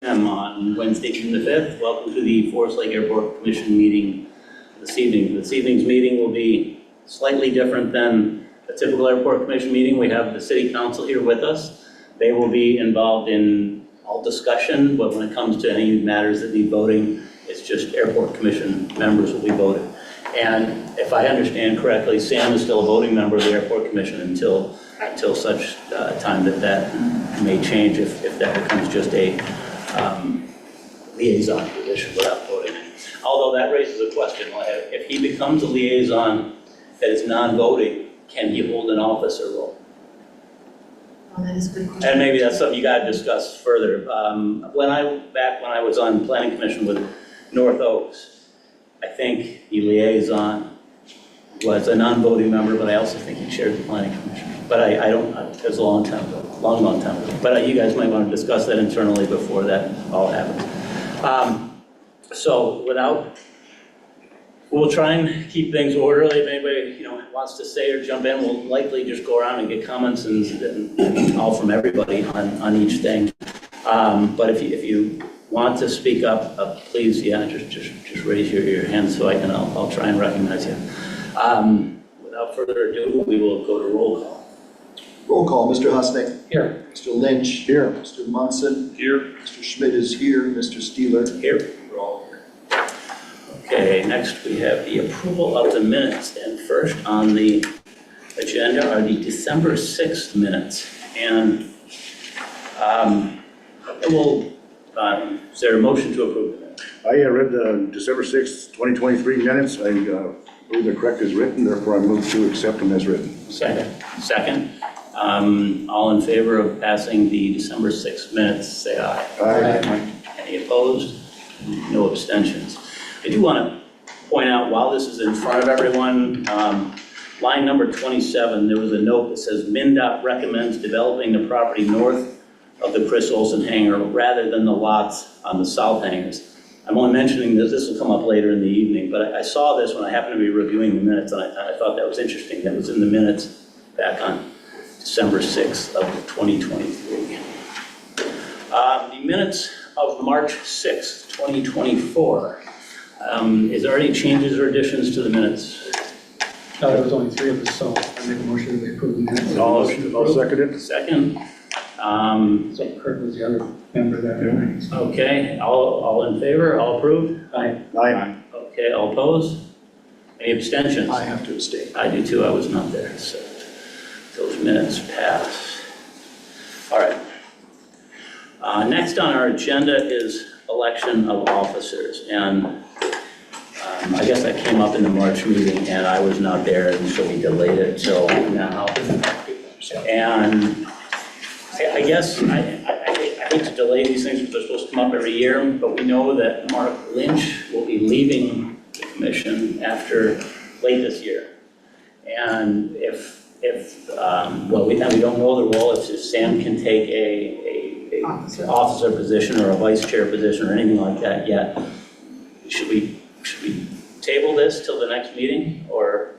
On Wednesday, June the 5th. Welcome to the Forest Lake Airport Commission meeting this evening. This evening's meeting will be slightly different than a typical airport commission meeting. We have the city council here with us. They will be involved in all discussion, but when it comes to any matters that need voting, it's just airport commission members will be voting. And if I understand correctly, Sam is still a voting member of the airport commission until such time that may change if that becomes just a liaison position without voting. Although that raises a question, if he becomes a liaison that is non-voting, can he hold an officer role? Oh, that is a good question. And maybe that's something you got to discuss further. When I was on planning commission with North Oaks, I think the liaison was a non-voting member, but I also think he chaired the planning commission. But I don't, it was a long time ago, long time ago. But you guys might want to discuss that internally before that all happens. So we'll try and keep things orderly. If anybody wants to say or jump in, we'll likely just go around and get comments and all from everybody on each thing. But if you want to speak up, please, just raise your hand so I'll try and recognize you. Without further ado, we will go to roll call. Roll call, Mr. Husnick. Here. Mr. Lynch. Here. Mr. Munson. Here. Mr. Schmidt is here. Mr. Steeler. Here. We're all here. Okay, next we have the approval of the minutes. And first on the agenda are the December 6th minutes. And is there a motion to approve the minutes? I read the December 6th, 2023 minutes. I believe they're correct as written, therefore I move to accept them as written. Second. All in favor of passing the December 6th minutes, say aye. Aye. Any opposed? No abstentions. I do want to point out, while this is in front of everyone, line number 27, there was a note that says MnDOT recommends developing the property north of the Chris Olson hangar rather than the lots on the south hangars. I'm only mentioning this will come up later in the evening, but I saw this when I happened to be reviewing the minutes, and I thought that was interesting. That was in the minutes back on December 6th of 2023. The minutes of March 6th, 2024. Is there any changes or additions to the minutes? No, there was only 3 of us, so I make a motion to approve the minutes. I'll second it. Second. So Kurt was the other member that night. Okay, all in favor, all approved? Aye. Aye. Okay, all opposed? Any abstentions? I have to abstain. I do too, I was not there, so those minutes pass. All right. Next on our agenda is election of officers, and I guess that came up in the March meeting, and I was not there, and so we delayed it till now. And I guess I hate to delay these things because they're supposed to come up every year, but we know that Mark Lynch will be leaving the commission after late this year. And we don't know the role, if Sam can take a officer position or a vice chair position or anything like that yet. Should we table this till the next meeting? Or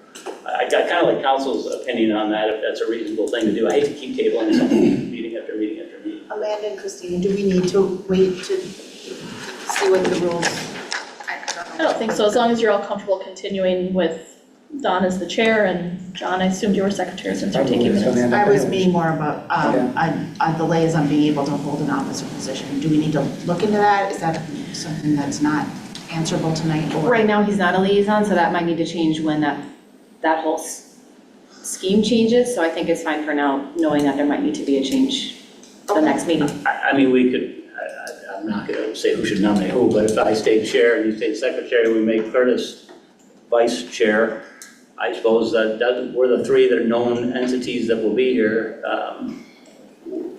I got kind of like council's opinion on that, if that's a reasonable thing to do. I hate to keep tabling something meeting after meeting after meeting. Amanda and Christina, do we need to wait to see what the rules? I don't think so, as long as you're all comfortable continuing with Don as the chair, and John, I assumed you were secretary since you're taking minutes. I was meaning more about, the liaison being able to hold an officer position. Do we need to look into that? Is that something that's not answerable tonight? Or? Right now, he's not a liaison, so that might need to change when that whole scheme changes. So I think it's fine for now, knowing that there might need to be a change to the next meeting. I mean, we could, I'm not going to say who should nominate who, but if I stay chair and you stay secretary, we make Curtis vice chair. I suppose that we're the 3 that are known entities that will be here.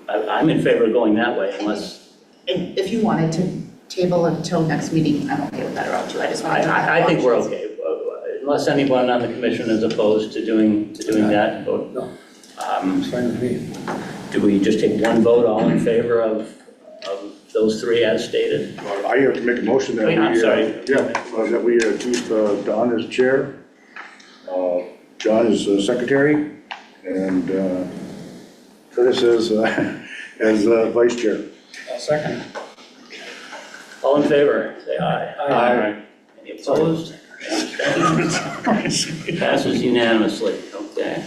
I'm in favor of going that way, unless. And if you wanted to table until next meeting, I'm okay with that route too. I just wanted to. I think we're okay, unless anyone on the commission is opposed to doing that. Vote. No. It's fine with me. Do we just take one vote, all in favor of those 3 as stated? I have to make a motion that that we choose Don as chair, John as secretary, and Curtis as vice chair. Second. All in favor, say aye. Aye. Any opposed? Passes unanimously, okay.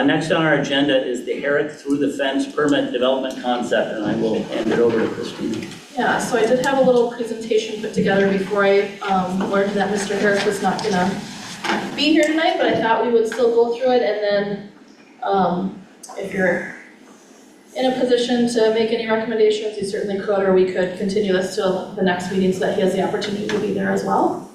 Next on our agenda is the Herrick Through the Fence Permit Development Concept, and I will hand it over to Christine. Yeah, so I did have a little presentation put together before I learned that Mr. Herrick was not gonna be here tonight, but I thought we would still go through it, and then if you're in a position to make any recommendations, you certainly could, or we could continue this till the next meeting so that he has the opportunity to be there as well.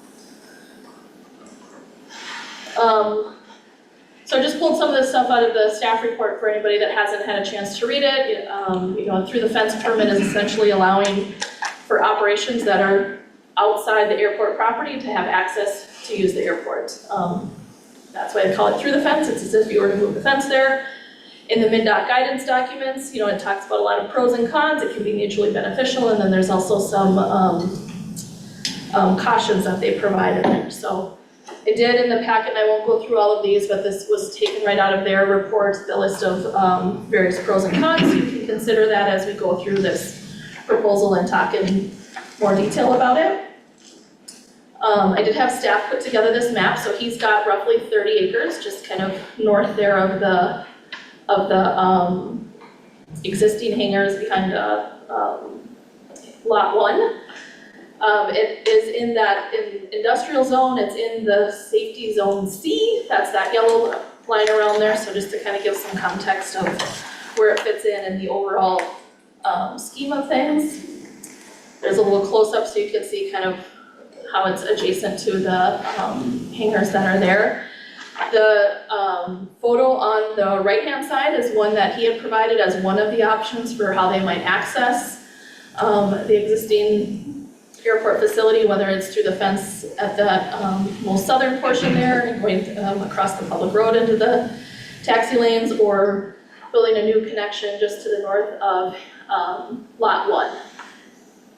So I just pulled some of this stuff out of the staff report for anybody that hasn't had a chance to read it. Through the fence permit is essentially allowing for operations that are outside the airport property to have access to use the airport. That's why I call it through the fence. It's as if you were to move the fence there. In the MnDOT guidance documents, it talks about a lot of pros and cons. It can be mutually beneficial, and then there's also some cautions that they provide in there. So I did in the packet, and I won't go through all of these, but this was taken right out of their report, the list of various pros and cons. You can consider that as we go through this proposal and talk in more detail about it. I did have staff put together this map, so he's got roughly 30 acres, just kind of north there of the existing hangars behind lot 1. It is in that industrial zone. It's in the safety zone C. That's that yellow line around there. So just to kind of give some context of where it fits in the overall scheme of things. There's a little close-up so you can see kind of how it's adjacent to the hangars that are there. The photo on the right-hand side is one that he had provided as one of the options for how they might access the existing airport facility, whether it's through the fence at the most southern portion there and going across the public road into the taxi lanes, or building a new connection just to the north of lot 1.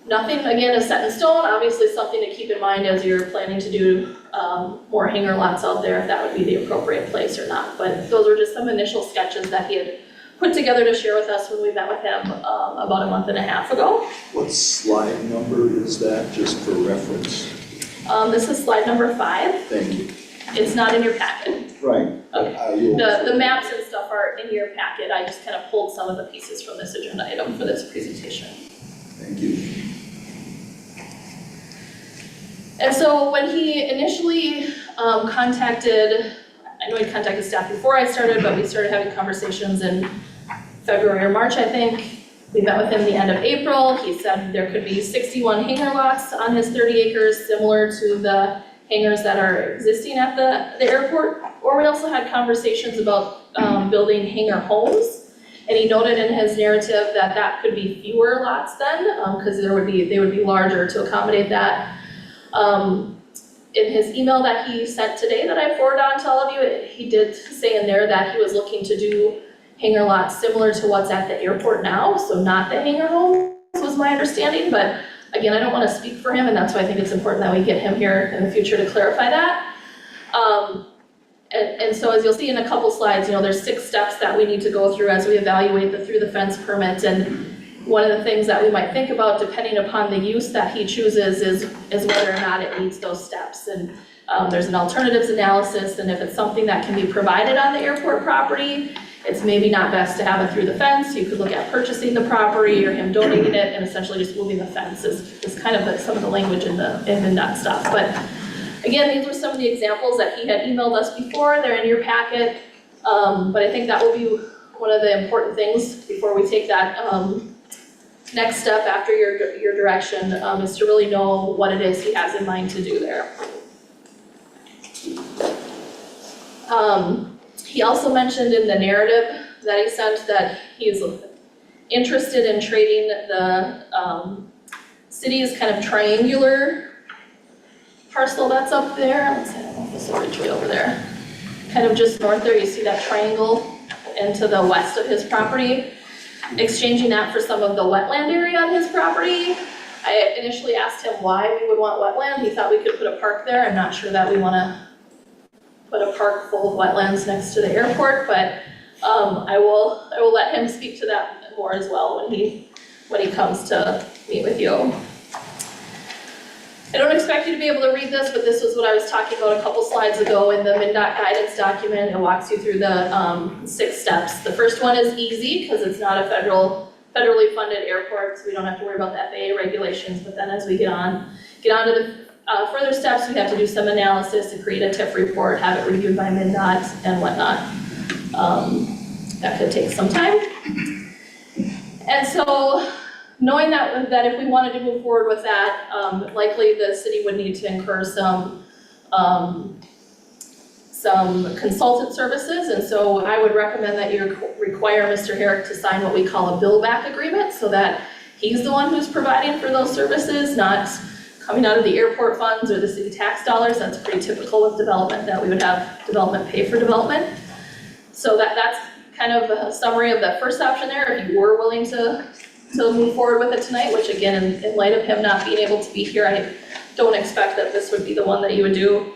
Nothing, again, is set in stone. Obviously something to keep in mind as you're planning to do more hangar lots out there, if that would be the appropriate place or not. But those were just some initial sketches that he had put together to share with us when we met with him about a month and a half ago. What slide number is that, just for reference? This is slide number 5. Thank you. It's not in your packet. Right. Okay. The maps and stuff are in your packet. I just kind of pulled some of the pieces from this agenda item for this presentation. Thank you. And so when he initially contacted, I know he contacted staff before I started, but we started having conversations in February or March, I think. We met with him the end of April. He said there could be 61 hangar lots on his 30 acres, similar to the hangars that are existing at the airport. Or we also had conversations about building hangar homes. And he noted in his narrative that that could be fewer lots then, because they would be larger to accommodate that. In his email that he sent today that I forwarded on to all of you, he did say in there that he was looking to do hangar lots similar to what's at the airport now, so not the hangar homes was my understanding, but again, I don't want to speak for him, and that's why I think it's important that we get him here in the future to clarify that. And so as you'll see in a couple slides, there's 6 steps that we need to go through as we evaluate the through the fence permit, and one of the things that we might think about, depending upon the use that he chooses, is whether or not it meets those steps. And there's an alternatives analysis, and if it's something that can be provided on the airport property, it's maybe not best to have it through the fence. You could look at purchasing the property or him donating it and essentially just moving the fence is kind of some of the language in that stuff. But again, these were some of the examples that he had emailed us before. They're in your packet. But I think that will be one of the important things before we take that next step after your direction, is to really know what it is he has in mind to do there. He also mentioned in the narrative that he sent that he is interested in trading the city's kind of triangular parcel that's up there. I don't know if this is which way over there. Kind of just north there, you see that triangle into the west of his property. Exchanging that for some of the wetland area on his property. I initially asked him why we would want wetland. He thought we could put a park there. I'm not sure that we want to put a park full of wetlands next to the airport, but I will let him speak to that more as well when he comes to meet with you. I don't expect you to be able to read this, but this was what I was talking about a couple slides ago in the MnDOT guidance document. It walks you through the 6 steps. The first one is easy because it's not a federally funded airport, so we don't have to worry about the FAA regulations. But then as we get on to the further steps, we have to do some analysis to create a TIF report, have it reviewed by MnDOT and whatnot. That could take some time. And so, knowing that if we wanted to move forward with that, likely the city would need to incur some consultant services. And so I would recommend that you require Mr. Herrick to sign what we call a bill back agreement so that he's the one who's providing for those services, not coming out of the airport funds or the city tax dollars. That's pretty typical with development, that we would have development pay for development. So that's kind of a summary of that first option there, if you were willing to move forward with it tonight, which again, in light of him not being able to be here, I don't expect that this would be the one that you would do.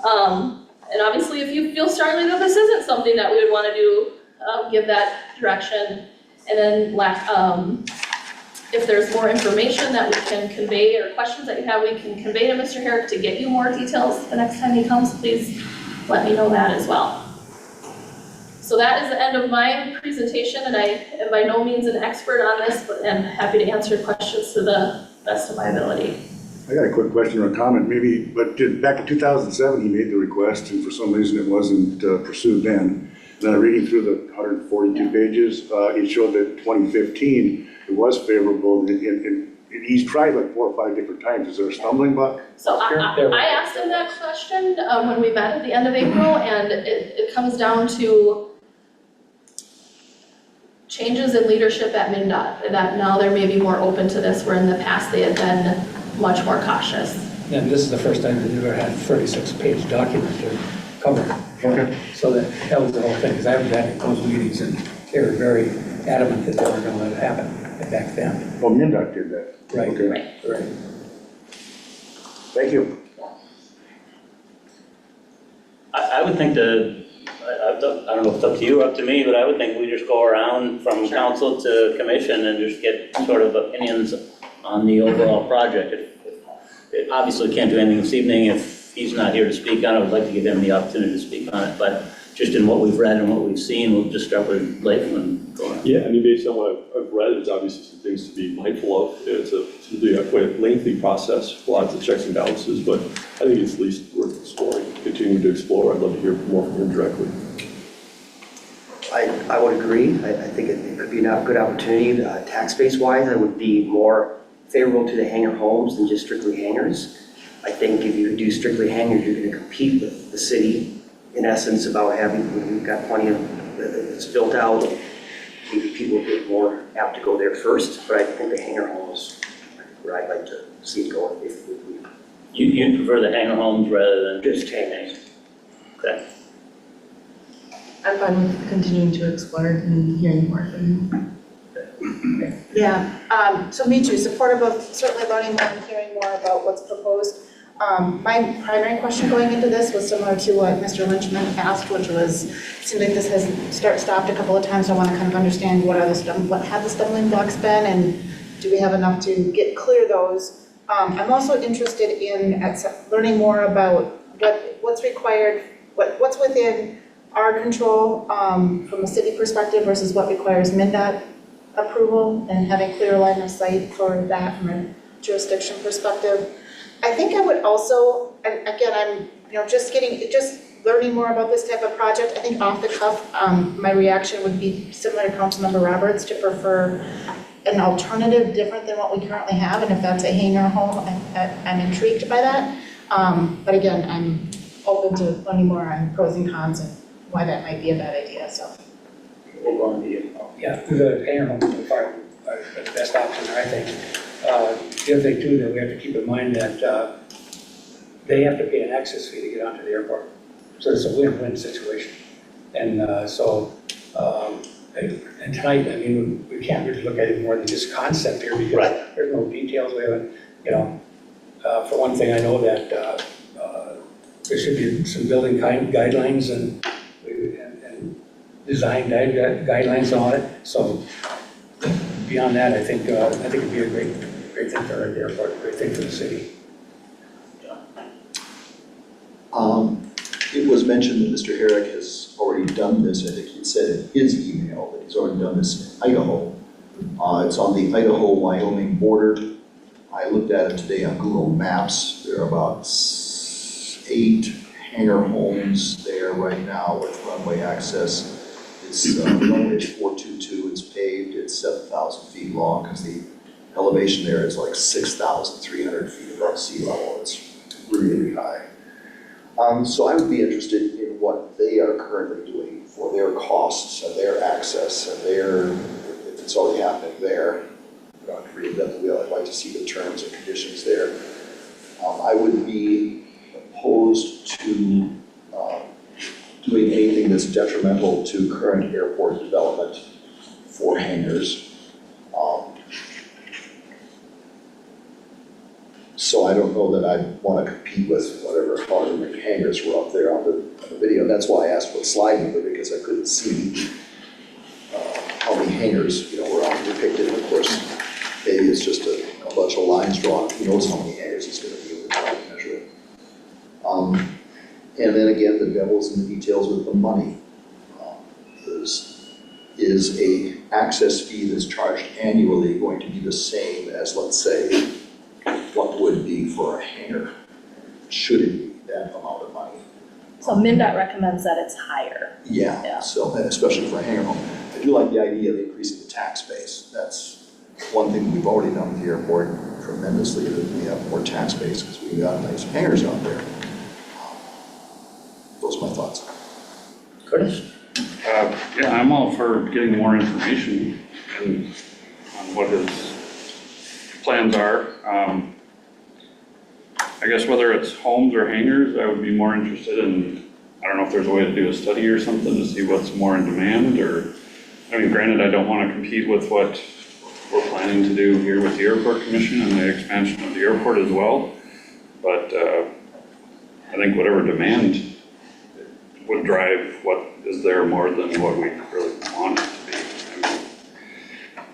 And obviously, if you feel strongly that this isn't something that we would want to do, give that direction. And then if there's more information that we can convey or questions that you have, we can convey to Mr. Herrick to get you more details the next time he comes, please let me know that as well. So that is the end of my presentation, and I am by no means an expert on this, but am happy to answer questions to the best of my ability. I got a quick question or a comment, maybe, but back in 2007, he made the request, and for some reason it wasn't pursued then. Then reading through the 142 pages, it showed that 2015, it was favorable, and he's tried like 4 or 5 different times. Is there a stumbling block? So I asked him that question when we met at the end of April, and it comes down to changes in leadership at MnDOT, that now they may be more open to this, where in the past they had been much more cautious. And this is the first time they've ever had a 36-page document to cover. Okay. So that was the whole thing, because I was at those meetings and they were very adamant that they weren't going to let it happen back then. Well, MnDOT did that. Right. Okay. Right. Thank you. I would think I don't know if it's up to you or up to me, but I would think we just go around from council to commission and just get sort of opinions on the overall project. It obviously can't do anything this evening. If he's not here to speak on it, I would like to give him the opportunity to speak on it. But just in what we've read and what we've seen, we'll just start with Leighton and go on. Yeah, I mean, based on what I've read, there's obviously some things to be mindful of. It's usually a quite lengthy process, lots of checks and balances, but I think it's at least worth exploring, continuing to explore. I'd love to hear more from him directly. I would agree. I think it could be a good opportunity. Tax base wise, I would be more favorable to the hangar homes than just strictly hangars. I think if you do strictly hangars, you're going to compete with the city in essence about having, we've got plenty of, it's built out. Maybe people would get more apt to go there first, but I think the hangar homes where I'd like to see it go. You prefer the hangar homes rather than Just hangars. Okay. I'm fine with continuing to explore and hearing more from you. Yeah, so me too, supportive of certainly learning more and hearing more about what's proposed. My primary question going into this was similar to what Mr. Lynchman asked, which was, it seems like this has stopped a couple of times. So I want to kind of understand what have the stumbling blocks been, and do we have enough to clear those? I'm also interested in learning more about what's required, what's within our control from a city perspective versus what requires MnDOT approval, and having clear line of sight for that from a jurisdiction perspective. I think I would also, and again, I'm just learning more about this type of project. I think off the cuff, my reaction would be similar to Councilmember Roberts, to prefer an alternative different than what we currently have, and if that's a hangar home, I'm intrigued by that. But again, I'm open to learning more on pros and cons and why that might be a bad idea. So We'll go on to you. Yeah, the hangar homes are far the best option, I think. The other thing too, that we have to keep in mind that they have to pay an access fee to get onto the airport. So it's a win-win situation. And and tonight, I mean, we can't really look at it more than just concept here, because Right. there's no details. We haven't, for one thing, I know that there should be some building guidelines and design guidelines on it. So beyond that, I think it'd be a great thing for our airport, a great thing for the city. was mentioned that Mr. Herrick has already done this. I think he said in his email that he's already done this in Idaho. It's on the Idaho-Wyoming border. I looked at it today on Google Maps. There are about 8 hangar homes there right now with runway access. It's runway 422, it's paved, it's 7,000 feet long because the elevation there is like 6,300 feet above sea level. It's really high. So I would be interested in what they are currently doing for their costs and their access and if it's already happening there. I'm not going to read that wheel. I'd like to see the terms and conditions there. I would be opposed to doing anything that's detrimental to current airport development for hangars. So I don't know that I want to compete with whatever however many hangars were up there on the video. That's why I asked what slide number, because I couldn't see how many hangars, were on depicted. Of course, maybe it's just a bunch of lines drawn. Who knows how many hangars it's going to be when we try to measure it. And then again, the devil's in the details with the money. Is a access fee that's charged annually going to be the same as, let's say, what would be for a hangar? Should it be that amount of money? So MnDOT recommends that it's higher. Yeah, so, and especially for a hangar home. I do like the idea of increasing the tax base. That's one thing we've already done with the airport tremendously, that we have more tax base because we've got nice hangars out there. Those are my thoughts. Curtis? Yeah, I'm all for getting more information and on what his plans are. I guess whether it's homes or hangars, I would be more interested in, I don't know if there's a way to do a study or something to see what's more in demand, or, I mean, granted, I don't want to compete with what we're planning to do here with the Airport Commission and the expansion of the airport as well, but I think whatever demand would drive what is there more than what we really want it to be. I mean,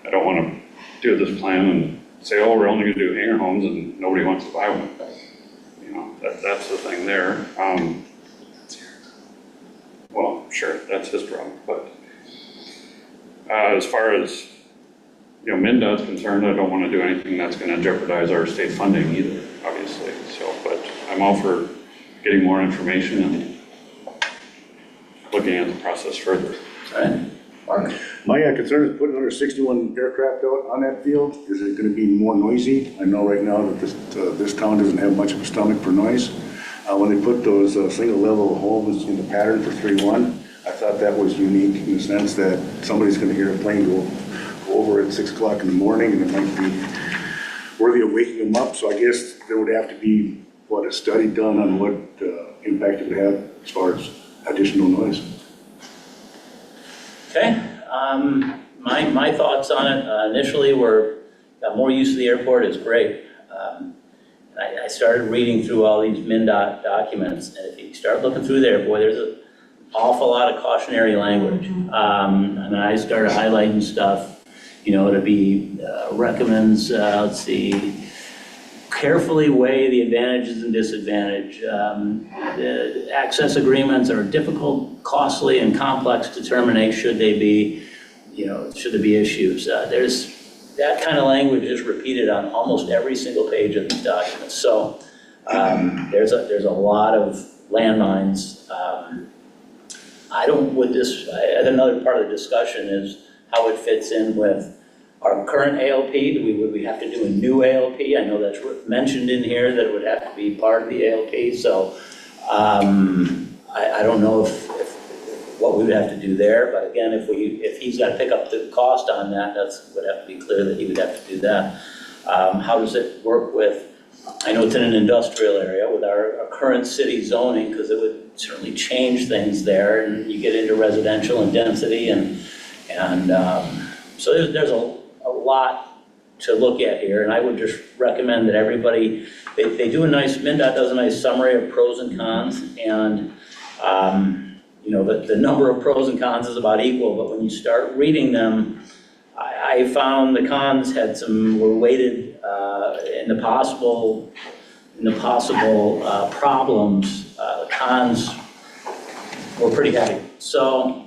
I don't want to do this plan and say, oh, we're only going to do hangar homes and nobody wants to buy one. That's the thing there. Well, sure, that's his problem, but as far as, MnDOT's concerned, I don't want to do anything that's going to jeopardize our state funding either, obviously. So, but I'm all for getting more information and looking at the process further. All right. Mark? My concern is putting under 61 aircraft out on that field. Is it going to be more noisy? I know right now that this town doesn't have much of a stomach for noise. When they put those single level homes in the pattern for 3-1, I thought that was unique in the sense that somebody's going to hear a plane go over at 6 o'clock in the morning, and it might be worthy of waking them up. So I guess there would have to be, a study done on what impact it would have as far as additional noise. Okay, my thoughts on it initially were more use of the airport is great. I started reading through all these MnDOT documents, and if you start looking through there, boy, there's an awful lot of cautionary language. And I started highlighting stuff, to be recommends, let's see, carefully weigh the advantages and disadvantages. The access agreements are difficult, costly, and complex to terminate should they be, should there be issues. There's that kind of language is repeated on almost every single page of these documents. So there's a lot of landmines. Another part of the discussion is how it fits in with our current ALP. Would we have to do a new ALP? I know that's mentioned in here that it would have to be part of the ALP. So I don't know if what we would have to do there, but again, if he's got to pick up the cost on that, would have to be clear that he would have to do that. How does it work with? I know it's in an industrial area with our current city zoning, because it would certainly change things there, and you get into residential and density, and so there's a lot to look at here, and I would just recommend that everybody, they do MnDOT does a nice summary of pros and cons, and the number of pros and cons is about equal, but when you start reading them, I found the cons were weighted in the possible problems. The cons we're pretty happy. So,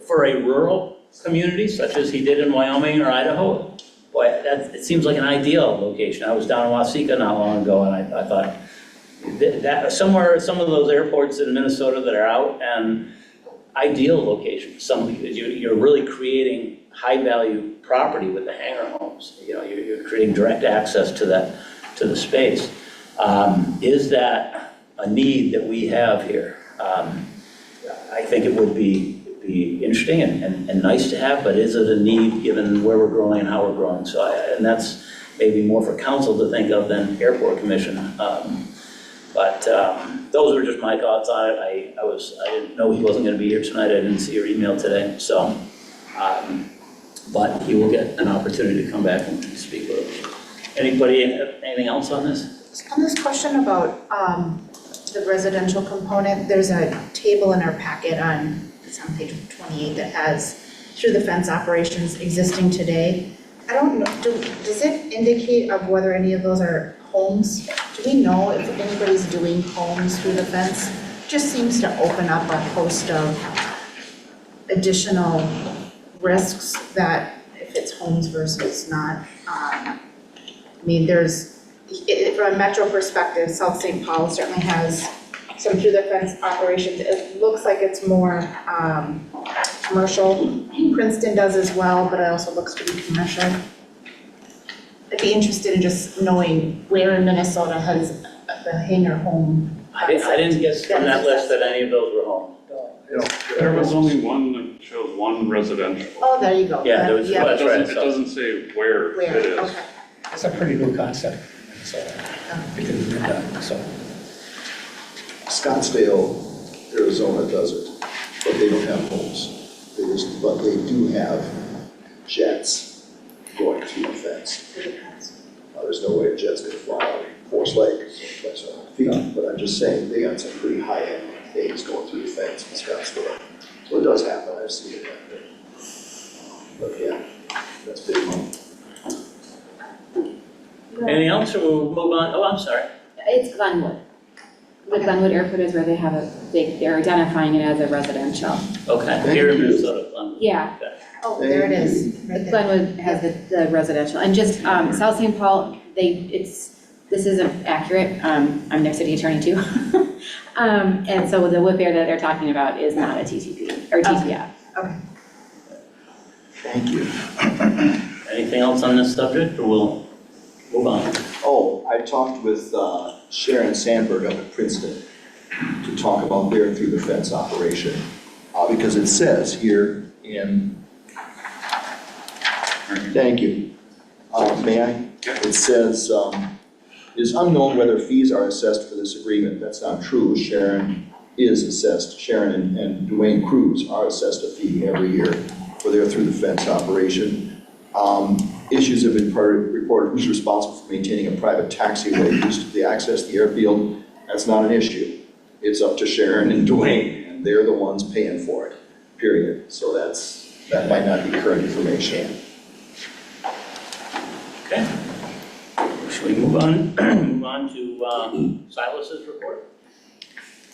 for a rural community such as he did in Wyoming or Idaho, boy, it seems like an ideal location. I was down in Waseca not long ago, and I thought that somewhere, some of those airports in Minnesota that are out, and ideal locations. You're really creating high-value property with the hangar homes. You know, you're creating direct access to the space. Is that a need that we have here? I think it would be interesting and nice to have, but is it a need given where we're growing and how we're growing? So, and that's maybe more for council to think of than airport commission. But those were just my thoughts on it. I didn't know he wasn't going to be here tonight. I didn't see your email today, so. But he will get an opportunity to come back and speak with us. Anybody, anything else on this? On this question about the residential component, there's a table in our packet it's on page 28 that has through the fence operations existing today. I don't know, does it indicate of whether any of those are homes? Do we know if anybody's doing homes through the fence? Just seems to open up a host of additional risks that if it's homes versus not. I mean, from a metro perspective, South St. Paul certainly has some through the fence operations. It looks like it's more commercial. Princeton does as well, but it also looks to be commercial. I'd be interested in just knowing where in Minnesota has the hangar home. I didn't get from that list that any of those were home. There was only one that shows one residential. Oh, there you go. Yeah, there was- It That's right, doesn't, it doesn't say where Where, it is. okay. It's a pretty new concept, so, because we've done, so. Scottsdale, Arizona does it, but they don't have homes. But they do have jets going through the fence. There's no way a jet's gonna fly out of Forest Lake, that's 100 feet, but I'm just saying, they got some pretty high-end things going through the fence in Scottsdale. So it does happen, I've seen it happen. But yeah, that's big money. Anything else, or we'll move on? Oh, I'm sorry. It's Glenwood. The Glenwood Airport is where they have they're identifying it as a residential. Okay, here in Minnesota. Yeah. Oh, there it is. Right there. Glenwood has the residential, and just South St. Paul, this isn't accurate, I'm next to the attorney too. And so the whip air that they're talking about is not a TTP, or TTF. Okay. Thank you. Anything else on this subject, or we'll move on? Oh, I talked with Sharon Sandberg up at Princeton to talk about their through the fence operation. Because it says here in, thank you. May I? It says, it is unknown whether fees are assessed for this agreement. That's not true. Sharon is assessed. Sharon and Dwayne Cruz are assessed a fee every year for their through the fence operation. Issues have been reported. Who's responsible for maintaining a private taxiway used to the access to the airfield? That's not an issue. It's up to Sharon and Dwayne, and they're the ones paying for it, period. So that might not be current information. Okay. Should we move on, move on to Silas's report?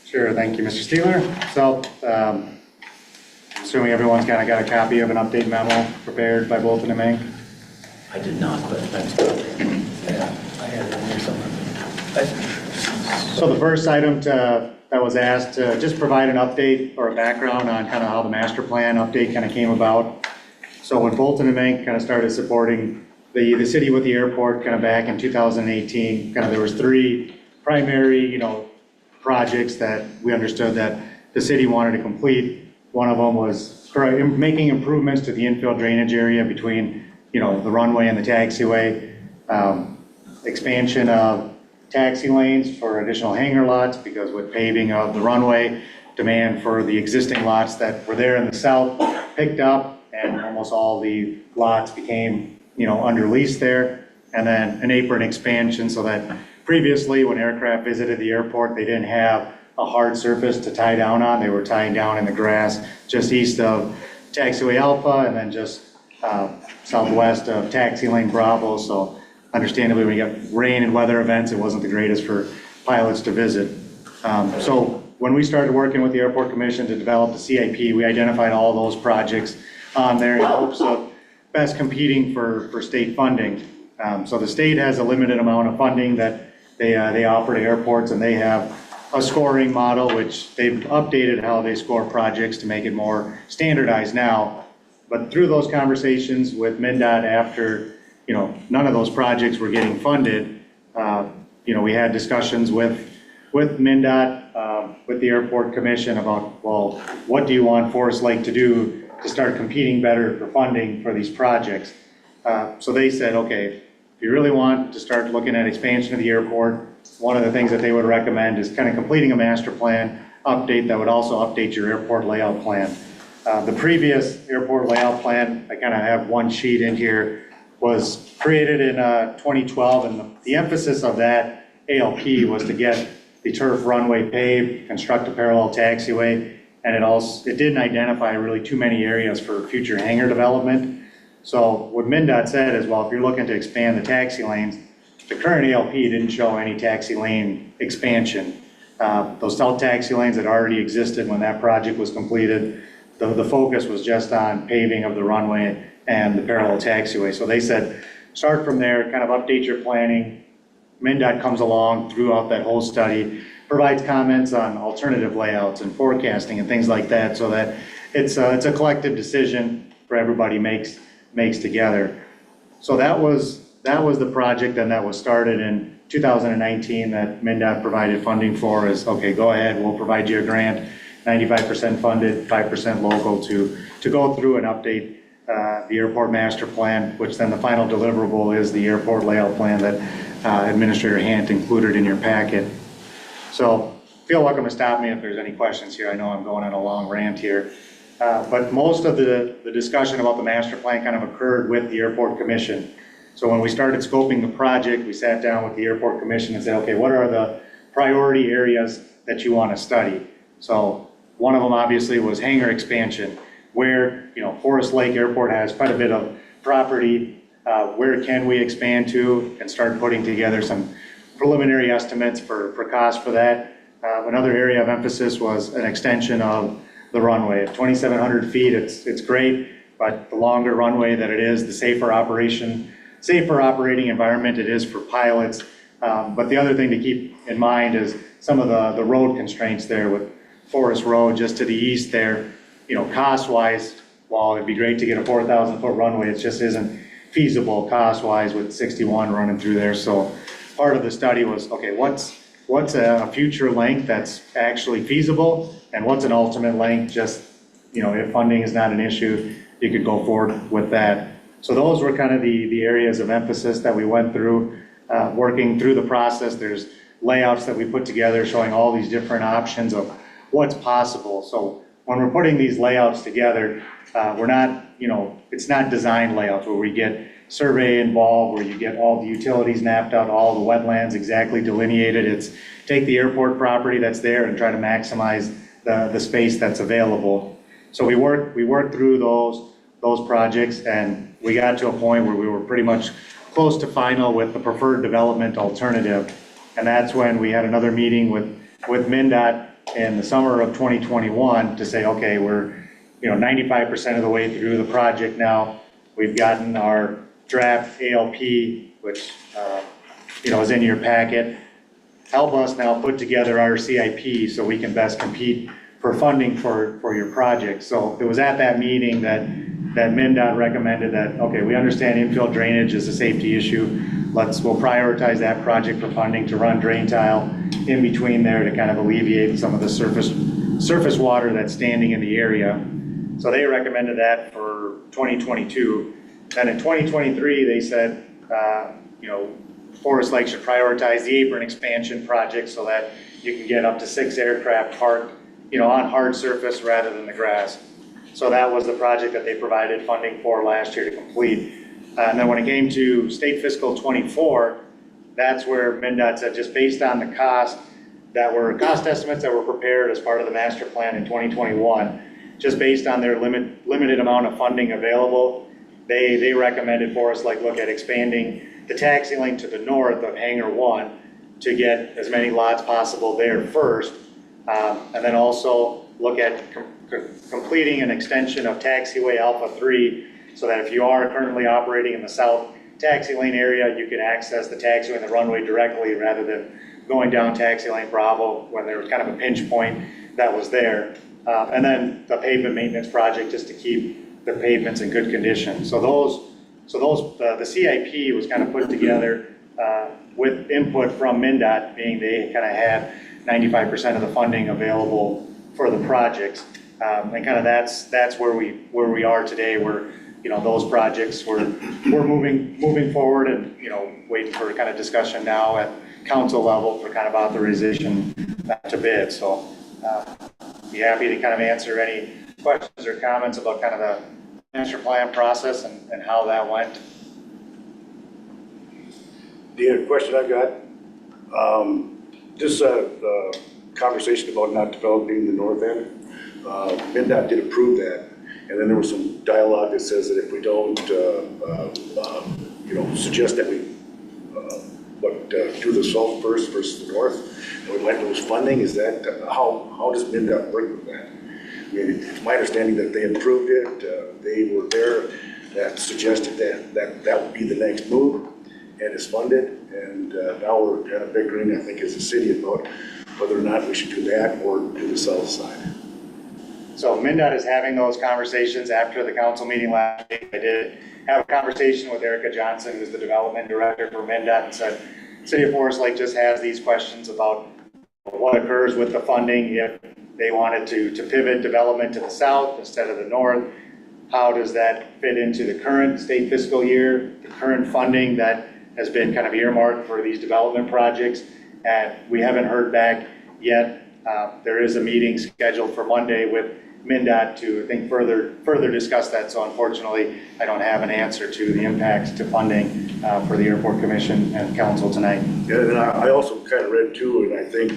Sure, thank you, Mr. Steeler. So, assuming everyone's kind of got a copy of an update memo prepared by Bolton and Mank. I did not, but thanks. Yeah, I had it in there somewhere. So the first item that was asked to just provide an update or a background on kind of how the master plan update kind of came about. So when Bolton and Mank kind of started supporting the city with the airport kind of back in 2018, kind of there was three primary, projects that we understood that the city wanted to complete. One of them was making improvements to the infill drainage area between, the runway and the taxiway, expansion of taxi lanes for additional hangar lots, because with paving of the runway, demand for the existing lots that were there in the south picked up, and almost all the lots became, under lease there. And then an apron expansion so that previously when aircraft visited the airport, they didn't have a hard surface to tie down on. They were tying down in the grass just east of Taxiway Alpha and then just southwest of Taxi Lane Bravo. So understandably, when you got rain and weather events, it wasn't the greatest for pilots to visit. So when we started working with the Airport Commission to develop the CIP, we identified all those projects on there in hopes of best competing for state funding. So the state has a limited amount of funding that they offer to airports, and they have a scoring model, which they've updated how they score projects to make it more standardized now. But through those conversations with MnDOT after, none of those projects were getting funded, we had discussions with MnDOT, with the Airport Commission about, well, what do you want Forest Lake to do to start competing better for funding for these projects? So they said, okay, if you really want to start looking at expansion of the airport, one of the things that they would recommend is kind of completing a master plan update that would also update your airport layout plan. The previous airport layout plan, I kind of have one sheet in here, was created in 2012, and the emphasis of that ALP was to get the turf runway paved, construct a parallel taxiway, and it didn't identify really too many areas for future hangar development. So what MnDOT said is, well, if you're looking to expand the taxi lanes, the current ALP didn't show any taxi lane expansion. Those south taxi lanes that already existed when that project was completed, the focus was just on paving of the runway and the parallel taxiway. So they said, start from there, kind of update your planning. MnDOT comes along throughout that whole study, provides comments on alternative layouts and forecasting and things like that, so that it's a collective decision for everybody makes together. So that was the project, and that was started in 2019 that MnDOT provided funding for. Is okay, go ahead, we'll provide you a grant, 95% funded, 5% local to go through and update the airport master plan, which then the final deliverable is the airport layout plan that Administrator Hant included in your packet. So feel welcome to stop me if there's any questions here. I know I'm going on a long rant here. But most of the discussion about the master plan kind of occurred with the Airport Commission. So when we started scoping the project, we sat down with the Airport Commission and said, okay, what are the priority areas that you want to study? So one of them obviously was hangar expansion, where Forest Lake Airport has quite a bit of property. Where can we expand to, and start putting together some preliminary estimates for cost for that. Another area of emphasis was an extension of the runway. At 2,700 feet, it's great, but the longer runway that it is, the safer operating environment it is for pilots. But the other thing to keep in mind is some of the road constraints there with Forest Road just to the east there. Cost-wise, while it'd be great to get a 4,000-foot runway, it just isn't feasible cost-wise with 61 running through there. So part of the study was, okay, what's a future length that's actually feasible, and what's an ultimate length, just, if funding is not an issue, you could go forward with that. So those were kind of the areas of emphasis that we went through, working through the process. There's layouts that we put together showing all these different options of what's possible. So when we're putting these layouts together, we're not, it's not design layouts where we get survey involved, where you get all the utilities mapped out, all the wetlands exactly delineated. It's take the airport property that's there and try to maximize the space that's available. So we worked through those projects, and we got to a point where we were pretty much close to final with the preferred development alternative. And that's when we had another meeting with MnDOT in the summer of 2021 to say, okay, we're 95% of the way through the project now. We've gotten our draft ALP, which is in your packet. Help us now put together our CIP so we can best compete for funding for your project. So it was at that meeting that MnDOT recommended that, okay, we understand infill drainage is a safety issue. We'll prioritize that project for funding to run drain tile in between there to kind of alleviate some of the surface water that's standing in the area. So they recommended that for 2022. Then in 2023, they said, Forest Lake should prioritize the apron expansion project so that you can get up to 6 aircraft parked, on hard surface rather than the grass. So that was the project that they provided funding for last year to complete. And then when it came to state fiscal 24, that's where MnDOT said, just based on the cost estimates that were prepared as part of the master plan in 2021, just based on their limited amount of funding available, they recommended Forest Lake look at expanding the taxi lane to the north of Hangar 1 to get as many lots possible there first, And then also look at completing an extension of taxiway Alpha 3 so that if you are currently operating in the south taxi lane area, you can access the taxiway and the runway directly rather than going down taxi lane Bravo when there was kind of a pinch point that was there. And then the pavement maintenance project just to keep the pavements in good condition. So the CIP was kind of put together with input from MnDOT, being they kind of had 95% of the funding available for the projects. And kind of that's where we are today, where, you know, those projects we're moving forward and, you know, waiting for kind of discussion now at council level for kind of authorization to bid. So be happy to kind of answer any questions or comments about kind of the master plan process and how that went. The question I got, this conversation about not developing the north end, MnDOT did approve that, and then there was some dialogue that says that if we don't, suggest that we do the south first versus the north, and we might lose funding. Is that how does MnDOT work with that? I mean, it's my understanding that they approved it. They were there that suggested that would be the next move, and is funded. And now we're kind of bickering, I think, as a city about whether or not we should do that or do the south side. So MnDOT is having those conversations after the council meeting last week. I did have a conversation with Erica Johnson, who's the development director for MnDOT, and said, City of Forest Lake just has these questions about what occurs with the funding if they wanted to pivot development to the south instead of the north. How does that fit into the current state fiscal year, the current funding that has been kind of earmarked for these development projects? And we haven't heard back yet. There is a meeting scheduled for Monday with MnDOT to, I think, further discuss that. So unfortunately, I don't have an answer to the impacts to funding for the Airport Commission and Council tonight. Yeah, and I also kind of read too, and I think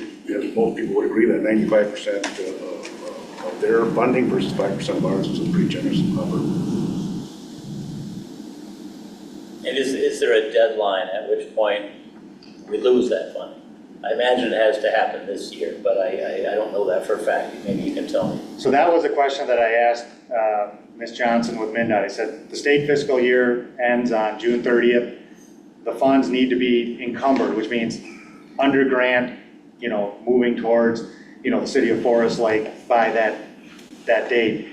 most people would agree that 95% of their funding versus 5% of ours is a pretty generous number. And is there a deadline at which point we lose that funding? I imagine it has to happen this year, but I don't know that for a fact. Maybe you can tell me. So that was a question that I asked Ms. Johnson with MnDOT. I said, the state fiscal year ends on June 30th. The funds need to be encumbered, which means under grant, you know, moving towards, you know, the city of Forest Lake by that date.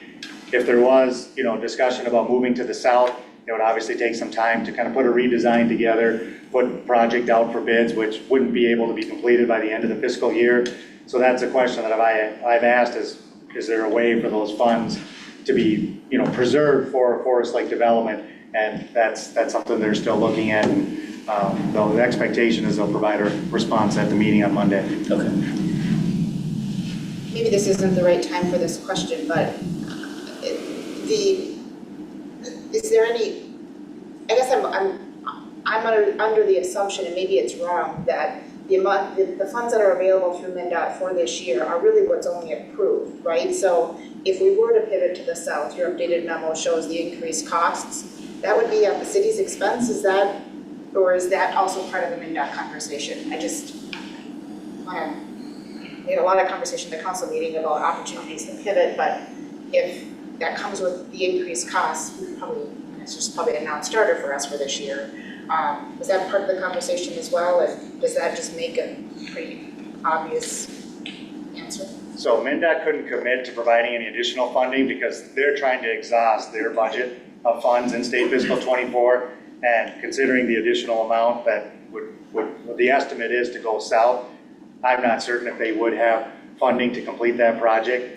If there was, you know, discussion about moving to the south, it would obviously take some time to kind of put a redesign together, put the project out for bids, which wouldn't be able to be completed by the end of the fiscal year. So that's a question that I've asked is there a way for those funds to be, you know, preserved for Forest Lake development? And that's something they're still looking at. And though the expectation is they'll provide a response at the meeting on Monday. Okay. Maybe this isn't the right time for this question, but is there any, I guess I'm under the assumption, and maybe it's wrong, that the funds that are available through MnDOT for this year are really what's only approved, right? So if we were to pivot to the south, your updated memo shows the increased costs. That would be at the city's expense, or is that also part of the MnDOT conversation? I just we had a lot of conversation at the council meeting about opportunities to pivot, but if that comes with the increased costs, it's just probably a non-starter for us for this year. Was that part of the conversation as well? And does that just make a pretty obvious answer? So MnDOT couldn't commit to providing any additional funding because they're trying to exhaust their budget of funds in state fiscal 24, and considering the additional amount that what the estimate is to go south, I'm not certain if they would have funding to complete that project.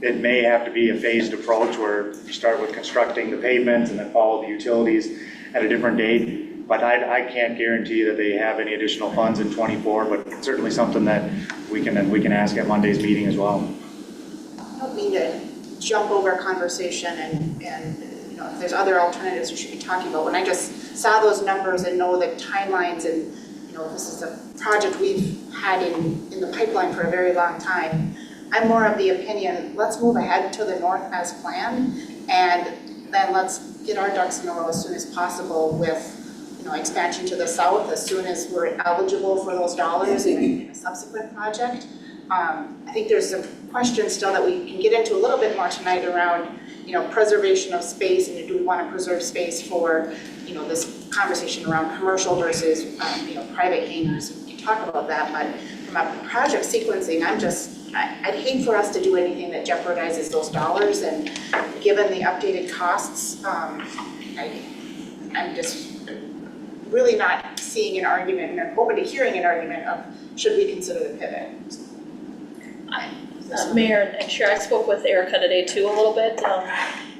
It may have to be a phased approach where you start with constructing the pavements and then follow the utilities at a different date. But I can't guarantee that they have any additional funds in 24, but it's certainly something that we can ask at Monday's meeting as well. I don't mean to jump over a conversation and you know, if there's other alternatives we should be talking about. When I just saw those numbers and know the timelines, and you know, this is a project we've had in the pipeline for a very long time, I'm more of the opinion, let's move ahead to the north as planned, and then let's get our ducks in a row as soon as possible with, you know, expansion to the south as soon as we're eligible for those dollars in a subsequent project. I think there's some questions still that we can get into a little bit more tonight around, preservation of space, and do we want to preserve space for, this conversation around commercial versus, private hangars. We can talk about that, but from a project sequencing, I'd hate for us to do anything that jeopardizes those dollars, and given the updated costs, I'm just really not seeing an argument, and open to hearing an argument of should we consider the pivot. Mayor and Chair, I spoke with Erica today too a little bit,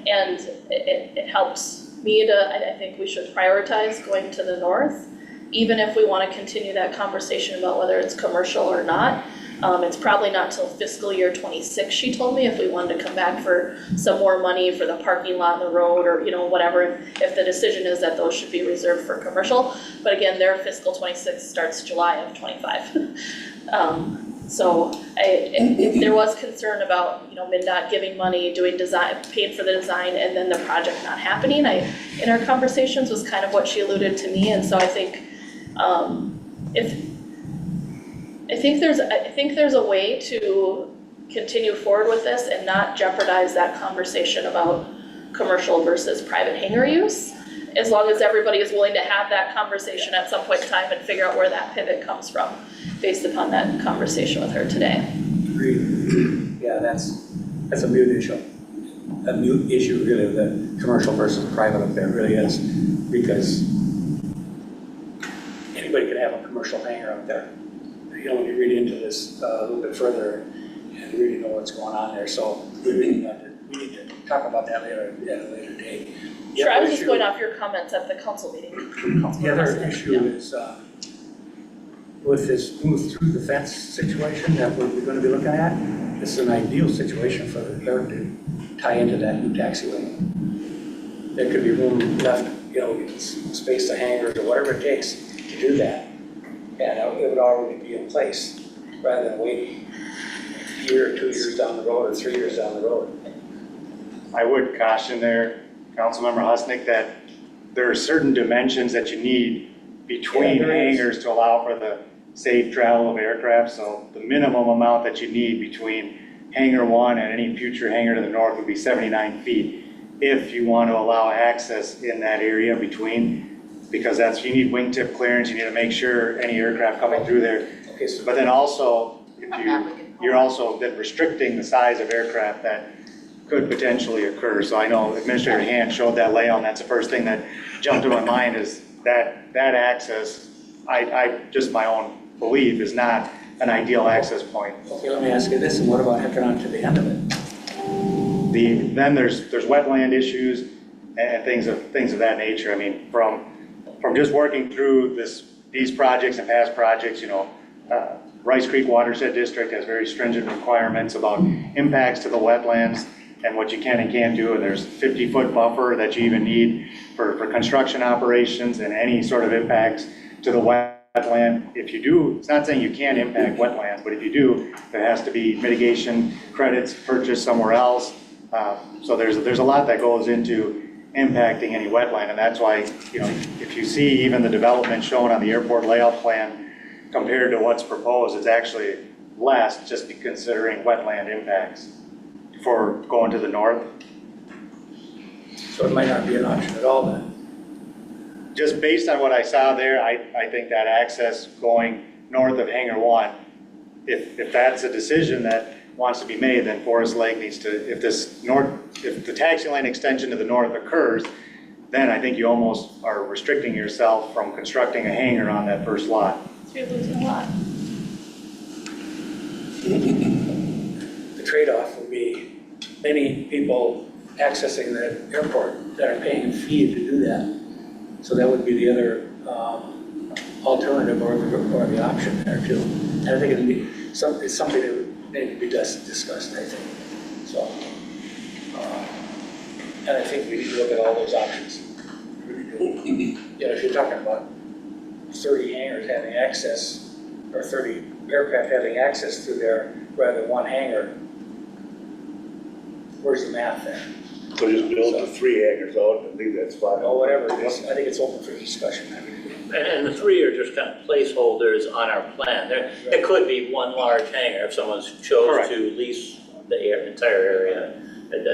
and it helps me I think we should prioritize going to the north, even if we want to continue that conversation about whether it's commercial or not. It's probably not till fiscal year 26, she told me, if we wanted to come back for some more money for the parking lot and the road, or whatever, if the decision is that those should be reserved for commercial. But again, their fiscal 26 starts July of 25. So if there was concern about, MnDOT giving money, doing design, paying for the design, and then the project not happening, in our conversations was kind of what she alluded to me. And so I think I think there's a way to continue forward with this and not jeopardize that conversation about commercial versus private hangar use, as long as everybody is willing to have that conversation at some point in time and figure out where that pivot comes from, based upon that conversation with her today. Agreed. Yeah, that's a mute issue. A mute issue, really, the commercial versus private up there really is, because anybody could have a commercial hangar up there. When you read into this a little bit further and really know what's going on there, so we need to talk about that at a later date. Sure, I was just going off your comments at the council meeting. The other issue is with this move through the fence situation that we're going to be looking at, this is an ideal situation for the air to tie into that new taxiway. There could be room left, space to hangars or whatever it takes to do that. And it would already be in place rather than waiting a year or 2 years down the road or 3 years down the road. I would caution there, Councilmember Husnick, that there are certain dimensions that you need between hangars to allow for the safe travel of aircraft. So the minimum amount that you need between hangar 1 and any future hangar to the north would be 79 feet if you want to allow access in that area between, because you need wingtip clearance, you need to make sure any aircraft coming through there. Okay, so But then also, you're also then restricting the size of aircraft that could potentially occur. So I know Administrator Hand showed that layout, and that's the first thing that jumped to my mind is that access, just my own belief, is not an ideal access point. okay, let me ask you this, and what about hooking on to the end of it? Then there's wetland issues and things of that nature. I mean, from just working through these projects and past projects, Rice Creek Watershed District has very stringent requirements about impacts to the wetlands and what you can and can't do, and there's 50-foot buffer that you even need for construction operations and any sort of impacts to the wetland. If you do, it's not saying you can't impact wetlands, but if you do, there has to be mitigation credits purchased somewhere else. So there's a lot that goes into impacting any wetland, and that's why, if you see even the development shown on the airport layout plan compared to what's proposed, it's actually less, just considering wetland impacts for going to the north. So it might not be an option at all then. Just based on what I saw there, I think that access going north of Hangar 1, if that's a decision that wants to be made, then Forest Lake needs to, if the taxi lane extension to the north occurs, then I think you almost are restricting yourself from constructing a hangar on that first lot. So you're losing a lot. The trade-off would be many people accessing the airport that are paying a fee to do that. So that would be the other alternative or the option there too. And I think it's something that would need to be discussed, I think. So, and I think we need to look at all those options. If you're talking about 30 hangars having access, or 30 aircraft having access through there rather than one hangar, where's the math there? So just build the 3 hangars out and leave that spot. Or whatever it is, I think it's open for discussion. And the three are just kind of placeholders on our plan. There could be one large hangar if someone chose Correct. to lease the entire area.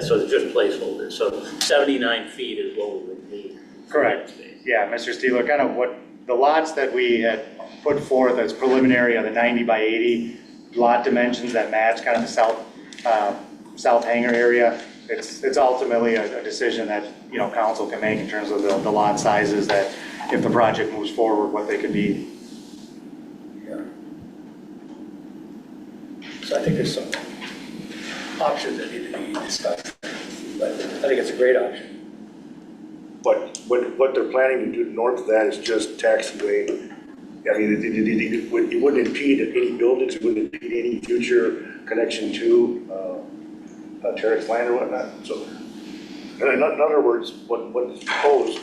So it's just placeholders. So 79 feet is what we would need. for Correct. that space. Yeah, Mr. Steeler, kind of what, the lots that we had put forth as preliminary are the 90 by 80 lot dimensions that match kind of the south hangar area. It's ultimately a decision that, you know, council can make in terms of the lot sizes, that if the project moves forward, what they could be. So I think there's some options that need to be discussed, but I think it's a great option. But what they're planning to do north of that is just taxiway. I mean, it wouldn't impede any buildings, it wouldn't impede any future connection to Terex land or whatnot. So, in other words, what's proposed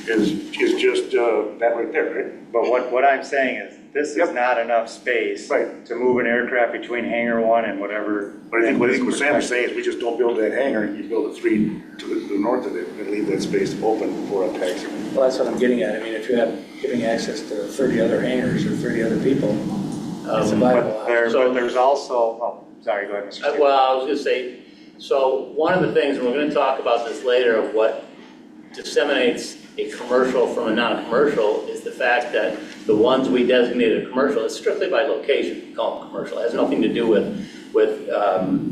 is just that right there, right? But what I'm saying is, this is not enough space Right. to move an aircraft between hangar one and whatever. But I think what Sam is saying is we just don't build that hangar, you build a three to the north of it and leave that space open for a taxi. Well, that's what I'm getting at. I mean, if you have giving access to 30 other hangars or 30 other people, it's a viable But option. So- there's also, oh, sorry, go ahead, Mr. Steeler. Well, I was gonna say, so one of the things, and we're gonna talk about this later, of what disseminates a commercial from a non-commercial is the fact that the ones we designated commercial, it's strictly by location, we call them commercial. It has nothing to do with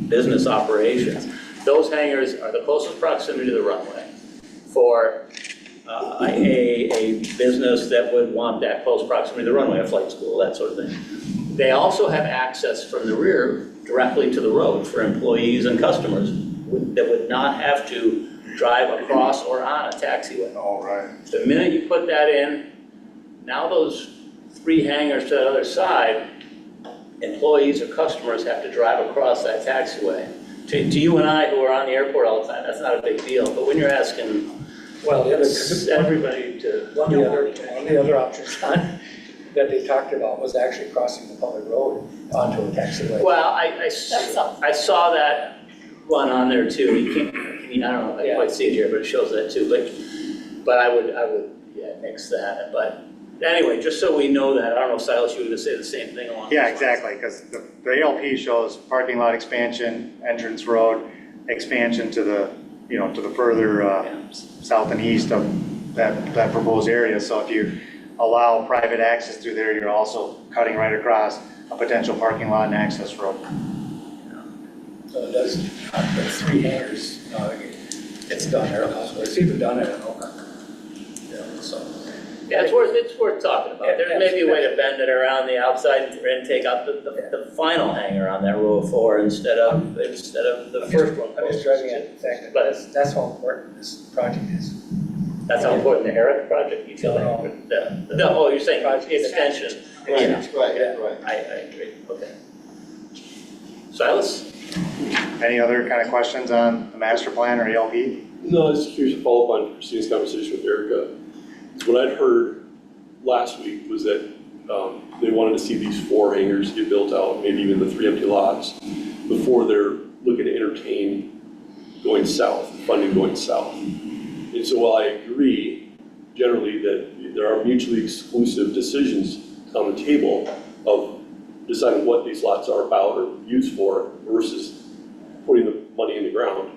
business operations. Those hangars are the closest proximity to the runway for a business that would want that close proximity to the runway, a flight school, that sort of thing. They also have access from the rear directly to the road for employees and customers that would not have to drive across or on a taxiway. All right. The minute you put that in, now those three hangars to the other side, employees or customers have to drive across that taxiway. To you and I, who are on the airport all the time, that's not a big deal, but when you're asking Well, the other, everybody to. one of the other options that they talked about was actually crossing the public road onto a taxiway. Well, I saw that one on there too. You can't, I don't know, I can't quite see it here, but it shows that too. But I would, yeah, mix that. But anyway, just so we know that, I don't know, Silas, you were gonna say the same thing along. Yeah, those lines. exactly, because the ALP shows parking lot expansion, entrance road, expansion to the, you know, to the further south and east of that proposed area. So if you allow private access through there, you're also cutting right across a potential parking lot and access road. So it does, the three hangars, it's done there, it's even done at an Oka. So. Yeah, it's worth talking about. There may be a way to bend it around the outside and take out the final hanger on that row of four instead of the first one. I'm just driving at the fact that that's how important this project is. That's how important the Herrick project, utility. No, you're saying extension. Yeah, Right. I agree, okay. Silas? Any other kind of questions on the master plan or ALP? No, I was curious to follow up on Christine's conversation with Erica. What I'd heard last week was that they wanted to see these four hangars get built out, maybe even the 3 empty lots, before they're looking to entertain going south, funding going south. And so while I agree generally that there are mutually exclusive decisions on the table of deciding what these lots are about or used for versus putting the money in the ground,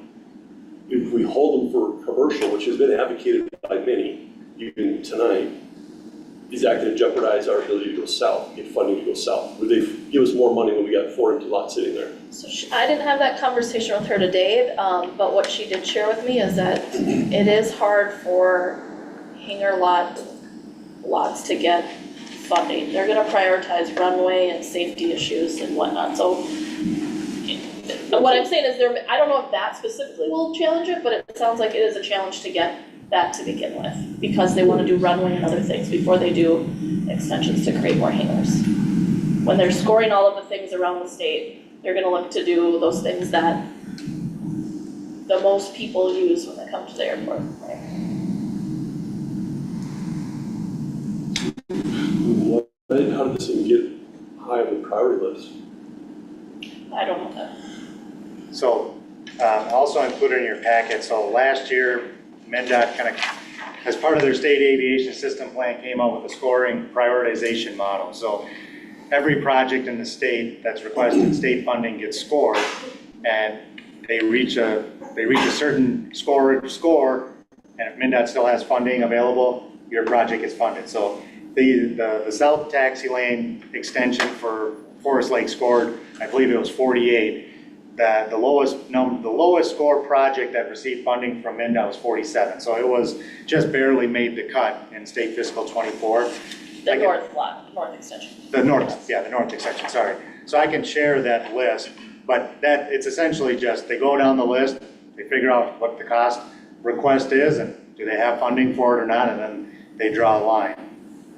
if we hold them for commercial, which has been advocated by many, even tonight, is that going to jeopardize our ability to go south, get funding to go south? Would they give us more money when we got 4 empty lots sitting there? So I didn't have that conversation with her today, but what she did share with me is that it is hard for hangar lots to get funding. They're gonna prioritize runway and safety issues and whatnot, so what I'm saying is I don't know if that specifically will challenge it, but it sounds like it is a challenge to get that to begin with, because they wanna do runway and other things before they do extensions to create more hangars. When they're scoring all of the things around the state, they're gonna look to do those things that the most people use when they come to the airport, right? How did this even get high on the priority list? I don't know that. So also included in your packet, so last year, MnDOT kind of as part of their state aviation system plan, came out with a scoring prioritization model. So every project in the state that's requested state funding gets scored, and they reach a certain score, and if MnDOT still has funding available, your project gets funded. So the south taxi lane extension for Forest Lake scored, I believe it was 48. The lowest score project that received funding from MnDOT was 47. So it was just barely made the cut in state fiscal 24. The north extension. The north extension, sorry. So I can share that list, but it's essentially just, they go down the list, they figure out what the cost request is, and do they have funding for it or not, and then they draw a line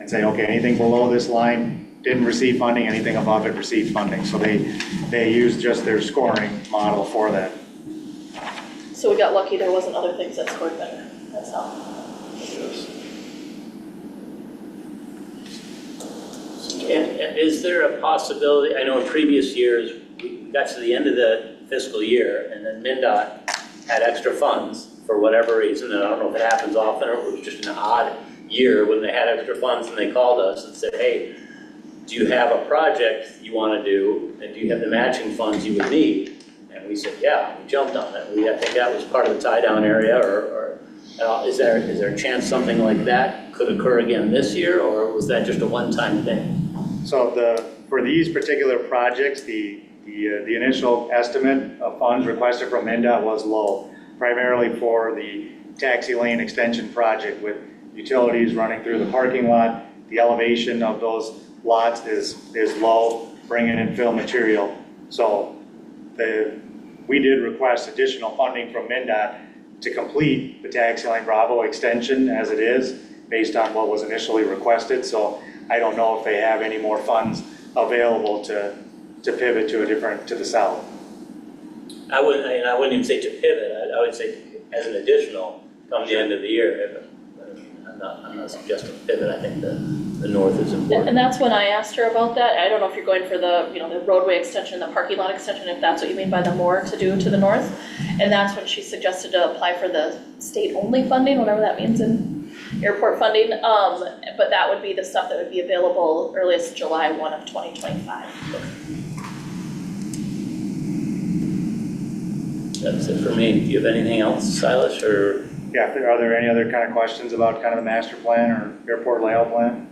and say, okay, anything below this line didn't receive funding, anything above it received funding. So they use just their scoring model for that. So we got lucky there wasn't other things that scored better, that's how. And is there a possibility, I know in previous years, we got to the end of the fiscal year, and then MnDOT had extra funds for whatever reason, and I don't know if it happens often, or it was just an odd year when they had extra funds and they called us and said, hey, do you have a project you want to do, and do you have the matching funds you would need? And we said, yeah, we jumped on it. I think that was part of the tie-down area, or is there a chance something like that could occur again this year, or was that just a one-time thing? So for these particular projects, the initial estimate of funds requested from MnDOT was low, primarily for the taxi lane extension project with utilities running through the parking lot. The elevation of those lots is low, bringing in fill material. So we did request additional funding from MnDOT to complete the taxi line Bravo extension as it is, based on what was initially requested. So I don't know if they have any more funds available to pivot to the south. I wouldn't even say to pivot, I would say as an additional come the end of the year. I'm not suggesting pivot, I think the north is important. And that's when I asked her about that. I don't know if you're going for the roadway extension, the parking lot extension, if that's what you mean by the more to do to the north. And that's when she suggested to apply for the state-only funding, whatever that means in airport funding. But that would be the stuff that would be available earliest July 1 of 2025. That's it for me. Do you have anything else, Silas, or? Yeah, are there any other kind of questions about kind of the master plan or airport layout plan?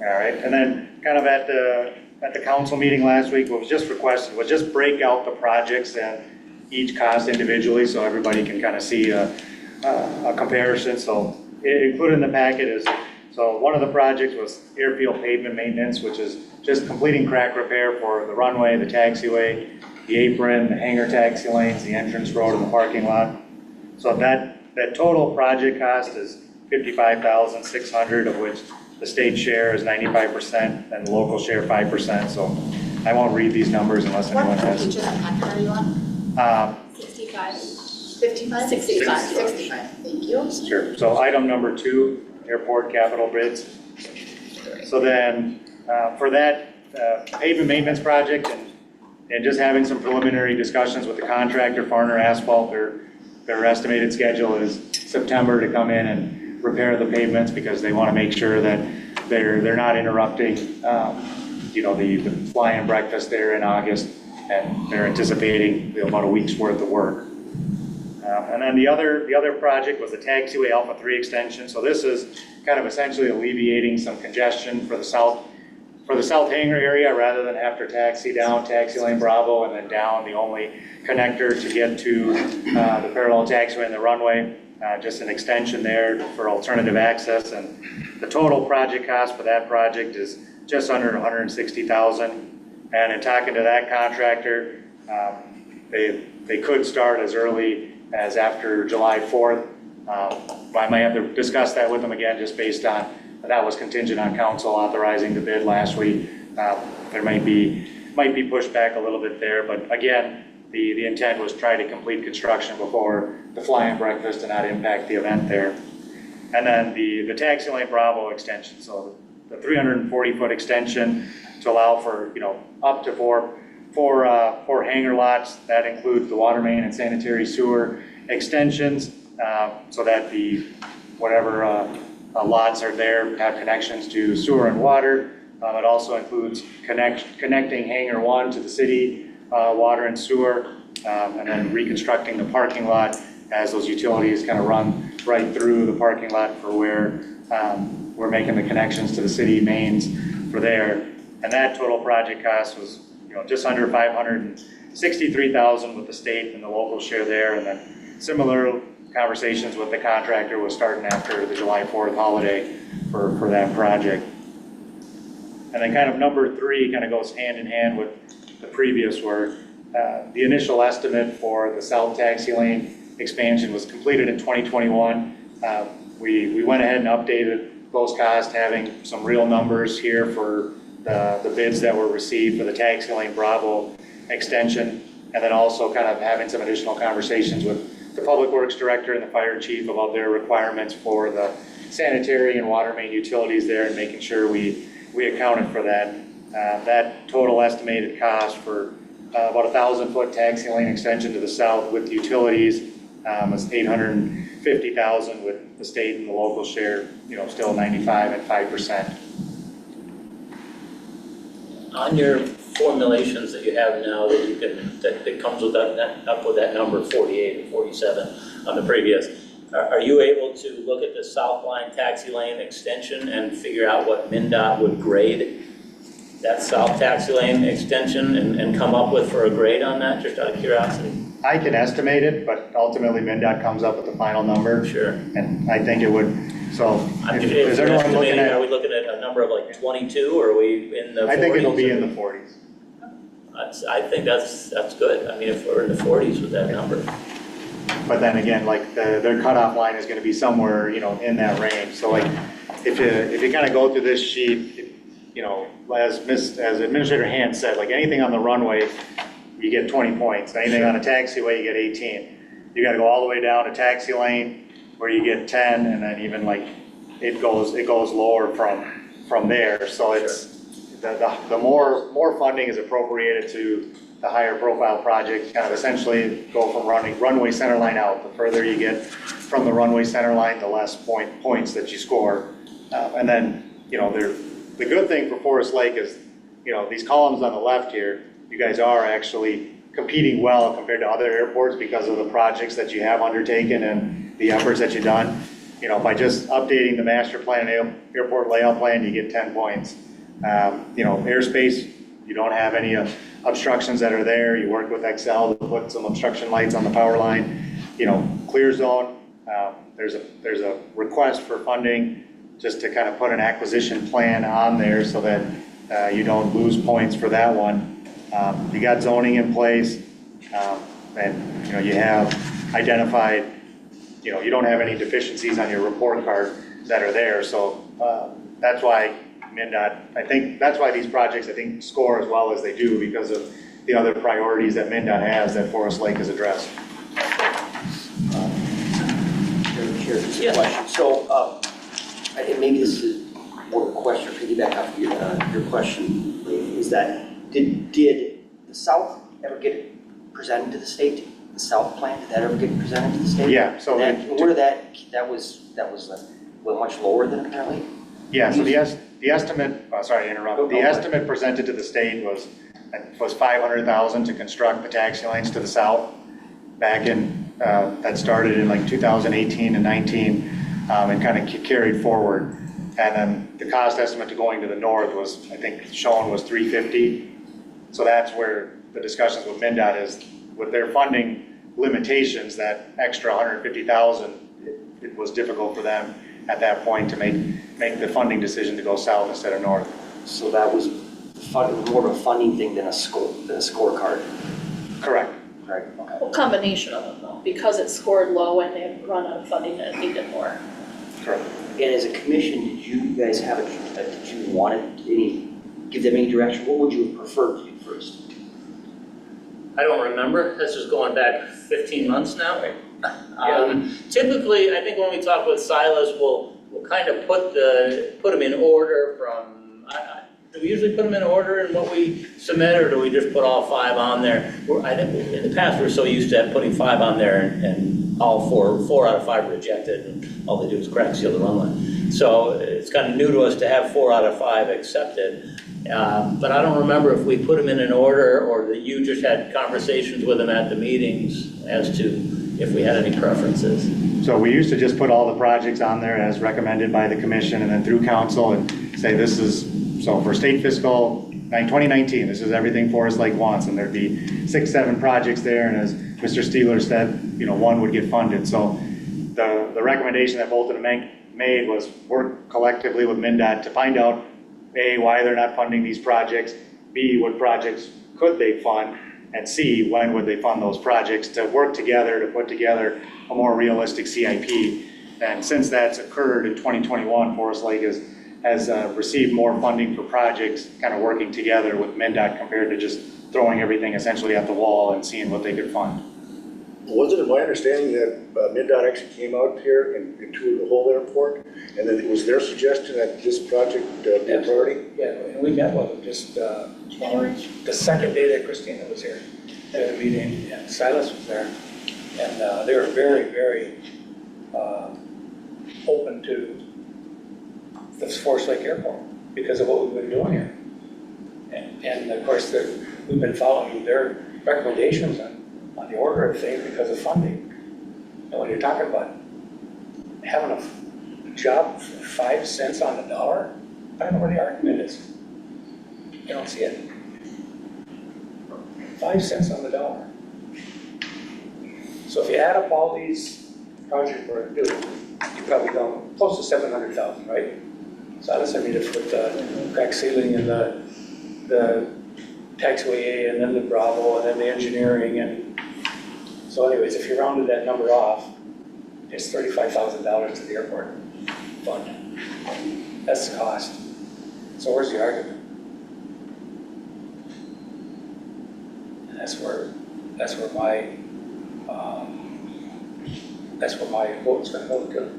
All right, and then kind of at the council meeting last week, what was just requested was just break out the projects and each cost individually so everybody can kind of see a comparison. So included in the packet is, so one of the projects was airfield pavement maintenance, which is just completing crack repair for the runway, the taxiway, the apron, the hangar taxi lanes, the entrance road, and the parking lot. So that total project cost is $55,600, of which the state share is 95% and the local share 5%. So I won't read these numbers unless anyone What has. pages of packet are you on? 65. 55? 65. 65, thank you. Sure. So item number 2, airport capital bids. So then for that pavement maintenance project and just having some preliminary discussions with the contractor, Farner Asphalt, their estimated schedule is September to come in and repair the pavements because they want to make sure that they're not interrupting, the fly-in breakfast there in August, and they're anticipating about a week's worth of work. And then the other project was the taxiway Alpha 3 extension. So this is kind of essentially alleviating some congestion for the south hangar area, rather than have to taxi down taxi lane Bravo and then down the only connector to get to the parallel taxiway and the runway. Just an extension there for alternative access, and the total project cost for that project is just under $160,000. And in talking to that contractor, they could start as early as after July 4th. I might have to discuss that with them again, just based on, that was contingent on council authorizing the bid last week. There might be pushback a little bit there, but again, the intent was try to complete construction before the fly-in breakfast and not impact the event there. And then the taxi lane Bravo extension, so the 340-foot extension to allow for, up to four hangar lots. That includes the water main and sanitary sewer extensions. so that the, whatever lots are there have connections to sewer and water. It also includes connecting Hangar 1 to the city, water and sewer, and then reconstructing the parking lot as those utilities kind of run right through the parking lot for where we're making the connections to the city mains for there. And that total project cost was, just under $563,000 with the state and the local share there. And then similar conversations with the contractor was starting after the July 4th holiday for that project. And then kind of number 3 kind of goes hand in hand with the previous work. The initial estimate for the south taxi lane expansion was completed in 2021. We went ahead and updated those costs, having some real numbers here for the bids that were received for the taxi lane Bravo extension, and then also kind of having some additional conversations with the Public Works Director and the Fire Chief about their requirements for the sanitary and water main utilities there, and making sure we accounted for that. That total estimated cost for about a 1,000-foot taxi lane extension to the south with utilities was $850,000, with the state and the local share, still 95 and 5%. On your formulations that you have now that you can, that comes with up with that number 48 or 47 on the previous, are you able to look at the South Line taxi lane extension and figure out what MnDOT would grade that south taxi lane extension and come up with for a grade on that, just out of curiosity? I can estimate it, but ultimately MnDOT comes up with the final number. Sure. And I think it would, so If is you're everyone looking estimating, at? are we looking at a number of like 22, or are we in the 40s? I think it'll be in the 40s. I think that's good. I mean, if we're in the 40s with that number. But then again, like their cutoff line is gonna be somewhere, in that range. So like, if you kind of go through this sheet, as Administrator Hand said, like anything on the runway, you get 20 points. Anything on a taxiway, you get 18. You gotta go all the way down to taxi lane where you get 10, and then even like, it goes lower from there. So it's, the more funding is appropriated to the higher profile projects, kind of essentially go from runway center line out. The further you get from the runway center line, the less points that you score. And then, the good thing for Forest Lake is, these columns on the left here, you guys are actually competing well compared to other airports because of the projects that you have undertaken and the efforts that you've done. By just updating the master plan and airport layout plan, you get 10 points. Airspace, you don't have any obstructions that are there. You work with Excel to put some obstruction lights on the power line. Clear zone, there's a request for funding just to kind of put an acquisition plan on there so that you don't lose points for that one. You got zoning in place, and you have identified, you don't have any deficiencies on your report card that are there. So that's why MnDOT, I think that's why these projects score as well as they do, because of the other priorities that MnDOT has that Forest Lake has addressed. Just a question. So, I think maybe this is more a question, piggyback off your question, is that did the South ever get presented to the state? The South plan, did that ever get presented to the state? Yeah. So where did that was much lower than apparently? Yeah. So the estimate. Sorry to interrupt. The estimate presented to the state was $500,000 to construct the taxi lanes to the south. Back in that started in like 2018 and 19, and kind of carried forward. And then the cost estimate to going to the north was, I think, shown was $350. So that's where the discussions with MnDOT is, with their funding limitations, that extra $150,000, it was difficult for them at that point to make the funding decision to go south instead of north. So that was more of a funding thing than a scorecard. Correct. Right. Okay. Well, combination of them though, because it scored low and they run out of funding that needed more. Correct. And as a commission, did you guys have did you give them any direction? What would you have preferred to do first? I don't remember. This is going back 15 months now. Typically, I think when we talk with Silas, we'll kind of put them in order from. Do we usually put them in order in what we submit, or do we just put all 5 on there? I think in the past we're so used to putting 5 on there and all four out of 5 rejected, and all they do is crack seal the runway. So it's kind of new to us to have 4 out of 5 accepted. But I don't remember if we put them in an order or that you just had conversations with them at the meetings as to if we had any preferences. So we used to just put all the projects on there as recommended by the commission and then through council and say this is, so for state fiscal 2019, this is everything Forest Lake wants, and there'd be 6, 7 projects there, and as Mr. Steeler said, you know, 1 would get funded. So the recommendation that Bolton and Menk made was work collectively with MnDOT to find out, A, why they're not funding these projects, B, what projects could they fund, and C, when would they fund those projects, to work together to put together a more realistic CIP. And since that's occurred in 2021, Forest Lake has received more funding for projects, kind of working together with MnDOT compared to just throwing everything essentially at the wall and seeing what they could fund. Wasn't it my understanding that MnDOT actually came out here and toured the whole airport? And then it was their suggestion that this project be a priority? Yeah, and we met with them just, the second day that Christina was here at a meeting, and Silas was there. And they were very, very open to the Forest Lake Airport because of what we've been doing here. And of course, we've been following their recommendations on the order of things because of funding. And when you're talking about having a job for 5 cents on the dollar, I don't know where the argument is. I don't see it. 5 cents on the dollar. So if you add up all these projects we're doing, you probably go close to 700,000, right? So that's, I mean, if with the crack ceiling and the taxiway and then the Bravo and then the engineering, and so anyways, if you rounded that number off, it's $35,000 to the airport fund. That's the cost. So where's the argument? And that's where my vote's gonna go to.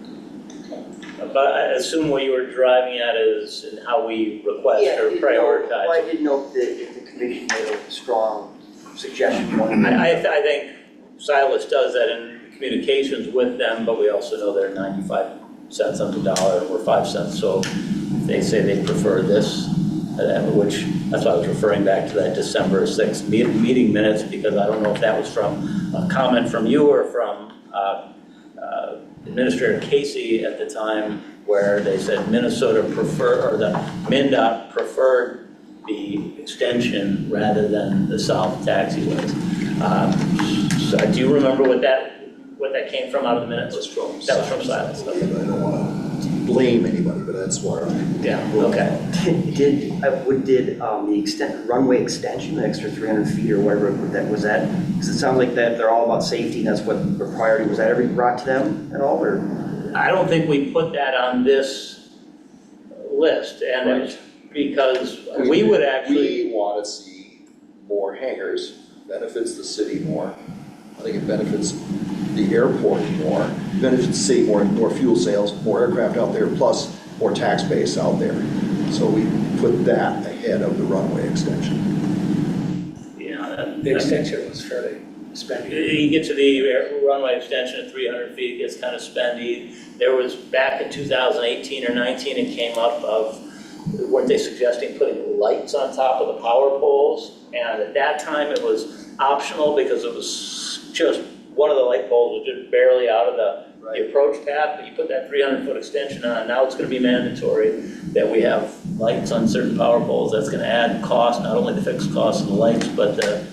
But I assume what you were driving at is in how we request or Well, prioritize. I didn't know if the commission made a strong suggestion. I think Silas does that in communications with them, but we also know they're 95 cents on the dollar, and we're 5 cents. So if they say they prefer this, which, that's why I was referring back to that December 6th meeting minutes, because I don't know if that was from a comment from you or from Administrator Casey at the time, where they said Minnesota or the MnDOT preferred the extension rather than the south taxiways. So do you remember what that came from out of the minutes? That was from Silas. I don't want to blame anybody, but that's where Yeah, okay. Did the runway extension, the extra 300 feet or whatever that was at? Because it sounds like that they're all about safety and that's what the priority was. That ever brought to them at all, or? I don't think we put that on this list, and it's because we would actually. We want to see more hangars, benefits the city more. I think it benefits the airport more, benefits the city more fuel sales, more aircraft out there, plus more tax base out there. So we put that ahead of the runway extension. Yeah, The extension was fairly spendy. You get to the runway extension at 300 feet, it gets kind of spendy. There was, back in 2018 or 19, it came up of, weren't they suggesting putting lights on top of the power poles? And at that time, it was optional because it was just, one of the light poles was just barely out of the approach path, but you put that 300-foot extension on, now it's going to be mandatory that we have lights on certain power poles. That's going to add cost, not only the fixed cost of the lights, but the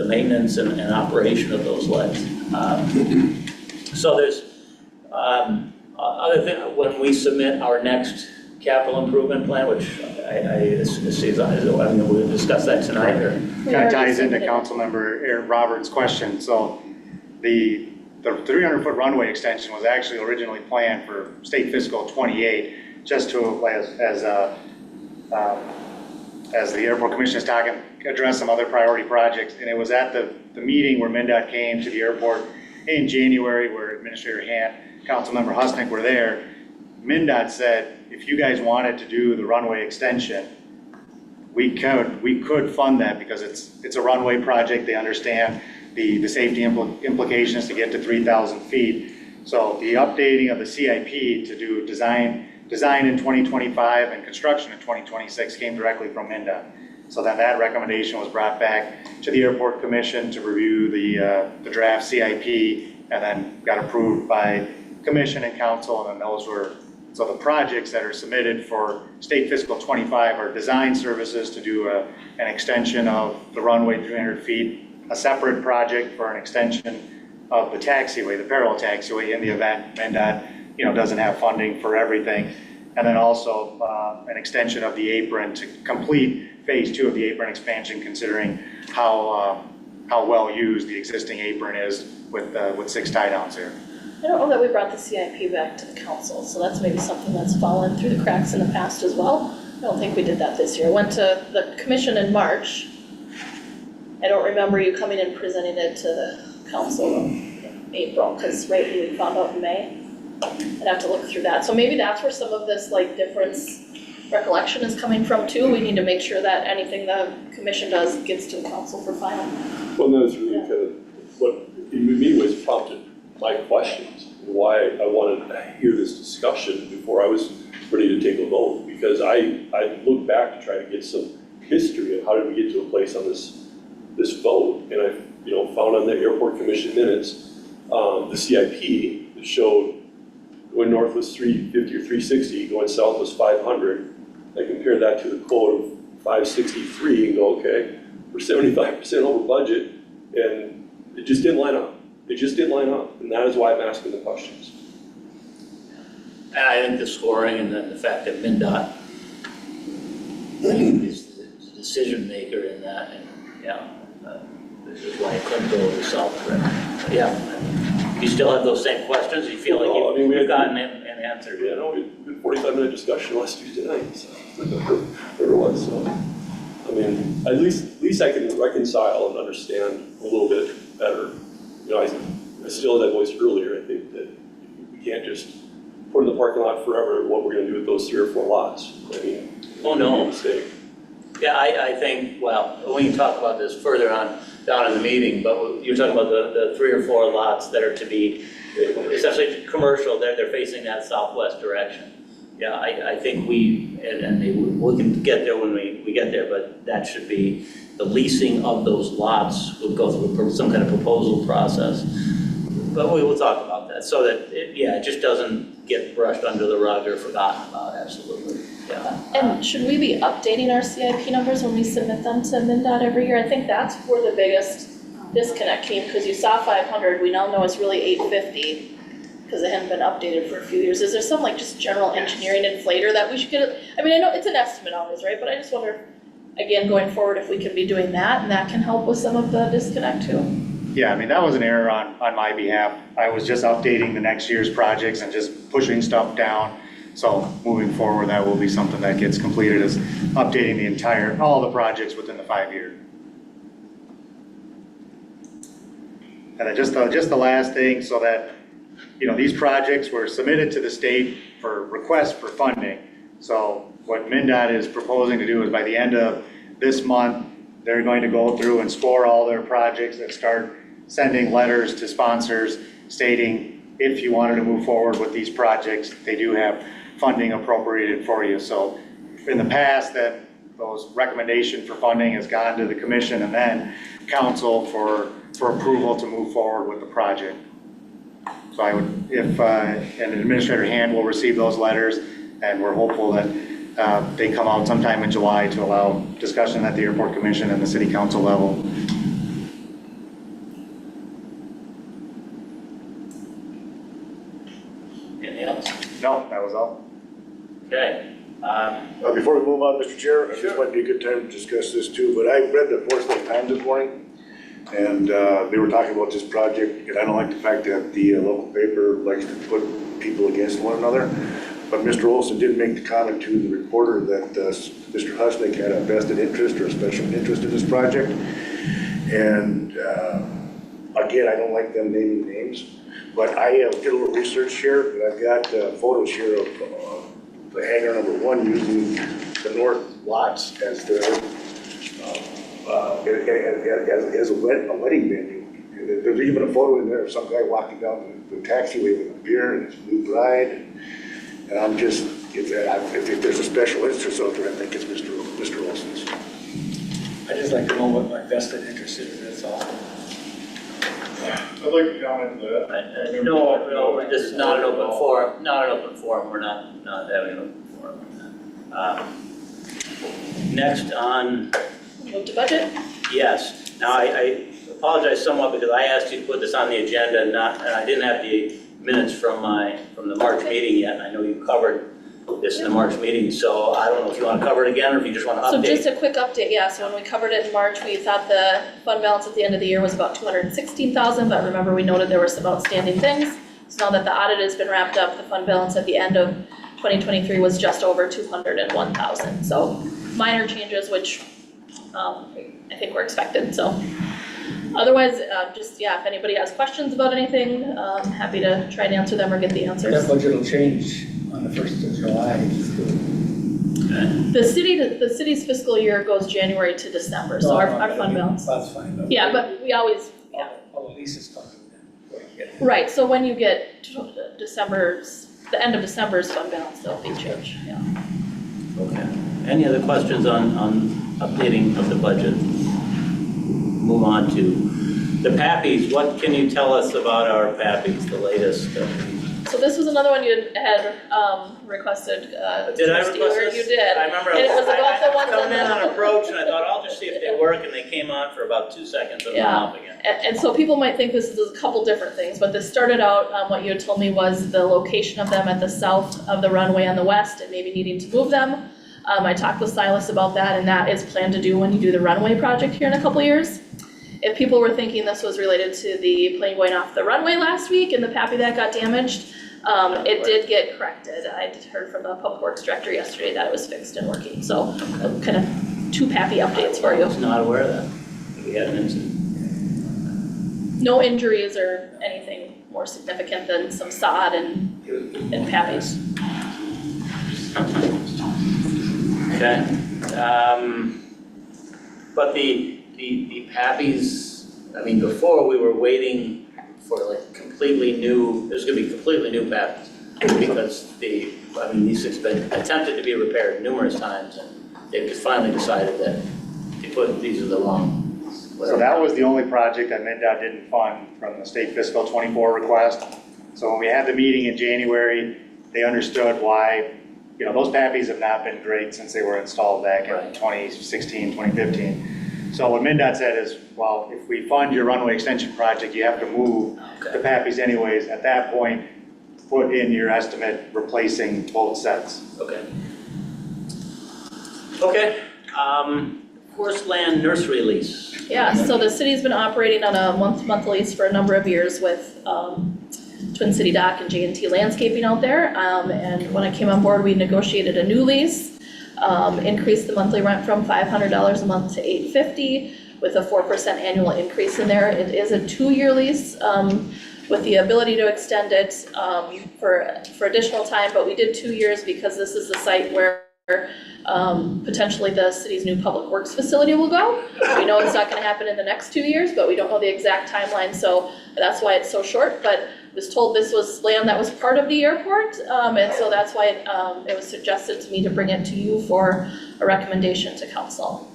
maintenance and operation of those lights. So there's other thing, when we submit our next capital improvement plan, which I mean, we'll discuss that tonight, or? Kind of ties into Councilmember Aaron Roberts' question. So the 300-foot runway extension was actually originally planned for state fiscal 28, just to, as the airport commission is talking, address some other priority projects. And it was at the meeting where MnDOT came to the airport in January, where Administrator Hant, Councilmember Husnick were there. MnDOT said, if you guys wanted to do the runway extension, we could fund that because it's a runway project. They understand the safety implications to get to 3,000 feet. So the updating of the CIP to do design in 2025 and construction in 2026 came directly from MnDOT. So then that recommendation was brought back to the Airport Commission to review the draft CIP and then got approved by Commission and Council, and then those were, so the projects that are submitted for State Fiscal 25 are design services to do an extension of the runway 300 feet, a separate project for an extension of the taxiway, the parallel taxiway in the event MnDOT, doesn't have funding for everything. And then also an extension of the apron to complete phase 2 of the apron expansion, considering how well used the existing apron is with 6 tie downs there. I don't know that we brought the CIP back to the council, so that's maybe something that's fallen through the cracks in the past as well. I don't think we did that this year. I went to the commission in March. I don't remember you coming and presenting it to the council in April, because we found out in May. I'd have to look through that. So maybe that's where some of this difference recollection is coming from too. We need to make sure that anything the commission does gets to the council for final. Well, that's really kind of what in many ways prompted my questions, and why I wanted to hear this discussion before I was ready to take a vote, because I looked back to try to get some history of how did we get to a place on this vote, and I found on the Airport Commission minutes the CIP that showed going north was 350 or 360, going south was 500. I compared that to the quote of 563 and go, okay, we're 75% over budget, and it just didn't line up. It just didn't line up, and that is why I'm asking the questions. And I think the scoring and the fact that MnDOT is the decision maker in that, and this is why it couldn't go to South River. Yeah, you still have those same questions? You feel like you've gotten an answer? Yeah, no, we had a 45-minute discussion last Tuesday night, so whatever it was. So, I mean, at least I can reconcile and understand a little bit better. I still had that voice earlier. I think that we can't just put in the parking lot forever what we're going to do with those 3 or 4 lots. I mean, Oh, no. Mistake. Yeah, I think, well, we can talk about this further on down in the meeting, but you're talking about the 3 or 4 lots that are to be essentially commercial, they're facing that southwest direction. Yeah, I think we can get there when we get there, but that should be, the leasing of those lots will go through some kind of proposal process. But we will talk about that, so that, it just doesn't get brushed under the rug or forgotten about, absolutely, yeah. And should we be updating our CIP numbers when we submit them to MnDOT every year? I think that's where the biggest disconnect came, because you saw 500, we now know it's really 850, because it hadn't been updated for a few years. Is there some just general engineering inflator that we should get? I mean, I know it's an estimate always, right? But I just wonder, again, going forward, if we can be doing that, and that can help with some of the disconnect too. Yeah, I mean, that was an error on my behalf. I was just updating the next year's projects and just pushing stuff down. So moving forward, that will be something that gets completed, is updating all the projects within the 5-year. And then just the last thing, so that, these projects were submitted to the state for requests for funding. So what MnDOT is proposing to do is by the end of this month, they're going to go through and score all their projects and start sending letters to sponsors stating, if you wanted to move forward with these projects, they do have funding appropriated for you. So in the past, that those recommendation for funding has gone to the commission and then council for approval to move forward with the project. So I would, if an administrator hand will receive those letters, and we're hopeful that they come out sometime in July to allow discussion at the Airport Commission and the City Council level. Anything else? No, that was all. Okay. Before we move on, Mr. Chair, Sure. this might be a good time to discuss this too, but I read the Forest Lake Times this morning, and they were talking about this project, and I don't like the fact that the local paper likes to put people against one another. But Mr. Olson did make the comment to the reporter that Mr. Husnick had a vested interest or a special interest in this project. And again, I don't like them naming names, but I did a little research here, and I've got photos here of the hangar number 1 using the north lots as their as a wedding venue. There's even a photo in there of some guy walking down the taxiway with a beer and his new bride. And I'm just, if there's a special interest out there, I think it's Mr. Olson's. I'd just like to know what my vested interest is, that's all. I'd like to comment on that. No, this is not an open forum, we're not having an open forum on that. Next on, Move to budget? yes, now I apologize somewhat because I asked you to put this on the agenda and I didn't have the minutes from the March meeting yet, and I know you covered this in the March meeting, so I don't know if you want to cover it again or if you just want to update. So just a quick update, yeah, so when we covered it in March, we thought the fund balance at the end of the year was about 216,000, but remember we noted there were some outstanding things. So now that the audit has been wrapped up, the fund balance at the end of 2023 was just over 201,000. So minor changes, which I think were expected, so. Otherwise, just, yeah, if anybody has questions about anything, happy to try and answer them or get the answers. That budget will change on the 1st of July. The city's fiscal year goes January to December, so our fund balance. That's fine. Though. Yeah, but we always, yeah. All the leases come in. Right, so when you get the end of December's fund balance, there'll be change, yeah. Okay. Any other questions on updating of the budget? Move on to the PAPIs. What can you tell us about our PAPIs, the latest? So this was another one you had requested. Did I request Steeler, this? You did. I remember And it was about the ones coming in on on approach and I thought, I'll just see if they work, and they came on for about 2 seconds and went Yeah. off again. And so people might think this is a couple different things, but this started out, what you had told me was the location of them at the south of the runway on the west and maybe needing to move them. I talked with Silas about that, and that is planned to do when you do the runway project here in a couple years. If people were thinking this was related to the plane going off the runway last week and the PAPI that got damaged, it did get corrected. I heard from the Public Works Director yesterday that it was fixed and working, so kind of 2 PAPI updates for I you. was not aware of that. We had an incident. No injuries or anything more significant than some sod and PAPIs. Okay. But the PAPIs, I mean, before we were waiting for like completely new, there's gonna be completely new PAPIs. Because these things have been attempted to be repaired numerous times, and they've just finally decided that these are the wrong. So that was the only project that MnDOT didn't fund from the state fiscal 24 request. So when we had the meeting in January, they understood why, those PAPIs have not been great since they were installed back in 2016, 2015. So what MnDOT said is, well, if we fund your runway extension project, you have to move the PAPIs anyways. At that point, put in your estimate replacing both sets. Okay. Okay, Forest Land Nursery lease. Yeah, so the city's been operating on a month-to-month lease for a number of years with Twin City Dock and J&T Landscaping out there. And when I came on board, we negotiated a new lease, increased the monthly rent from $500 a month to $850 with a 4% annual increase in there. It is a 2-year lease with the ability to extend it for additional time, but we did 2 years because this is the site where potentially the city's new public works facility will go. We know it's not gonna happen in the next 2 years, but we don't know the exact timeline, so that's why it's so short. But I was told this was land that was part of the airport, and so that's why it was suggested to me to bring it to you for a recommendation to council.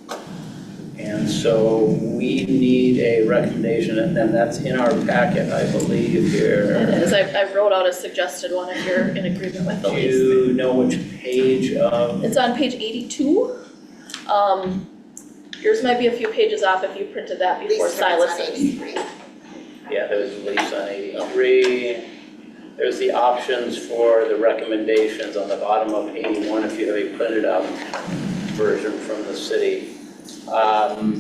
And so we need a recommendation, and then that's in our packet, I believe, here. It is, I wrote out a suggested one if you're in agreement with the Do lease. you know which page of? It's on page 82. Yours might be a few pages off if you printed that before Silas's. Yeah, there's a lease on 83. There's the options for the recommendations on the bottom of 81 if you have a printed out version from the city.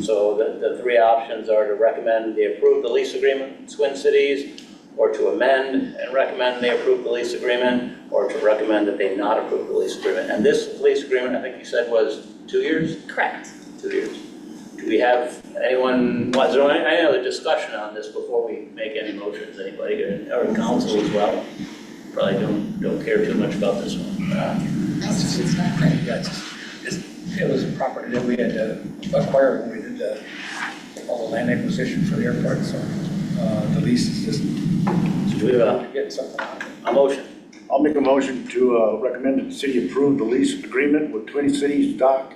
So the 3 options are to recommend they approve the lease agreement with Twin Cities, or to amend and recommend they approve the lease agreement, or to recommend that they not approve the lease agreement. And this lease agreement, I think you said, was 2 years? Correct. 2 years. Do we have anyone, was there any other discussion on this before we make any motions? Anybody, or council as well? Probably don't care too much about this one. It's not great, yeah, it was a property that we had to acquire when we did all the land acquisition for the airport, so. The lease is just, So do we have getting something out of it. a motion? I'll make a motion to recommend that the city approve the lease agreement with Twin Cities Dock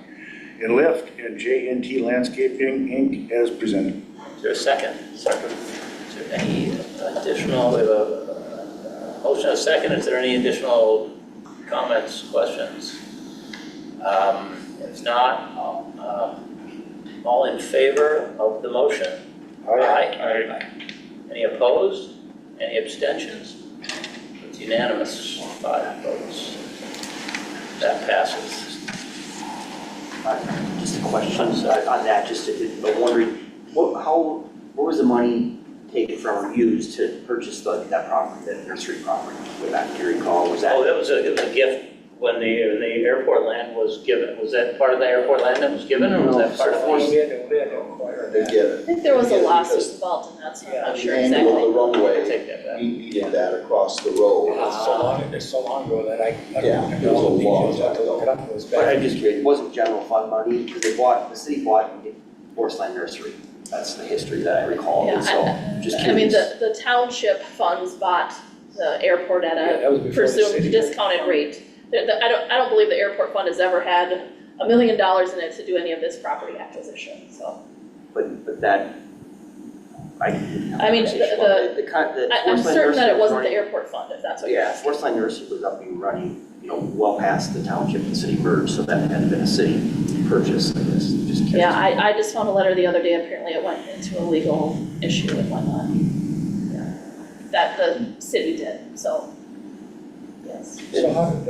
and Lift and JNT Landscaping, Inc. as presented. Is there a second? Second. Is there any additional, we have a motion, and a second, is there any additional comments, questions? If not, all in favor of the motion? Aye. Any opposed? Any abstentions? It's unanimous, 5 votes. That passes. Just a question on that, I'm wondering, where was the money taken from or used to purchase that property, that nursery property? Way back, do you recall, was that? Oh, it was a gift when the airport land was given. Was that part of the airport land that was given, or was that part of the lease? We had to acquire They that. get it. I think there was a They get it lawsuit because involved in that, so I'm Yeah, not The sure angle exactly. of the runway, Take that back. we needed that across the road. It's so long ago that I Yeah, don't it know was a all the long details, I have to look it up, it was But back. I'm just curious, it wasn't general fund money, because the city bought Forest Line Nursery. That's the history that I recall, Yeah, and so, just I mean, curious. the township funds bought the airport at Yeah, that was a before the city. presumed discounted rate. I don't believe the airport fund has ever had $1 million in it to do any of this property acquisition, so. But that, I mean, I'm certain that it wasn't the airport fund, if that's what you're Yeah, asking. Forest Line Nursery was up and running, well past the township and city merge, so that had been a city purchase, I guess, just curious. Yeah, I just found a letter the other day, apparently it went into a legal issue and whatnot. Yeah. That the city did, so, yes. So how did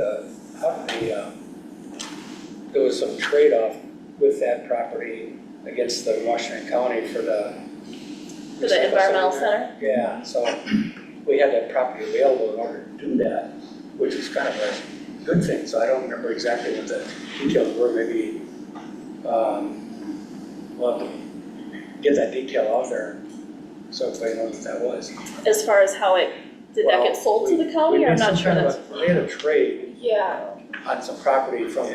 there was some trade-off with that property against the Washington County for the. For the environmental center? Yeah, so we had that property available in order to do that, which is kind of a good thing, so I don't remember exactly what the details were, maybe, we'll have to get that detail out there, so everybody knows what that was. As far as how it, did that get sold to the county, or I'm not sure that's. We had a trade Yeah. on some property from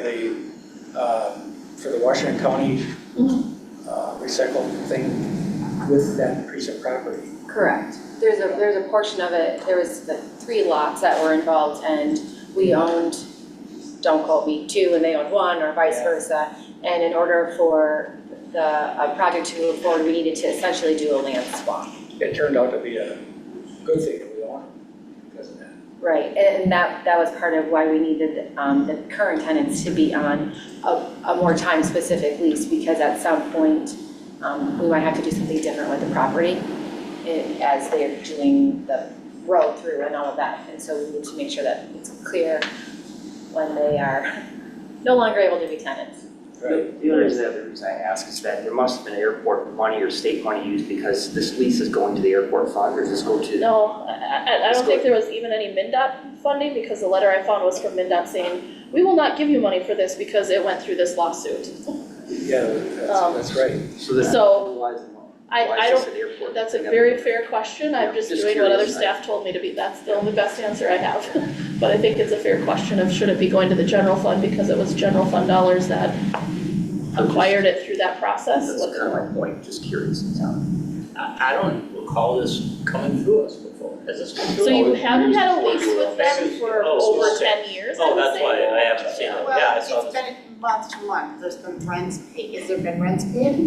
for the Washington County recycle thing with that piece of property. Correct. There's a portion of it, there was the 3 lots that were involved, and we owned, don't quote me, 2 and they owned 1, or vice versa. And in order for the project to move forward, we needed to essentially do a land swap. It turned out to be a good thing that we owned because of that. Right, and that was part of why we needed the current tenants to be on a more time-specific lease, because at some point, we might have to do something different with the property as they're doing the road through and all of that. And so we need to make sure that it's clear when they are no longer able to be tenants. The other reason I ask is that there must have been airport money or state money used, because this lease is going to the airport fund, or does this go to? No, I don't think there was even any MnDOT funding, because the letter I found was from MnDOT saying, we will not give you money for this because it went through this lawsuit. Yeah, that's right. So, Why is I this don't, an airport? that's a very fair question, I'm just Just doing what other curious. staff told me to be, that's the only best answer I have. But I think it's a fair question of should it be going to the general fund, because it was general fund dollars that acquired it through that process. That's kind of my point, just curious. I don't recall this coming through us before. Has this come through? So you haven't had a lease with them Maybe- for oh, over okay. 10 years, I Oh, would that's say? why I haven't seen it. Yeah, I Well, saw it's this. been month to month, there's been rents paid, has there been rents paid?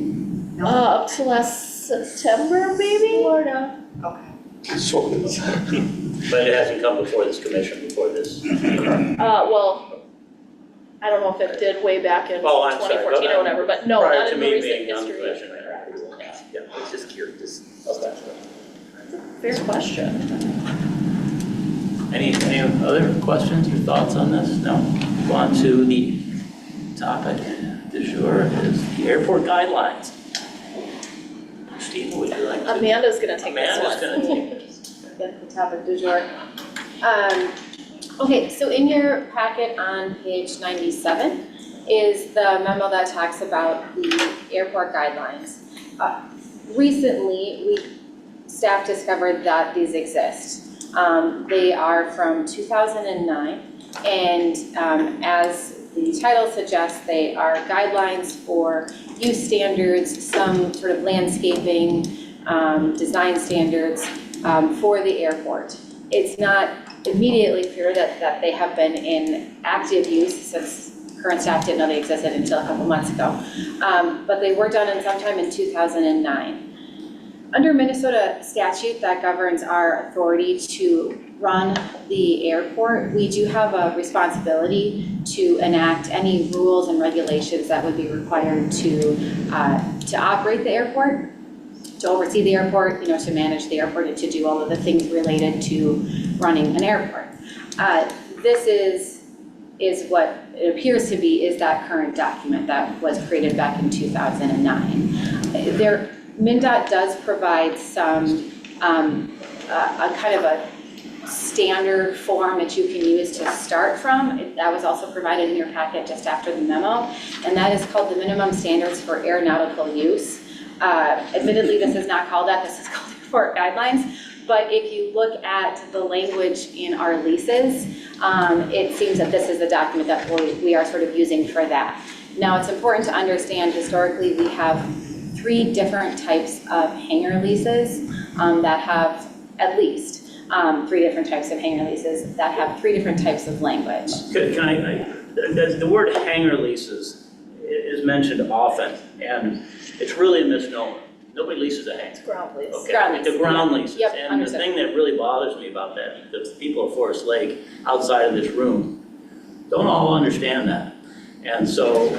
No? Up to last September, maybe? Florida. Okay. But it hasn't come before this commission, before this. Well, I don't know if it did way back in Oh, I'm sorry. 2014 or whatever, but no, Prior not to in the me recent being on the history. commission. Yeah, I was just curious. Fair question. Any other questions or thoughts on this? No? Go on to the topic du jour, is the airport guidelines. Steve, would you like to? Amanda's gonna take this one. Amanda's gonna take this. The topic du jour. Okay, so in your packet on page 97 is the memo that talks about the airport guidelines. Recently, staff discovered that these exist. They are from 2009, and as the title suggests, they are guidelines for use standards, some sort of landscaping, design standards for the airport. It's not immediately clear that they have been in active use since current staff didn't know they existed until a couple months ago. But they were done in sometime in 2009. Under Minnesota statute that governs our authority to run the airport, we do have a responsibility to enact any rules and regulations that would be required to operate the airport, to oversee the airport, to manage the airport, and to do all of the things related to running an airport. This is what it appears to be is that current document that was created back in 2009. MnDOT does provide some, a kind of a standard form that you can use to start from. That was also provided in your packet just after the memo, and that is called the Minimum Standards for Aeronautical Use. Admittedly, this is not called that, this is called Airport Guidelines, but if you look at the language in our leases, it seems that this is the document that we are sort of using for that. Now, it's important to understand historically we have 3 different types of hangar leases that have at least 3 different types of hangar leases that have 3 different types of language. The word hangar leases is mentioned often, and it's really a misnomer. Nobody leases a hangar. Ground lease. Okay, Ground lease, the ground yeah. leases. Yep, And the understood. thing that really bothers me about that, the people of Forest Lake outside of this room don't all understand that. And so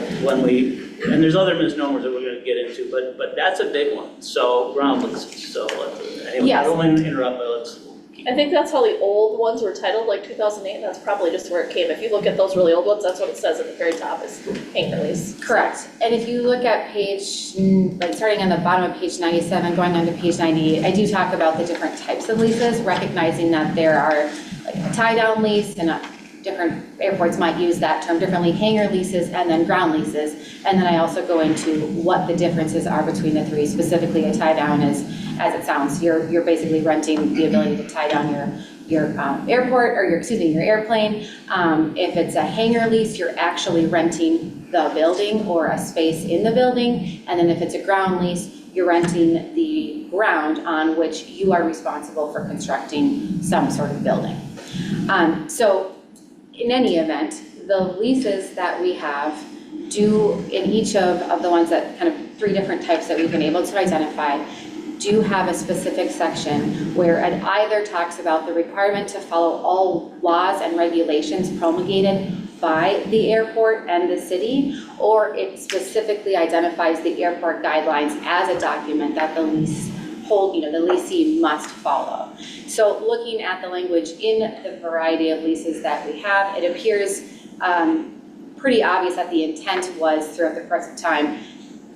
and there's other misnomers that we're gonna get into, but that's a big one. So ground leases, so anyway, I Yes. don't want to interrupt, but let's keep. I think that's how the old ones were titled, like 2008, and that's probably just where it came. If you look at those really old ones, that's what it says at the very top is hangar lease. Correct. And if you look at starting on the bottom of page 97, going on to page 98, I do talk about the different types of leases, recognizing that there are like a tie-down lease, and different airports might use that term differently, hangar leases and then ground leases. And then I also go into what the differences are between the 3. Specifically, a tie-down is, as it sounds, you're basically renting the ability to tie down your airport, or your airplane. If it's a hangar lease, you're actually renting the building or a space in the building. And then if it's a ground lease, you're renting the ground on which you are responsible for constructing some sort of building. So in any event, the leases that we have do, in each of the ones that kind of 3 different types that we've been able to identify, do have a specific section where it either talks about the requirement to follow all laws and regulations promulgated by the airport and the city, or it specifically identifies the airport guidelines as a document that the leasee must follow. So looking at the language in the variety of leases that we have, it appears pretty obvious that the intent was, throughout the course of time,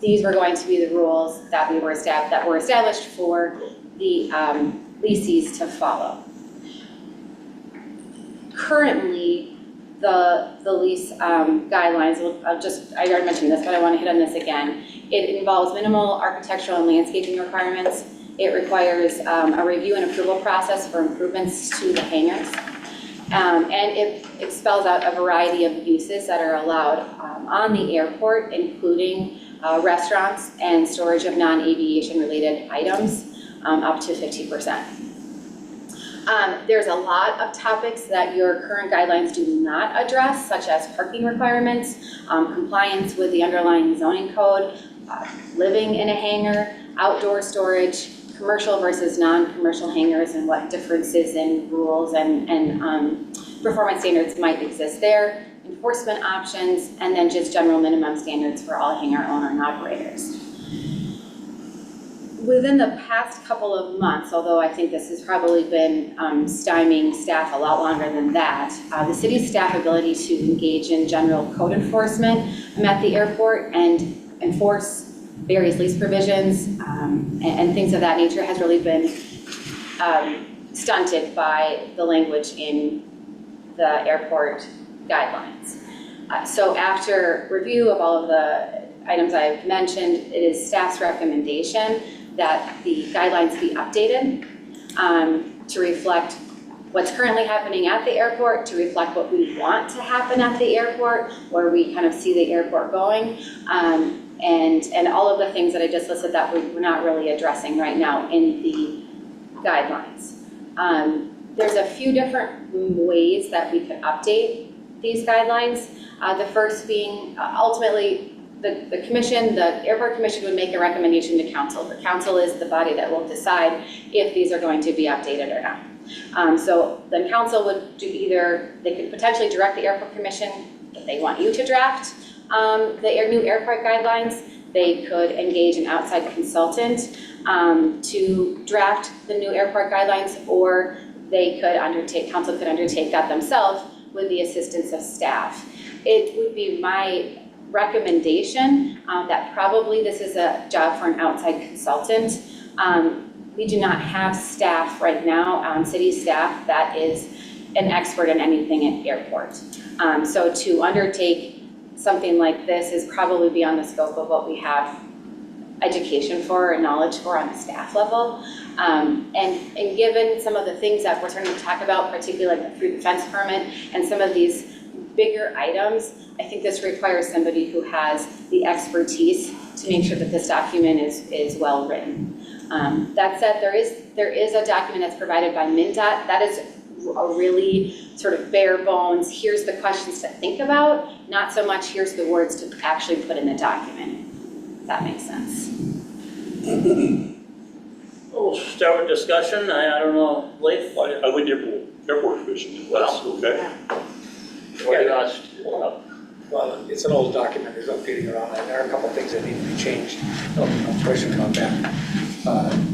these were going to be the rules that were established for the leasees to follow. Currently, the lease guidelines, I already mentioned this, but I want to hit on this again. It involves minimal architectural and landscaping requirements. It requires a review and approval process for improvements to the hangars. And it spells out a variety of uses that are allowed on the airport, including restaurants and storage of non-aviation related items, up to 50%. There's a lot of topics that your current guidelines do not address, such as parking requirements, compliance with the underlying zoning code, living in a hangar, outdoor storage, commercial versus non-commercial hangars, and what differences in rules and performance standards might exist there, enforcement options, and then just general minimum standards for all hangar owner and operators. Within the past couple of months, although I think this has probably been stymieing staff a lot longer than that, the city's staff ability to engage in general code enforcement at the airport and enforce various lease provisions and things of that nature has really been stunted by the language in the airport guidelines. So after review of all of the items I've mentioned, it is staff's recommendation that the guidelines be updated to reflect what's currently happening at the airport to reflect what we want to happen at the airport, where we kind of see the airport going, and all of the things that I just listed that we're not really addressing right now in the guidelines. There's a few different ways that we could update these guidelines. The first being ultimately the commission, the airport commission would make a recommendation to council. The council is the body that will decide if these are going to be updated or not. So then council would do either, they could potentially direct the airport commission if they want you to draft the new airport guidelines. They could engage an outside consultant to draft the new airport guidelines, or they could undertake, council could undertake that themselves with the assistance of staff. It would be my recommendation that probably this is a job for an outside consultant. We do not have staff right now, city staff, that is an expert in anything at airport. So to undertake something like this is probably beyond the scope of what we have education for and knowledge for on a staff level. And given some of the things that we're starting to talk about, particularly like the food defense permit and some of these bigger items, I think this requires somebody who has the expertise to make sure that this document is well written. That said, there is a document that's provided by MnDOT that is a really sort of bare bones, here's the questions to think about, not so much here's the words to actually put in the document, if that makes sense. We'll start with discussion. I don't know, Leif? I would give airport commission, if that's okay. Well, it's an old document, there's updating around that, there are a couple of things that need to be changed. No question about that.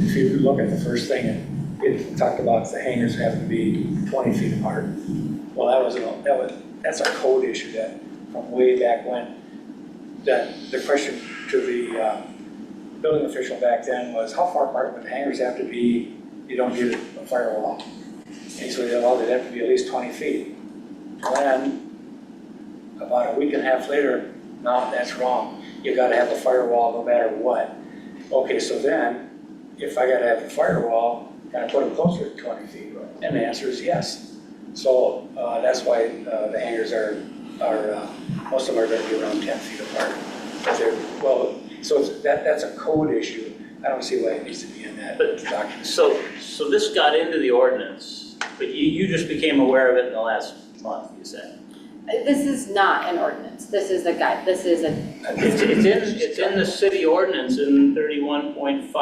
If you look at the first thing, it talked about the hangars having to be 20 feet apart. Well, that's a code issue that from way back when, that the question to the building official back then was, how far apart would the hangars have to be? You don't need a firewall. And so they'd have to be at least 20 feet. Then, about a week and a half later, no, that's wrong. You gotta have a firewall no matter what. Okay, so then, if I gotta have a firewall, can I put them closer to 20 feet? And the answer is yes. So that's why the hangars are most of them are gonna be around 10 feet apart. But so that's a code issue. I don't see why it needs to be in that document. So this got into the ordinance, but you just became aware of it in the last month, you said? This is not an ordinance, this is a guide, this is a. It's in the city ordinance in 31.55,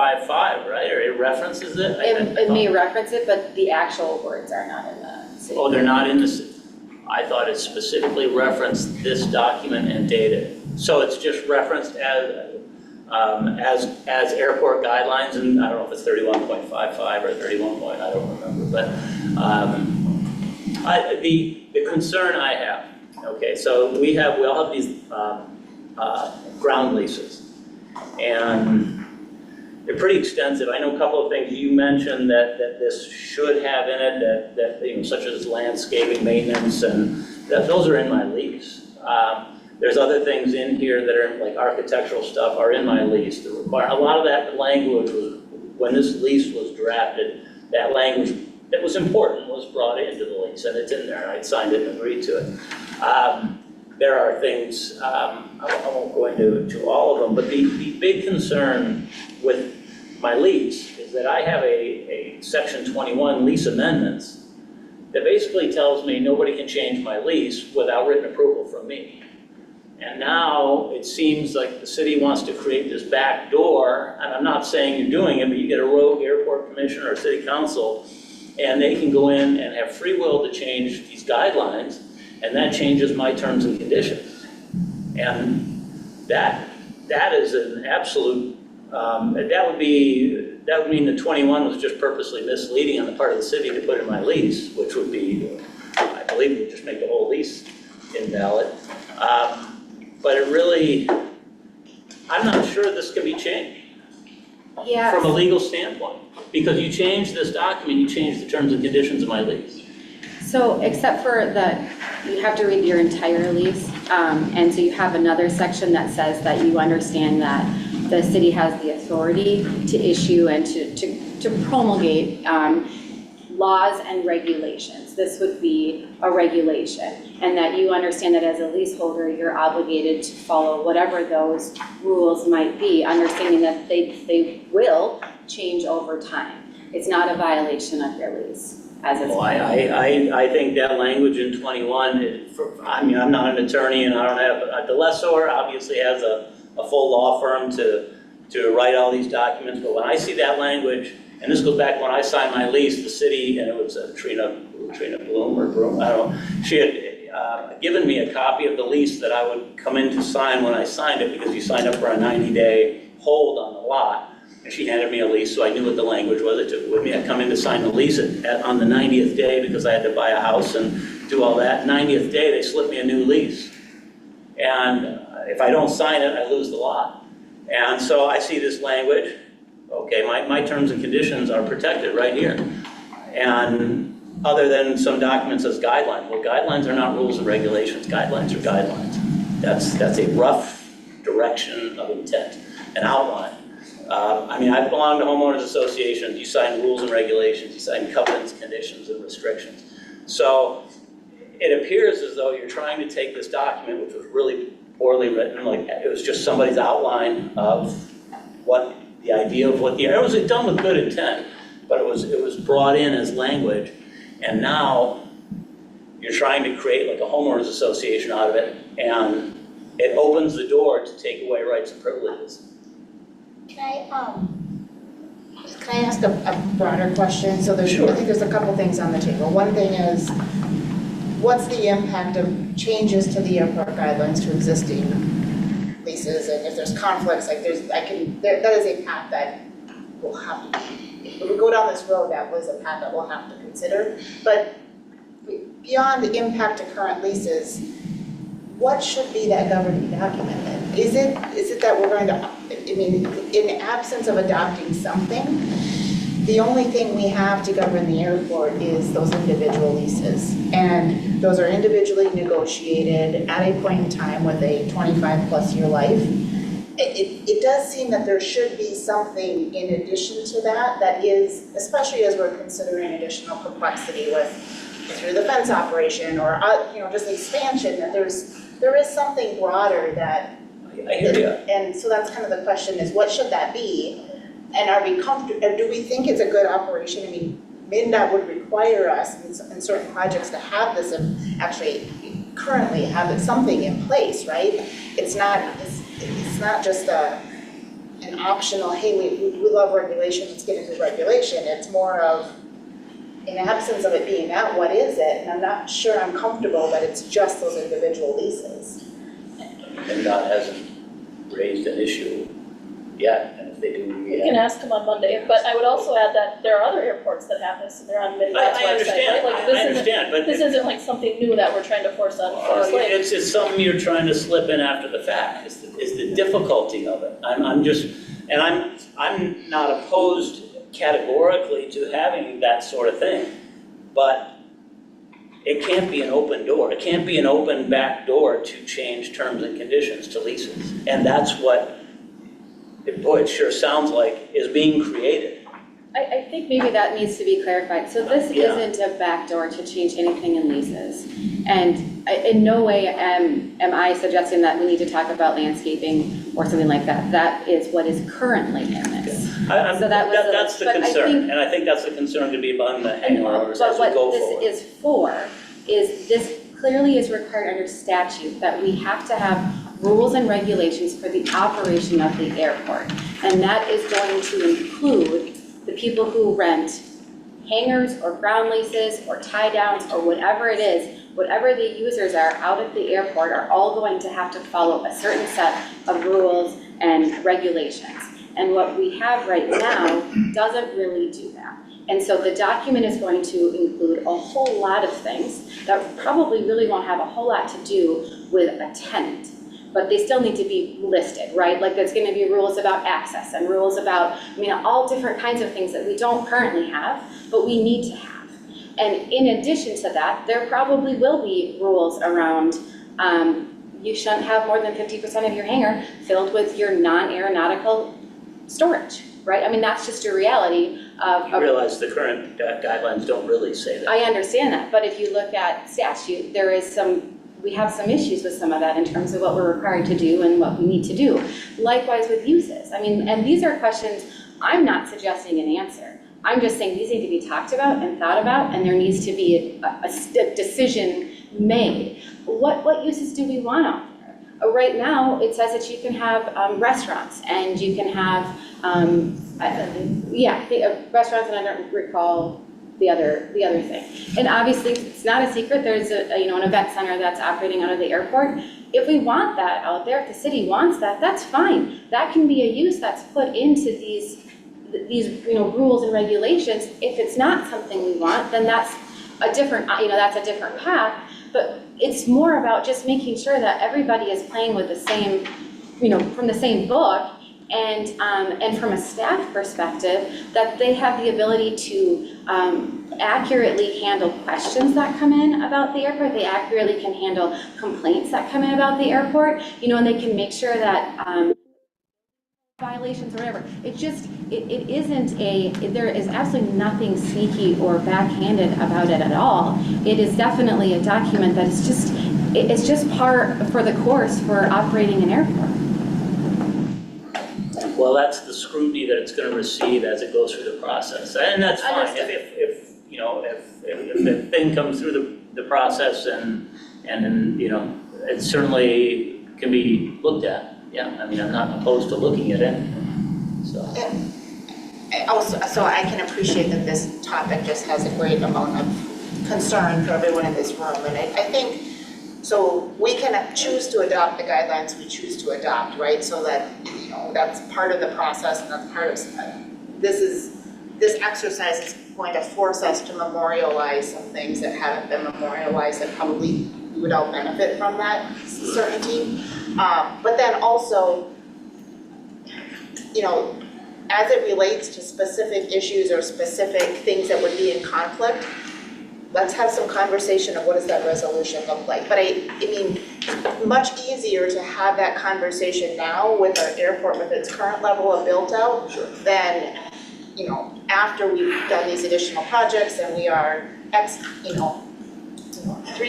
right, or it references it? It may reference it, but the actual words are not in the city. Oh, they're not in the, I thought it specifically referenced this document and dated. So it's just referenced as airport guidelines, and I don't know if it's 31.55 or 31 point, I don't remember, but the concern I have, okay, so we all have these ground leases, and they're pretty extensive. I know a couple of things you mentioned that this should have in it, that you know, such as landscaping maintenance, and those are in my lease. There's other things in here that are like architectural stuff are in my lease. A lot of that language was, when this lease was drafted, that language that was important was brought into the lease, and it's in there. I signed it and agreed to it. There are things, I won't go into all of them, but the big concern with my lease is that I have a section 21 lease amendments that basically tells me nobody can change my lease without written approval from me. And now it seems like the city wants to create this back door, and I'm not saying you're doing it, but you get a rogue airport commissioner or city council, and they can go in and have free will to change these guidelines, and that changes my terms and conditions. And that is an absolute, that would mean the 21 was just purposely misleading on the part of the city to put in my lease, which would be, I believe, would just make the whole lease invalid. But it really, I'm not sure this can be changed. Yeah. From a legal standpoint, because you change this document, you change the terms and conditions of my lease. So except for you have to read your entire lease, and so you have another section that says that you understand that the city has the authority to issue and to promulgate laws and regulations. This would be a regulation, and that you understand that as a leaseholder, you're obligated to follow whatever those rules might be, understanding that they will change over time. It's not a violation of your lease as it's. Well, I think that language in 21, I mean, I'm not an attorney and I don't have, the lessor obviously has a full law firm to write all these documents, but when I see that language, and this goes back when I signed my lease, the city, and it was Trina Bloom or Broom, I don't know, she had given me a copy of the lease that I would come in to sign when I signed it, because you signed up for a 90-day hold on the lot. And she handed me a lease, so I knew what the language was. It took with me. I'd come in to sign the lease on the 90th day because I had to buy a house and do all that. 90th day, they slipped me a new lease. And if I don't sign it, I lose the lot. And so I see this language. Okay, my terms and conditions are protected right here. And other than some documents as guidelines. Well, guidelines are not rules and regulations. Guidelines are guidelines. That's a rough direction of intent, an outline. I mean, I belong to homeowners associations. You sign rules and regulations. You sign covenants, conditions, and restrictions. So it appears as though you're trying to take this document, which was really poorly written, like it was just somebody's outline of what the idea of what it was done with good intent, but it was brought in as language, and now you're trying to create like a homeowners association out of it, and it opens the door to take away rights and privileges. Can I ask a broader question? So there's, Sure. I think there's a couple things on the table. One thing is, what's the impact of changes to the airport guidelines to existing leases? And if there's conflicts, like that is a path that we'll have, if we go down this road, that was a path that we'll have to consider. But beyond the impact to current leases, what should be that governing document then? Is it that we're going to, I mean, in absence of adopting something, the only thing we have to govern the airport is those individual leases. And those are individually negotiated at a point in time with a 25-plus year life. It does seem that there should be something in addition to that is, especially as we're considering additional complexity with through the fence operation or just the expansion, that there is something broader that. I hear you. And so that's kind of the question is, what should that be? And are we comfortable, do we think it's a good operation? I mean, MnDOT would require us in certain projects to have this, and actually currently have something in place, right? It's not just an optional, hey, we love regulation, let's get into regulation. It's more of, in absence of it being that, what is it? And I'm not sure I'm comfortable that it's just those individual leases. MnDOT hasn't raised an issue yet, and if they do, You can ask them on Monday, but I would also add that there are other airports that have this, and they're on MnDOT's website, I understand, right? Like, I understand, but. This isn't like something new that we're trying to force on Forest Lake. It's something you're trying to slip in after the fact, is the difficulty of it. I'm not opposed categorically to having that sort of thing, but it can't be an open door. It can't be an open back door to change terms and conditions to leases. And that's what, boy, it sure sounds like is being created. I think maybe that needs to be clarified. So this Yeah. isn't a backdoor to change anything in leases. And in no way am I suggesting that we need to talk about landscaping or something like that. That is what is currently in this. So That's the but I concern, think- and I think that's the concern to be among the hangar owners But as we go what forward. this is for is this clearly is required under statute that we have to have rules and regulations for the operation of the airport. And that is going to include the people who rent hangars or ground leases or tie downs or whatever it is, whatever the users are out at the airport are all going to have to follow a certain set of rules and regulations. And what we have right now doesn't really do that. And so the document is going to include a whole lot of things that probably really won't have a whole lot to do with a tenant. But they still need to be listed, right? Like there's gonna be rules about access and rules about, all different kinds of things that we don't currently have, but we need to have. And in addition to that, there probably will be rules around, you shouldn't have more than 50% of your hangar filled with your non-aeronautical storage, right? I mean, that's just a reality of. You realize the current guidelines don't really say that. I understand that, but if you look at statute, we have some issues with some of that in terms of what we're required to do and what we need to do. Likewise with uses. I mean, and these are questions, I'm not suggesting an answer. I'm just saying these need to be talked about and thought about, and there needs to be a decision made. What uses do we want out there? Right now, it says that you can have restaurants and you can have, restaurants, and I don't recall the other thing. And obviously, it's not a secret, there's an event center that's operating out of the airport. If we want that out there, if the city wants that, that's fine. That can be a use that's put into these rules and regulations. If it's not something we want, then that's a different path. But it's more about just making sure that everybody is playing with the same, from the same book. And from a staff perspective, that they have the ability to accurately handle questions that come in about the airport. They accurately can handle complaints that come in about the airport, and they can make sure that violations or whatever. It isn't there is absolutely nothing sneaky or backhanded about it at all. It is definitely a document that is it's just part for the course for operating an airport. Well, that's the scrutiny that it's going to receive as it goes through the process, and that's fine. If the thing comes through the process and it certainly can be looked at. Yeah, I mean, I'm not opposed to looking at it. So. So I can appreciate that this topic just has a great amount of concern for everyone in this room, and I think. So we can choose to adopt the guidelines we choose to adopt, right? So that, that's part of the process, and that's part of, this exercise is going to force us to memorialize some things that haven't been memorialized that probably we would all benefit from that certainty. But then also, as it relates to specific issues or specific things that would be in conflict, let's have some conversation of what does that resolution look like. But I mean, much easier to have that conversation now with our airport with its current level of built out than, after we've done these additional projects and we are 3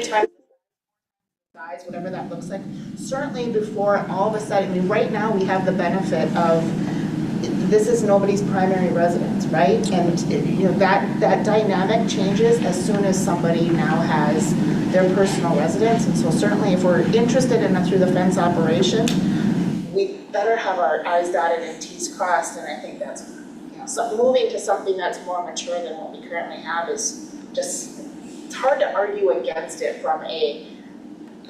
times size, whatever that looks like. Certainly before all of a sudden, I mean, right now we have the benefit of this is nobody's primary residence, right? And that dynamic changes as soon as somebody now has their personal residence. And so certainly if we're interested in a through the fence operation, we better have our I's dotted and T's crossed. And I think that's, so moving to something that's more mature than what we currently have is just, it's hard to argue against it from a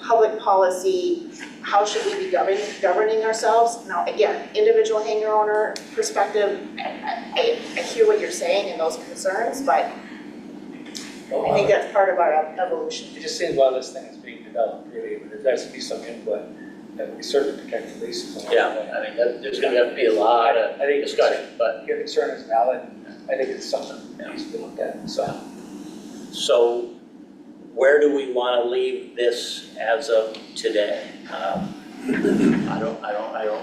public policy, how should we be governing ourselves? Now, again, individual hangar owner perspective, I hear what you're saying and those concerns, but I think that's part of our evolution. It just seems while this thing is being developed, really, there has to be some input that we certainly protect the leases along the way. Yeah, I mean, there's going to have to be a lot of discussion, but. Your concern is valid. I think it's something that needs to be looked at, So where do we want to leave this as of today? I don't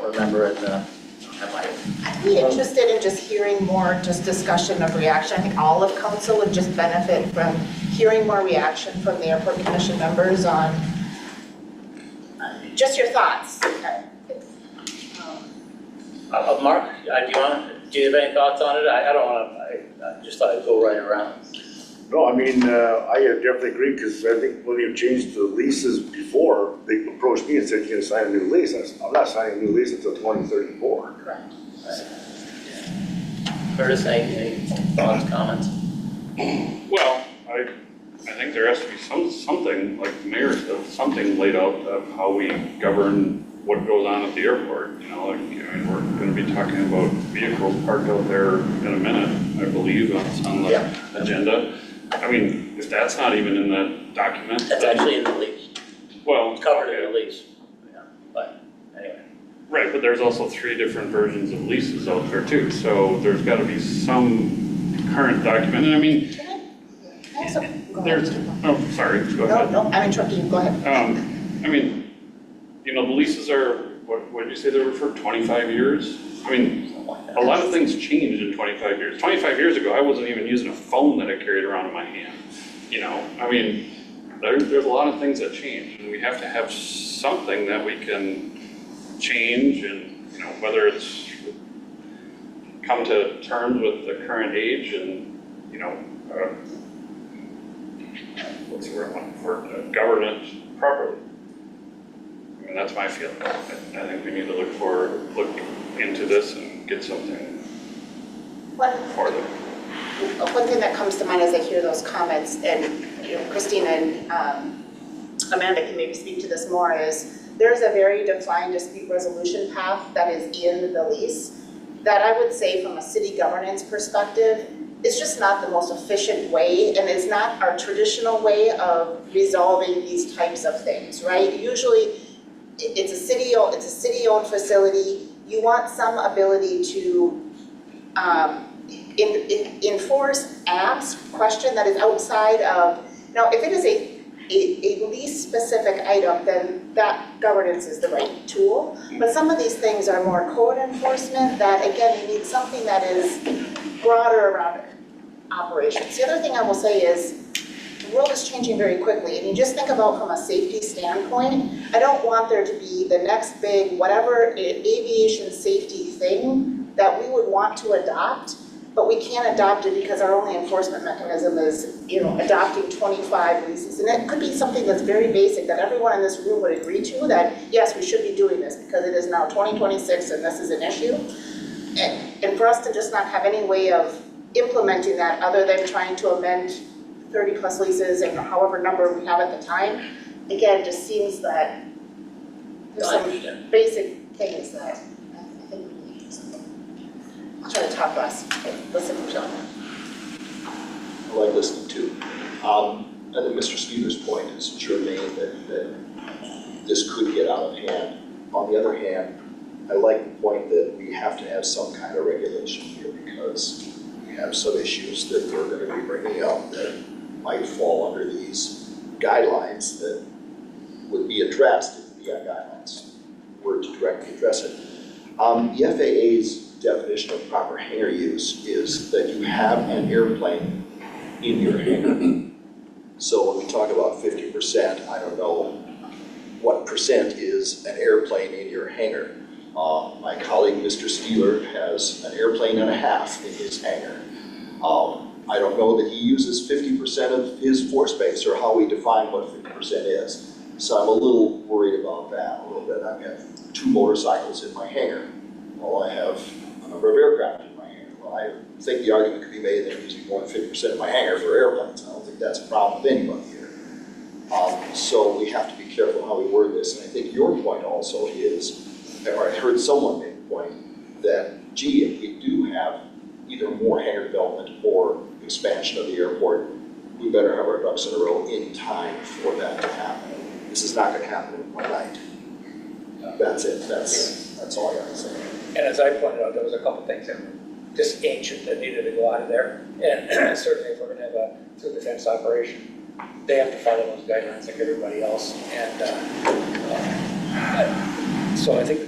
remember it. I'd be interested in just hearing more just discussion of reaction. I think all of council would just benefit from hearing more reaction from the airport commission members on just your thoughts. Mark, do you have any thoughts on it? I don't want to, I just thought I'd go right around. No, I mean, I definitely agree, because I think when you changed the leases before, they approached me and said, you're gonna sign a new lease. I said, I'm not signing a new lease until 2034. Correct. Curtis, any thoughts, comments? Well, I think there has to be something, like the mayor said, something laid out of how we govern what goes on at the airport. We're gonna be talking about vehicles parked out there in a minute, I believe, that's on the agenda. I mean, if that's not even in that document. That's actually in the lease. Well. It's covered in the lease. Yeah, but anyway. Right, but there's also 3 different versions of leases out there too, so there's gotta be some current document, and I mean, sorry, go ahead. No, I'm interrupting you, go ahead. I mean, the leases are what did you say they were for, 25 years? I mean, a lot of things changed in 25 years. 25 years ago, I wasn't even using a phone that I carried around in my hand. You know, I mean, there's a lot of things that change, and we have to have something that we can change, and, you know, whether it's come to terms with the current age and, you know, what's the word I'm looking for, govern it properly. I mean, that's my feeling. I think we need to look into this and get something for them. One thing that comes to mind as I hear those comments, and you know, Christina and Amanda can maybe speak to this more, is there's a very defined dispute resolution path that is in the lease that I would say from a city governance perspective, it's just not the most efficient way, and it's not our traditional way of resolving these types of things, right? Usually, it's a city-owned facility. You want some ability to enforce, ask, question that is outside of, now, if it is a lease-specific item, then that governance is the right tool. But some of these things are more code enforcement that, again, you need something that is broader around operations. The other thing I will say is, the world is changing very quickly, and you just think about from a safety standpoint, I don't want there to be the next big whatever aviation safety thing that we would want to adopt, but we can't adopt it because our only enforcement mechanism is, you know, adopting 25 leases. And it could be something that's very basic that everyone in this room would agree to, that yes, we should be doing this because it is now 2026 and this is an issue. And for us to just not have any way of implementing that other than trying to amend 30 plus leases and however number we have at the time, again, just seems that there's some basic things that I think we need to do something. I'll try to talk less, listen to John. I like listening too. I think Mr. Speaker's point is germane that this could get out of hand. On the other hand, I like the point that we have to have some kind of regulation here because we have some issues that we're going to be bringing up that might fall under these guidelines that would be addressed if the guidelines were to directly address it. The FAA's definition of proper hangar use is that you have an airplane in your hangar. So when we talk about 50%, I don't know what percent is an airplane in your hangar. My colleague, Mr. Steeler, has an airplane and a half in his hangar. I don't know that he uses 50% of his floor space or how we define what 50% is. So I'm a little worried about that a little bit. I have 2 motorcycles in my hangar. Well, I have a number of aircraft in my hangar. Well, I think the argument could be made that I'm using more than 50% of my hangar for airplanes. I don't think that's a problem with anybody here. So we have to be careful how we word this. And I think your point also is, or I heard someone make a point, that gee, if we do have either more hangar development or expansion of the airport, we better have our ducks in a row in time for that to happen. This is not going to happen in one night. That's it. That's all I got to say. And as I pointed out, there was a couple things that were just ancient that needed to go out of there. And certainly if we're going to have a through the fence operation, they have to follow those guidelines like everybody else. And so I think,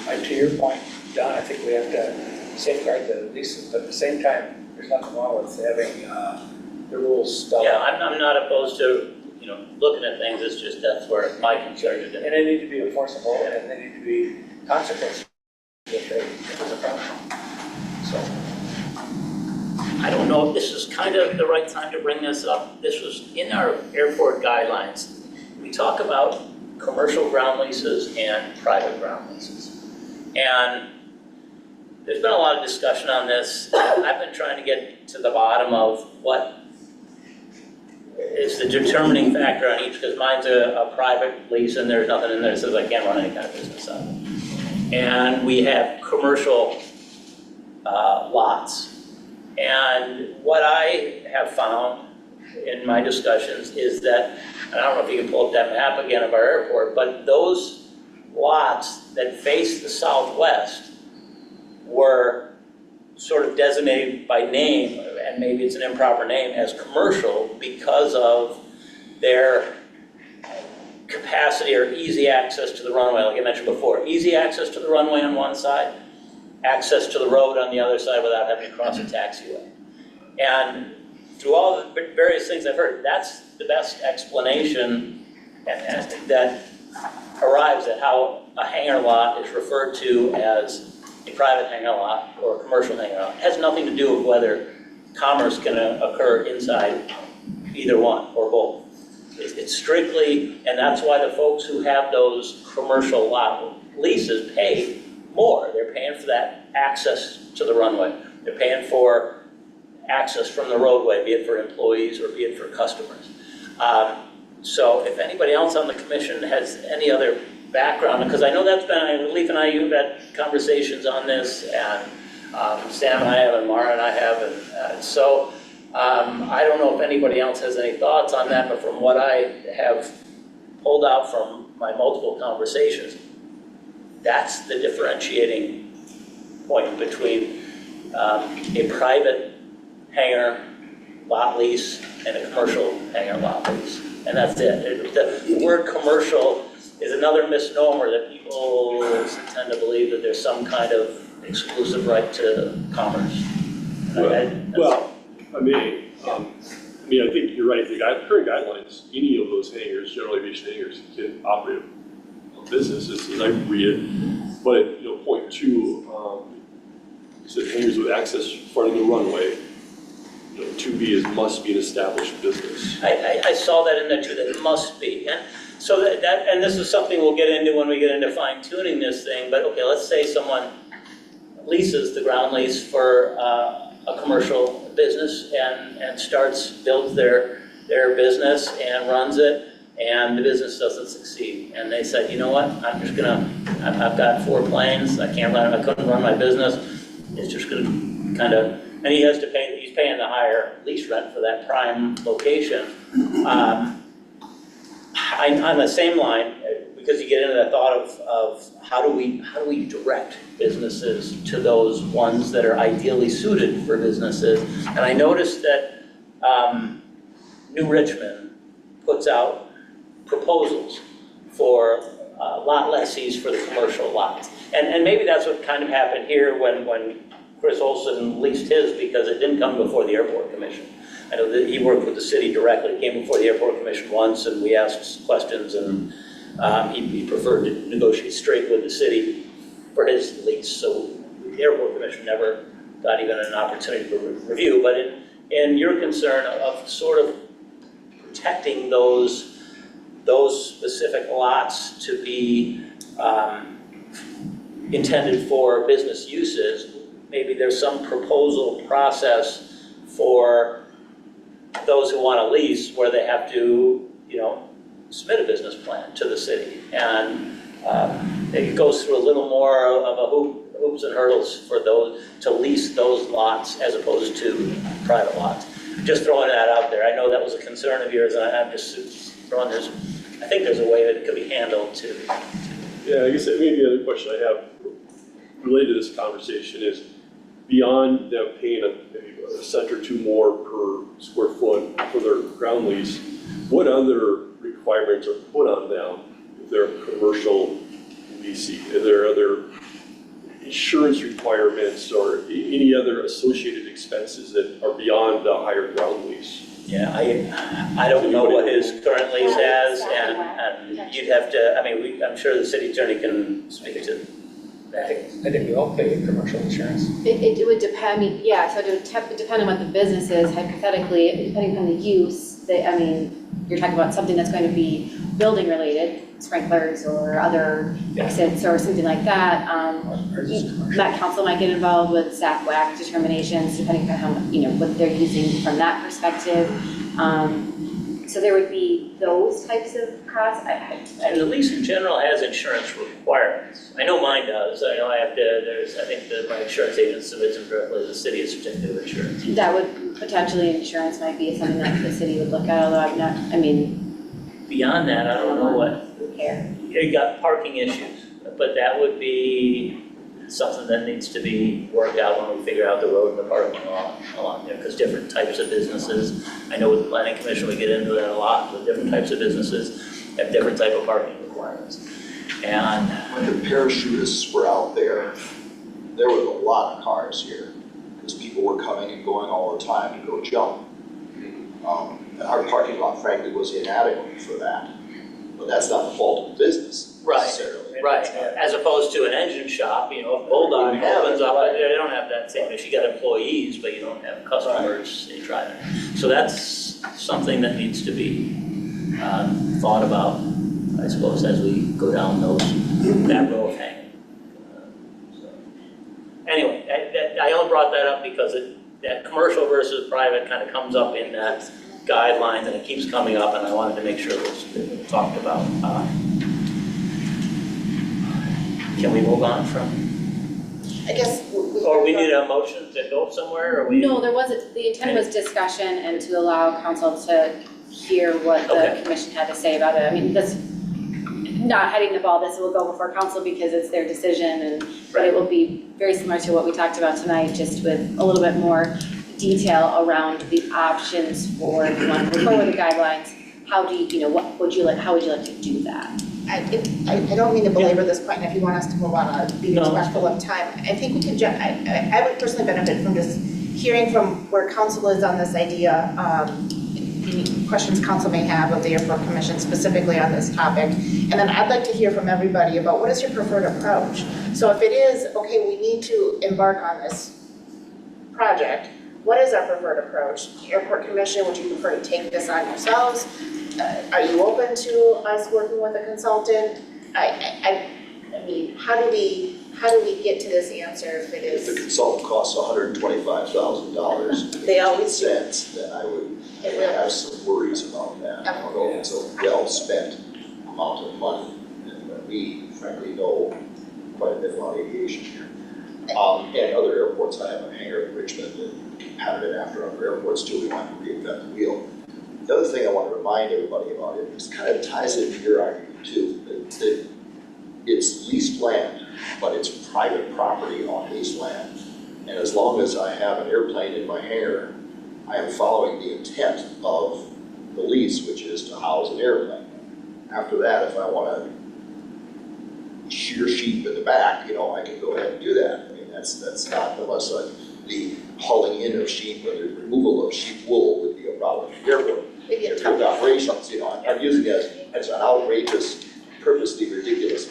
like to your point, Don, I think we have to safeguard the leases, but at the same time, there's nothing wrong with having the rules spelled Yeah, out. I'm not opposed to, you know, looking at things, it's just that's where my concern is. And they need to be enforceable, and they need to be consequences if there's a problem. So, I don't know if this is kind of the right time to bring this up. This was in our airport guidelines. We talk about commercial ground leases and private ground leases. And there's been a lot of discussion on this. I've been trying to get to the bottom of what is the determining factor on each, because mine's a private lease and there's nothing in there that says I can't run any kind of business on it. And we have commercial lots. And what I have found in my discussions is that, and I don't know if you can pull up that map again of our airport, but those lots that face the southwest were sort of designated by name, and maybe it's an improper name, as commercial because of their capacity or easy access to the runway, like I mentioned before. Easy access to the runway on one side, access to the road on the other side without having to cross a taxiway. And through all the various things I've heard, that's the best explanation that arrives at how a hangar lot is referred to as a private hangar lot or a commercial hangar lot. It has nothing to do with whether commerce can occur inside either one or both. It's strictly, and that's why the folks who have those commercial lot leases pay more. They're paying for that access to the runway. They're paying for access from the roadway, be it for employees or be it for customers. So if anybody else on the commission has any other background, because I know that's been, Leif and I, you've had conversations on this, and Sam and I have, and Mara and I have, and so I don't know if anybody else has any thoughts on that, but from what I have pulled out from my multiple conversations, that's the differentiating point between a private hangar lot lease and a commercial hangar lot lease. And that's it. The word commercial is another misnomer that people tend to believe that there's some kind of exclusive right to commerce. I think you're right. The current guidelines, any of those hangars, general aviation hangars, can operate a business, as I read it. But, point two, said hangars with access in front of the runway, 2B is must be an established business. I saw that in there too, that it must be. And so and this is something we'll get into when we get into fine tuning this thing, but okay, let's say someone leases the ground lease for a commercial business and builds their business and runs it, and the business doesn't succeed. And they said, you know what, I've got 4 planes, I couldn't run my business, it's just gonna kind of, and he's paying the higher lease rent for that prime location. On the same line, because you get into the thought of how do we direct businesses to those ones that are ideally suited for businesses. And I noticed that New Richmond puts out proposals for lot lessees for the commercial lots. And maybe that's what kind of happened here when Chris Olson leased his, because it didn't come before the Airport Commission. I know that he worked with the city directly. It came before the Airport Commission once, and we asked questions, and he preferred to negotiate straight with the city for his lease. So the Airport Commission never got even an opportunity to review. But in your concern of sort of protecting those specific lots to be intended for business uses, maybe there's some proposal process for those who want to lease where they have to, submit a business plan to the city. And it goes through a little more of a hoops and hurdles for those to lease those lots as opposed to private lots. Just throwing that out there. I know that was a concern of yours, and I'm just throwing this. I think there's a way that it could be handled too. Yeah, I guess maybe the other question I have related to this conversation is, beyond them paying maybe a cent or two more per square foot for their ground lease, what other requirements are put on them if they're a commercial leasing? Are there other insurance requirements or any other associated expenses that are beyond the higher ground lease? Yeah, I don't know what his current lease has, and you'd have to, I'm sure the city attorney can speak to that. I think we all pay commercial insurance. It would depend, so it would depend on what the business is, hypothetically, depending on the use. You're talking about something that's going to be building related, sprinklers or other exits or something like that. That council might get involved with SAC-WAC determinations, depending on how, what they're using from that perspective. So there would be those types of costs. And the lease in general has insurance requirements. I know mine does. I know I think that my insurance agent submits them directly to the city as certificate of insurance. That would potentially, insurance might be something that the city would look at, although Beyond that, I don't know what. who care? You got parking issues, but that would be something that needs to be worked out when we figure out the road and the parking lot along there, because different types of businesses, I know with the planning commission we get into that a lot, with different types of businesses. have different type of parking requirements. And When the parachutists were out there, there was a lot of cars here, because people were coming and going all the time to go jump. And our parking lot frankly was inadequate for that, but that's not the fault of the business necessarily. Right, as opposed to an engine shop, you know, if Bulldog happens up, they don't have that same issue. You got employees, but you don't have customers they driving. So that's something that needs to be thought about, I suppose, as we go down that row of hanging. So, anyway, I only brought that up because that commercial versus private kind of comes up in that guidelines, and it keeps coming up, and I wanted to make sure it was talked about. Can we move on from, I guess. or we need a motion to go somewhere, or we? No, there wasn't, the intent was discussion and to allow council to hear what the Okay. commission had to say about it. I mean, this, not heading the ball, this will go before council because it's their decision, and, but it will be very similar to what we talked about tonight, just with a little bit more detail around the options for, if you want to move forward with the guidelines, how do you, what would you like, how would you like to do that? I don't mean to belabor this point, and if you want us to move on, I'll be No. respectful of time. I think we could, I would personally benefit from just hearing from where council is on this idea, any questions council may have of the airport commission specifically on this topic. And then I'd like to hear from everybody about what is your preferred approach? So if it is, okay, we need to embark on this project, what is our preferred approach? Airport commission, would you prefer to take this on yourselves? Are you open to us working with a consultant? I mean, how do we get to this answer if it If the is? consultant costs $125,000 They always do. cents, then I would It will. have some worries about that. I don't know if it's a well-spent amount of money, and we frankly know quite a bit about aviation here. And other airports, I have a hangar in Richmond and patterned it after other airports too, we want to reinvent the wheel. The other thing I want to remind everybody about it, this kind of ties into your argument too, that it's leased land, but it's private property on leased land. And as long as I have an airplane in my hangar, I am following the intent of the lease, which is to house an airplane. After that, if I want to shear sheep in the back, I can go ahead and do that. I mean, that's not, unless the hauling in of sheep or the removal of sheep wool would be a problem at the airport. Maybe a Airport operations, I'm using it as an outrageous, purposely ridiculous,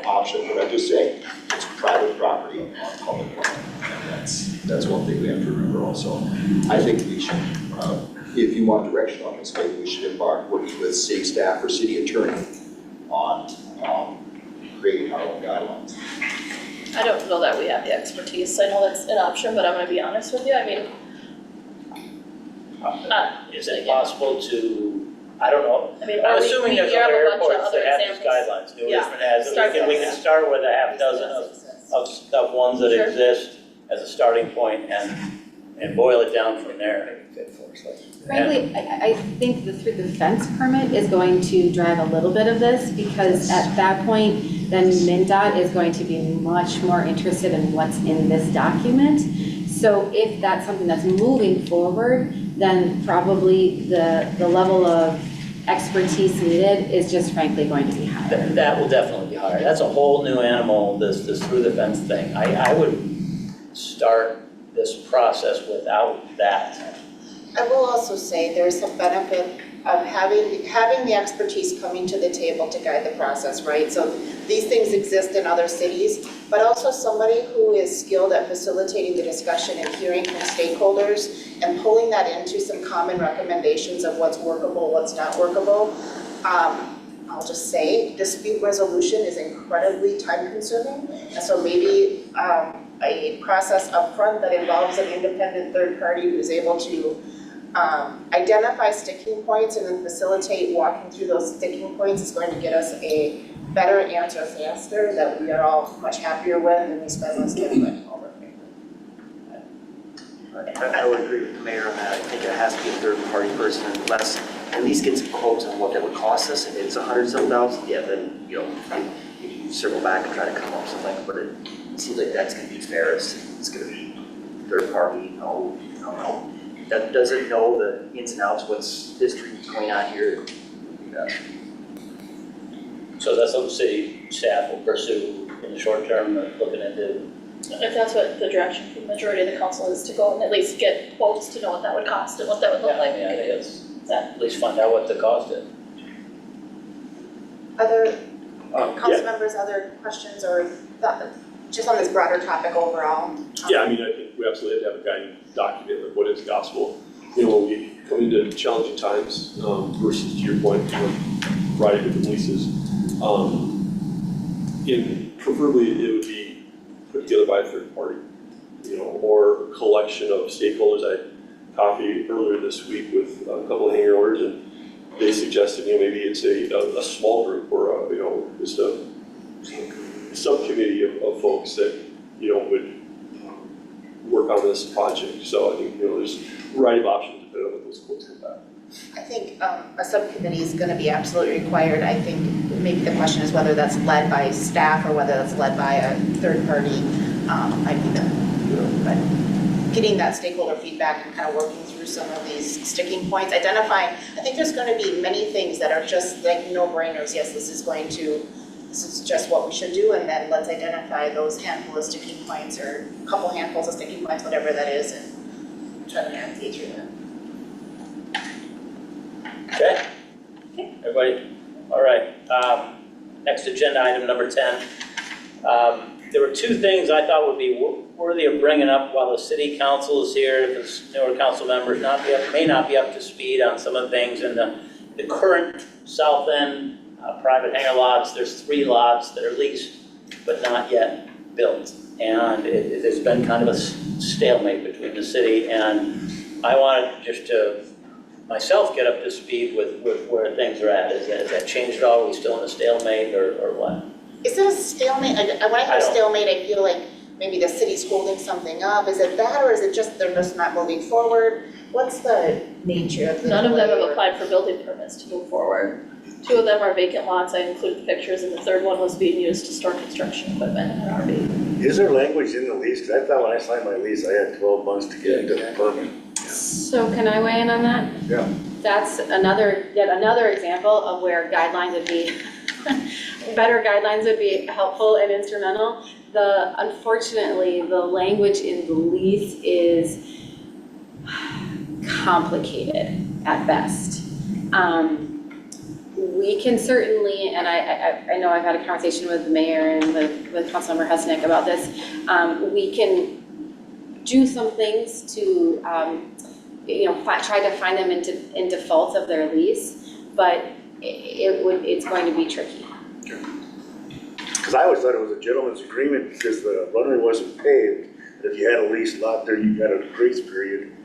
option, but I'm just saying, it's private property on public land, and that's one thing we have to remember also. I think we should, if you want direction on this, maybe we should embark working with city staff or city attorney on creating our own guidelines. I don't know that we have the expertise. I know that's an option, but I'm gonna be honest with you. I mean, Is it possible to, I don't know, I mean, I'm or assuming we there's have other a bunch of airports other that have these examples. guidelines, New Yeah. Richmond has, Start and we with can that. start with a half dozen of ones that Sure. exist as a starting point and boil it down from there. Frankly, I think the through the fence permit is going to drive a little bit of this, because at that point, then MnDOT is going to be much more interested in what's in this document. So if that's something that's moving forward, then probably the level of expertise needed is just frankly going to be higher. That will definitely be higher. That's a whole new animal, this through the fence thing. I would start this process without that. I will also say there's some benefit of having the expertise coming to the table to guide the process, right? So these things exist in other cities, but also somebody who is skilled at facilitating the discussion and hearing from stakeholders and pulling that into some common recommendations of what's workable, what's not workable. I'll just say dispute resolution is incredibly time consuming. And so maybe a process upfront that involves an independent third party who's able to identify sticking points and then facilitate walking through those sticking points is going to get us a better answer faster that we are all much happier with, and we spend less time fighting over. I would agree with the mayor on that. I think it has to be a third-party person and let's at least get some quotes on what that would cost us. If it's $100,000, yeah, then, you can circle back and try to come up with something, but it seems like that's gonna be fair. It's gonna be third-party, that doesn't know the ins and outs, what's history going on here. So that's something city staff will pursue in the short term, looking into. If that's what the direction from the majority of the council is, to go and at least get quotes to know what that would cost and what that would look like. Yeah, I think it's, That- at least find out what the cost is. Other Yeah. council members, other questions or just on this broader topic overall? Yeah, I mean, I think we absolutely have to have a guiding document of what is gospel. You know, when we come into challenging times, versus to your point, you know, variety of different leases. Preferably it would be put together by a third party, you know, or a collection of stakeholders. I had coffee earlier this week with a couple of hangar owners, and they suggested, you know, maybe it's a small group or, you know, just a subcommittee of folks that, you know, would work on this project. So I think, you know, there's a variety of options depending on what those quotes come back. I think a subcommittee is going to be absolutely required. I think maybe the question is whether that's led by staff or whether that's led by a third party. Might be but getting that stakeholder feedback and kind of working through some of these sticking points, identifying, I think there's going to be many things that are just like no-brainers. Yes, this is just what we should do, and then let's identify those handful of sticking points or a couple handfuls of sticking points, whatever that is, and try to navigate through that. Okay? Everybody, all right. Next agenda item, number 10. There were two things I thought would be worthy of bringing up while the city council is here, because newer council members may not be up to speed on some of the things in the current south end private hangar lots. There's 3 lots that are leased but not yet built. And there's been kind of a stalemate between the city, and I wanted just to myself get up to speed with where things are at. Has that changed at all? Are we still in a stalemate or what? Is it a stalemate? When I I hear don't- stalemate, I feel like maybe the city's holding something up. Is it that, or is it just they're just not moving forward? What's the nature of the None of them have delay or- applied for building permits to move forward. 2 of them are vacant lots, I included pictures, and the third one was being used to store construction equipment and an RV. Is there language in the lease? Because I thought when I signed my lease, I had 12 months to get into the permit. So can I weigh in on that? Yeah. That's yet another example of where guidelines would be, better guidelines would be helpful and instrumental. Unfortunately, the language in the lease is complicated at best. We can certainly, and I know I've had a conversation with the mayor and with Councilmember Husnick about this, we can do some things to, try to find them in default of their lease, but it's going to be tricky. Because I always thought it was a gentleman's agreement because the runway wasn't paved. That if you had a leased lot there, you got a grace period.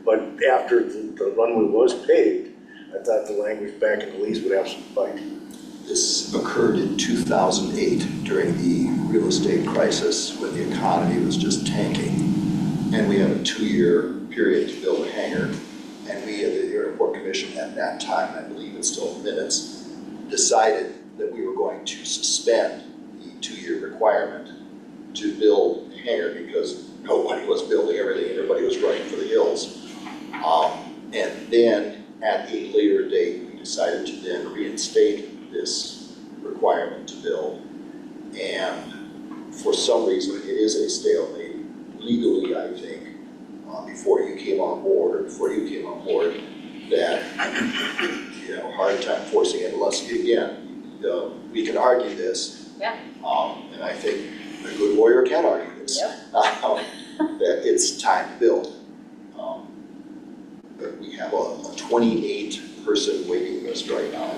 But after the runway was paved, I thought the language back in the lease would have some bite. This occurred in 2008 during the real estate crisis when the economy was just tanking. And we had a 2-year period to build a hangar. And we at the Airport Commission at that time, I believe it's still in minutes, decided that we were going to suspend the 2-year requirement to build a hangar because nobody was building everything, everybody was running for the hills. And then at a later date, we decided to then reinstate this requirement to build. And for some reason, it is a stalemate legally, I think, before you came on board, that, hard time forcing it unless, again, we can argue this. Yeah. And I think a good lawyer can argue this. Yep. That it's time to build. But we have a 28-person waiting list right now.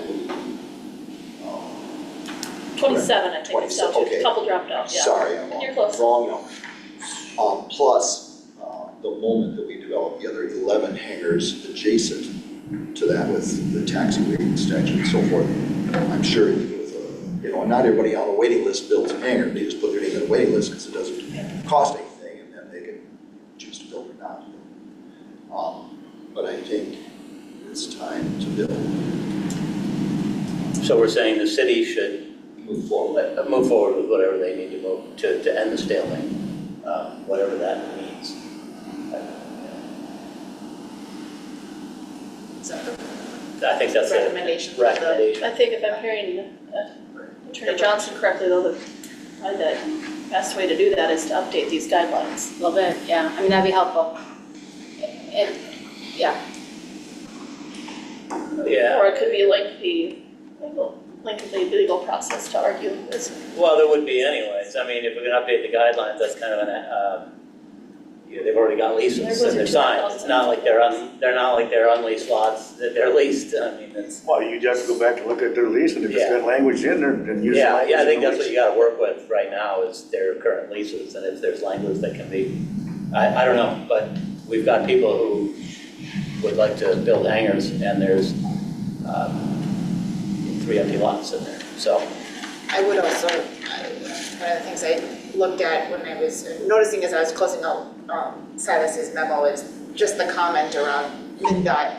27, I think it's down to, Okay. a couple dropped out, yeah. Sorry, I'm You're close. wrong now. Plus, the moment that we develop the other 11 hangars adjacent to that with the taxi waiting statute and so forth, I'm sure with, not everybody on the waiting list builds a hangar. They just put their name on the waiting list because it doesn't cost anything, and then they can choose to build or not. But I think it's time to build, So we're saying the city should move forward. move forward with whatever they need to move to end the stalemate, whatever that means. So, I think that's a recommendation. recommendation. I think if I'm hearing Attorney Johnson correctly, though, probably the best way to do that is to update these guidelines. A little bit, yeah, I mean, that'd be helpful. Yeah, Yeah, Or it could be lengthy legal process to argue this. well, there would be anyways. I mean, if we're gonna update the guidelines, that's kind of they've already got leases There goes and they're your signed. It's not like they're not like they're unleased lots, that they're leased. I mean, it's, Well, you just go back and look at their lease, and if it's got language in there, then use the yeah, language I in think the that's what lease. you gotta work with right now is their current leases, and if there's language that can be, I don't know, but we've got people who would like to build hangars, and there's 3 empty lots in there, so. I would also, one of the things I looked at when I was noticing as I was closing out Silas's memo is just the comment around MnDOT,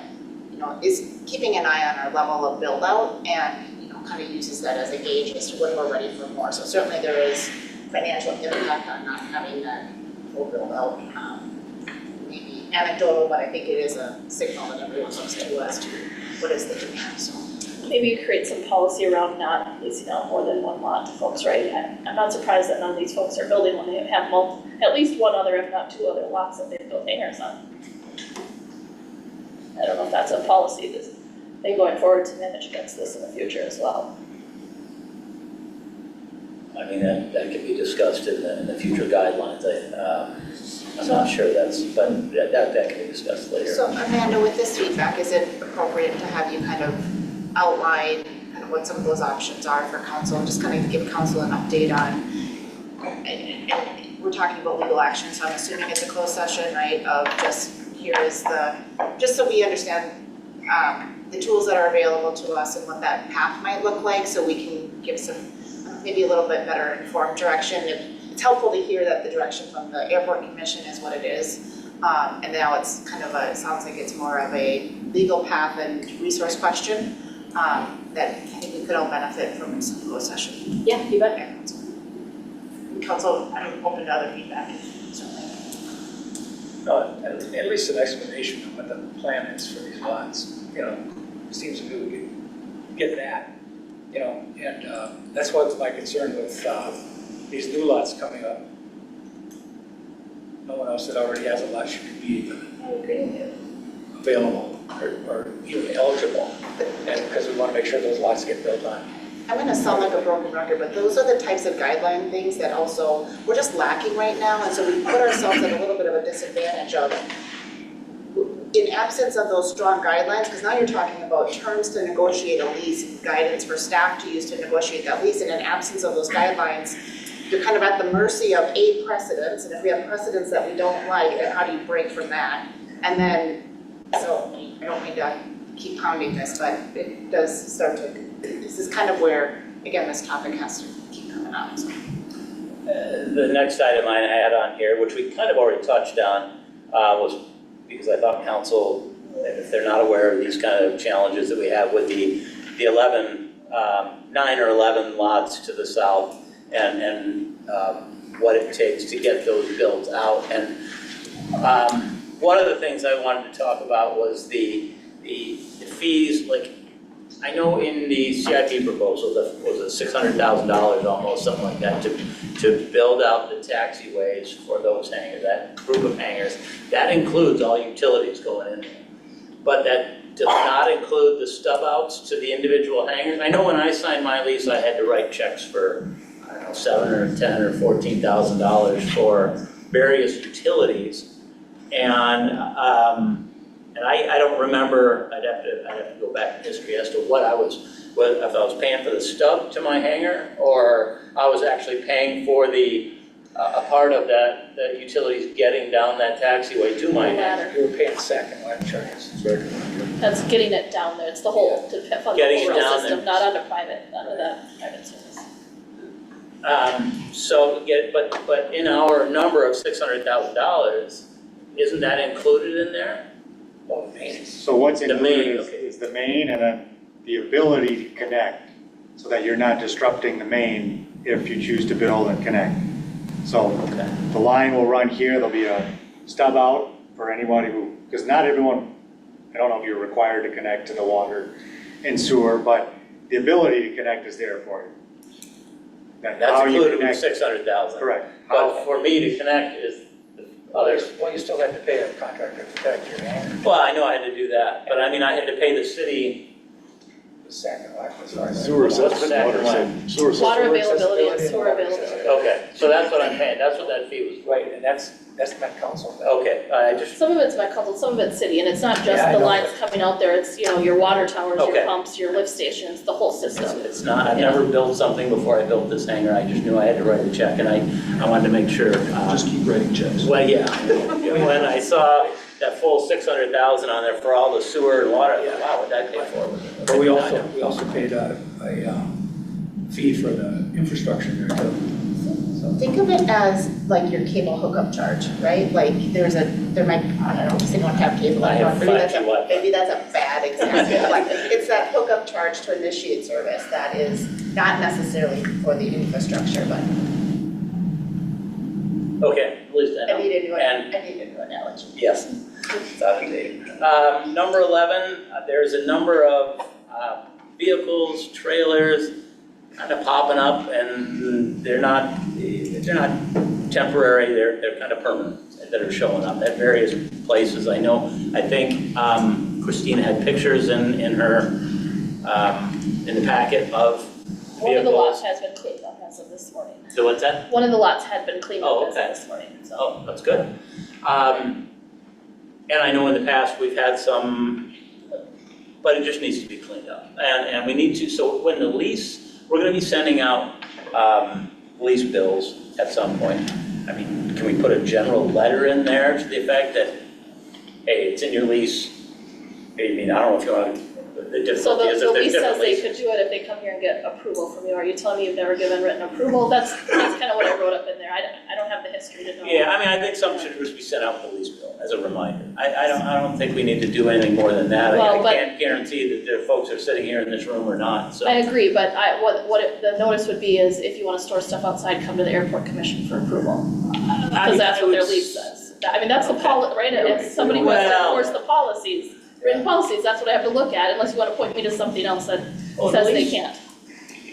is keeping an eye on our level of build out and, kind of uses that as a gauge as to when we're ready for more. So certainly there is financial impact on not having that full build out. Maybe anecdotal, but I think it is a signal that everyone looks to as to what is the demand, so. Maybe create some policy around not leasing out more than one lot to folks, right? I'm not surprised that none of these folks are building when they have at least one other, if not 2 other lots that they've built hangars on. I don't know if that's a policy that they going forward to manage against this in the future as well. I mean, that could be discussed in the future guidelines. I'm not sure but that can be discussed later. So Amanda, with this feedback, is it appropriate to have you kind of outline kind of what some of those options are for council, just kind of give council an update on, and we're talking about legal action, so I'm assuming it's a closed session, right, of just just so we understand the tools that are available to us and what that path might look like, so we can give some, maybe a little bit better informed direction. It's helpful to hear that the direction from the airport commission is what it is, and now it's kind of it sounds like it's more of a legal path and resource question. That I think we could all benefit from some closed session. yeah, you bet. Council, I'm open to other feedback, certainly. At least an explanation of what the plan is for these lots, seems to me we could get that, and that's what's my concern with these new lots coming up. No one else that already has a lot should be available or even eligible, and because we want to make sure those lots get built on. I'm gonna sound like a broken record, but those are the types of guideline things that also, we're just lacking right now, and so we put ourselves at a little bit of a disadvantage of, in absence of those strong guidelines, because now you're talking about terms to negotiate a lease, guidance for staff to use to negotiate that lease, and in absence of those guidelines, you're kind of at the mercy of a precedence, and if we have precedents that we don't like, then how do you break from that? And then, so, I don't mean to keep pounding this, but it does start to, this is kind of where, again, this topic has to keep coming up, so. The next item I had on here, which we kind of already touched on, was because I thought council, if they're not aware of these kind of challenges that we have with the 9 or 11 lots to the south and what it takes to get those built out. And one of the things I wanted to talk about was the fees. Like, I know in the CIP proposal, that was it $600,000 almost, something like that, to build out the taxiways for those hangars, that group of hangars. That includes all utilities going in there. But that does not include the stub outs to the individual hangars. I know when I signed my lease, I had to write checks for, I don't know, $7,000 or $10,000 or $14,000 for various utilities. And I don't remember, I'd have to go back in history as to if I was paying for the stub to my hangar, or I was actually paying for a part of that, the utilities getting down that taxiway to my hangar. You were paying second line charges. That's getting it down there, it's the whole, to fund the Getting it whole down system, there. not under that private service. But in our number of $600,000, isn't that included in there? Well, the main. So what's The included main, is, okay. is the main and then the ability to connect, so that you're not disrupting the main if you choose to build and connect. So the line will run here, there'll be a stub out for anybody who, because not everyone, I don't know if you're required to connect to the water and sewer, but the ability to connect is there for you. That That's how you included with connect- 600,000. Correct. But for me to connect is Well, others. you still have to pay a contractor to protect your hangar, Well, I know I had to do that, but I mean, I had to pay the city. the second life, as far as. Sewer assessment, Second water one. assessment, sewer assessment. Water availability and accessibility sewer water availability. accessibility. Okay, so that's what I'm paying, that's what that fee was. Right, and that's Met Council. Okay, I just, Some of it's Met Council, some of it's city, and it's not just Yeah, I the know. lines coming out there, it's, your water towers, your Okay. pumps, your lift stations, the whole system. it's not, I've never built something before I built this hangar, I just knew I had to write a check, and I wanted to make sure. Just keep writing checks. Well, yeah, when I saw that full 600,000 on there for all the sewer and water, I thought, wow, what'd I pay for? But we also paid a fee for the infrastructure there too. Think of it as like your cable hookup charge, right? Like there might, I don't know, does anyone have cable? I have Maybe that's 5G Wi-Fi. maybe that's a bad example. Like, it's that hookup charge to initiate service that is not necessarily for the infrastructure, but Okay, at least I know. I need a new, And- I need a new analogy. Yes, it's out of date. Number 11, there's a number of vehicles, trailers kind of popping up, and they're not temporary, they're kind of permanent, that are showing up at various places. I know, I think Christina had pictures in her, in the packet of One of the lots vehicles. has been cleaned up as of this morning. So what's that? One of the lots had been cleaned Oh, up as okay. of this morning, so. Oh, that's good. And I know in the past, we've had some, but it just needs to be cleaned up. And we need to, so when the lease, we're gonna be sending out lease bills at some point. I mean, can we put a general letter in there to the effect that, hey, it's in your lease? I mean, I don't know if you want, the So difficulty is the if there's lease says different they leases. could do it if they come here and get approval from you. Are you telling me you've never given written approval? That's kind of what I wrote up in there. I don't have the history to know. Yeah, I mean, I think some should just be sent out with the lease bill as a reminder. I don't think we need to do anything more than that. Well, I but- can't guarantee that the folks are sitting here in this room or not, so. I agree, but the notice would be is if you want to store stuff outside, come to the airport commission for approval. Because that's what their lease says. I mean, that's the right? If somebody wants to Well- enforce the policies, written policies, that's what I have to look at, unless you want to point me to something else that Oh, the says they lease? can't.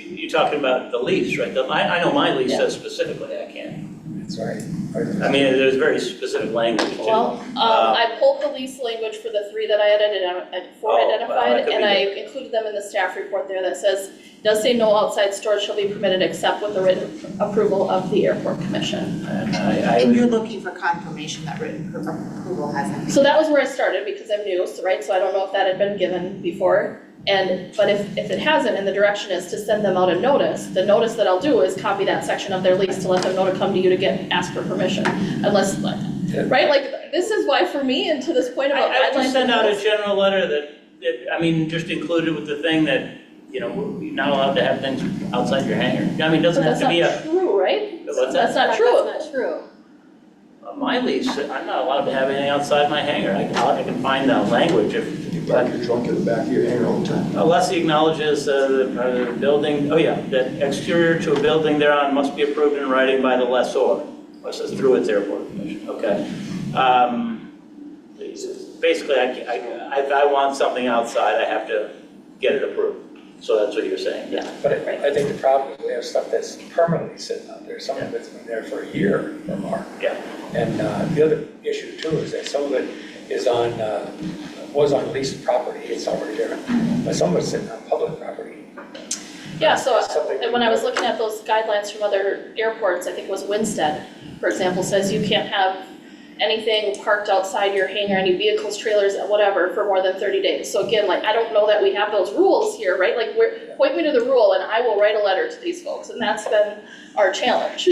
You're talking about the lease, right? I know my lease Yeah. says specifically I can't. That's right. I mean, there's very specific language too. Well, I pulled the lease language for the three that I had identified, could be and I included them in the staff report there that says, does say no outside storage shall be permitted except with the written approval of the airport commission. And And you're looking for confirmation that written approval hasn't. So that was where I started, because I'm new, so, right, so I don't know if that had been given before. But if it hasn't, and the direction is to send them out a notice, the notice that I'll do is copy that section of their lease to let them know to come to you to ask for permission, unless, right, like, this is why for me, and to this point about I would guidelines. just send and out a rules- general letter that, I mean, just included with the thing that, you're not allowed to have things outside your hangar. I mean, it doesn't But have to be that's not true, right? What's That's that? not true. That's not true. My lease, I'm not allowed to have anything outside my hangar. I can find the language if. You park your trunk in the back of your hangar all the time. Unless he acknowledges the building, that exterior to a building thereon must be approved in writing by the lessor. Or it says through its airport commission, okay. Basically, if I want something outside, I have to get it approved. So that's what you're saying, yeah. But I think the problem is we have stuff that's permanently sitting out there, some of it's been there for a year or more. Yeah. And the other issue too is that some of it is was on leased property, it's already there, but some of it's sitting on public property. Yeah, so Something- and when I was looking at those guidelines from other airports, I think it was Winstead, for example, says you can't have anything parked outside your hangar, any vehicles, trailers, whatever, for more than 30 days. So again, like, I don't know that we have those rules here, right? Like, point me to the rule and I will write a letter to these folks, and that's been our challenge.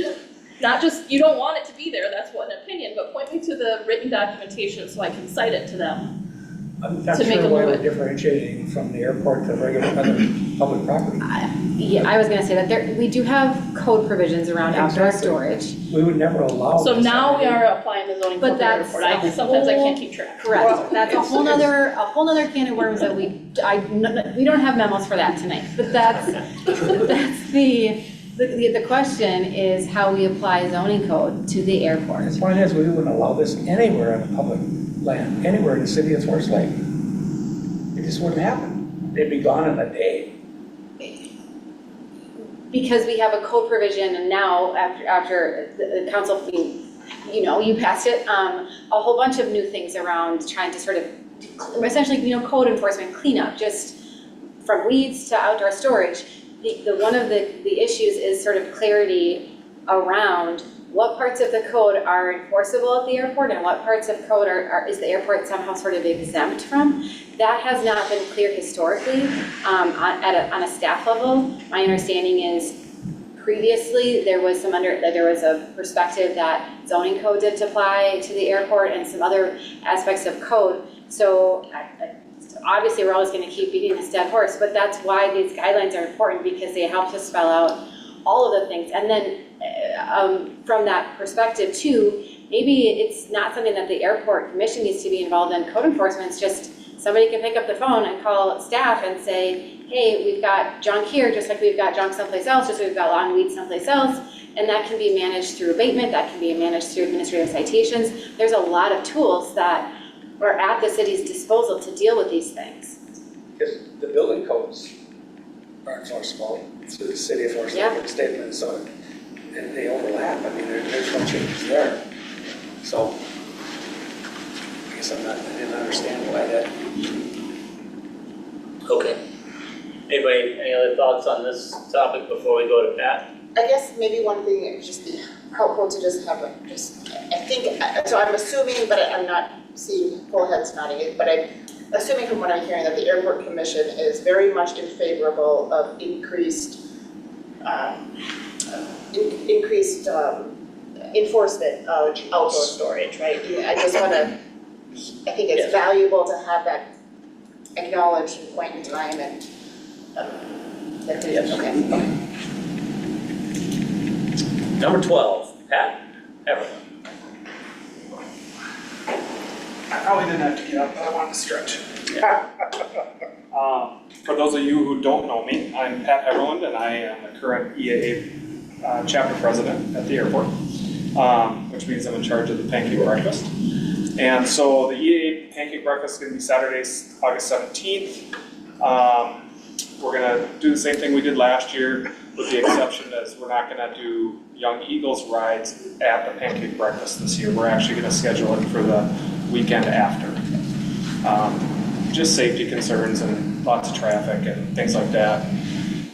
Not just, you don't want it to be there, that's one opinion, but point me to the written documentation so I can cite it to them. I'm not To make sure them why move we're it. differentiating from the airport to regular other public property. Yeah, I was gonna say that we do have code provisions around outdoor Exactly. storage. We would never allow So this. now we are applying the zoning But code to the that's airport. a Sometimes I whole- can't keep track. Correct, Well, that's a it's- whole nother can of worms that we don't have memos for that tonight. But that's the question is how we apply zoning code to the airport. The point is, we wouldn't allow this anywhere on the public land, anywhere in the city of Forest Lake. It just wouldn't happen. They'd be gone in a day. because we have a code provision and now after the council, you passed it, a whole bunch of new things around trying to sort of essentially, code enforcement cleanup, just from weeds to outdoor storage. One of the issues is sort of clarity around what parts of the code are enforceable at the airport and what parts of code is the airport somehow sort of exempt from. That has not been clear historically on a staff level. My understanding is previously there was a perspective that zoning code didn't apply to the airport and some other aspects of code. So obviously we're always going to keep beating this dead horse, but that's why these guidelines are important, because they help to spell out all of the things. And then from that perspective too, maybe it's not something that the airport commission needs to be involved in. Code enforcement is just somebody can pick up the phone and call staff and say, hey, we've got junk here, just like we've got junk someplace else, just like we've got lawn weeds someplace else. And that can be managed through abatement, that can be managed through administrative citations. There's a lot of tools that are at the city's disposal to deal with these things. Because the building codes are enforceable through the city enforcement, the state of Minnesota, and they overlap. I mean, there's no changes there. So I guess I didn't understand why that. Okay. Anybody, any other thoughts on this topic before we go to Pat? I guess maybe one thing it would just be helpful to just have so I'm assuming, but I'm not seeing full heads nodding, but I'm assuming from what I'm hearing that the airport commission is very much in favorable of increased enforcement of outdoor storage, right? I just want to, I think it's valuable to have that acknowledged and point in time and okay. Number 12, Pat, everyone. I probably didn't have to get up, but I wanted to stretch. For those of you who don't know me, I'm Pat Everland, and I am the current EAA chapter president at the airport, which means I'm in charge of the pancake breakfast. And so the EAA pancake breakfast is going to be Saturday, August 17th. We're going to do the same thing we did last year, with the exception that we're not going to do Young Eagles rides at the pancake breakfast this year. We're actually going to schedule it for the weekend after. Just safety concerns and lots of traffic and things like that.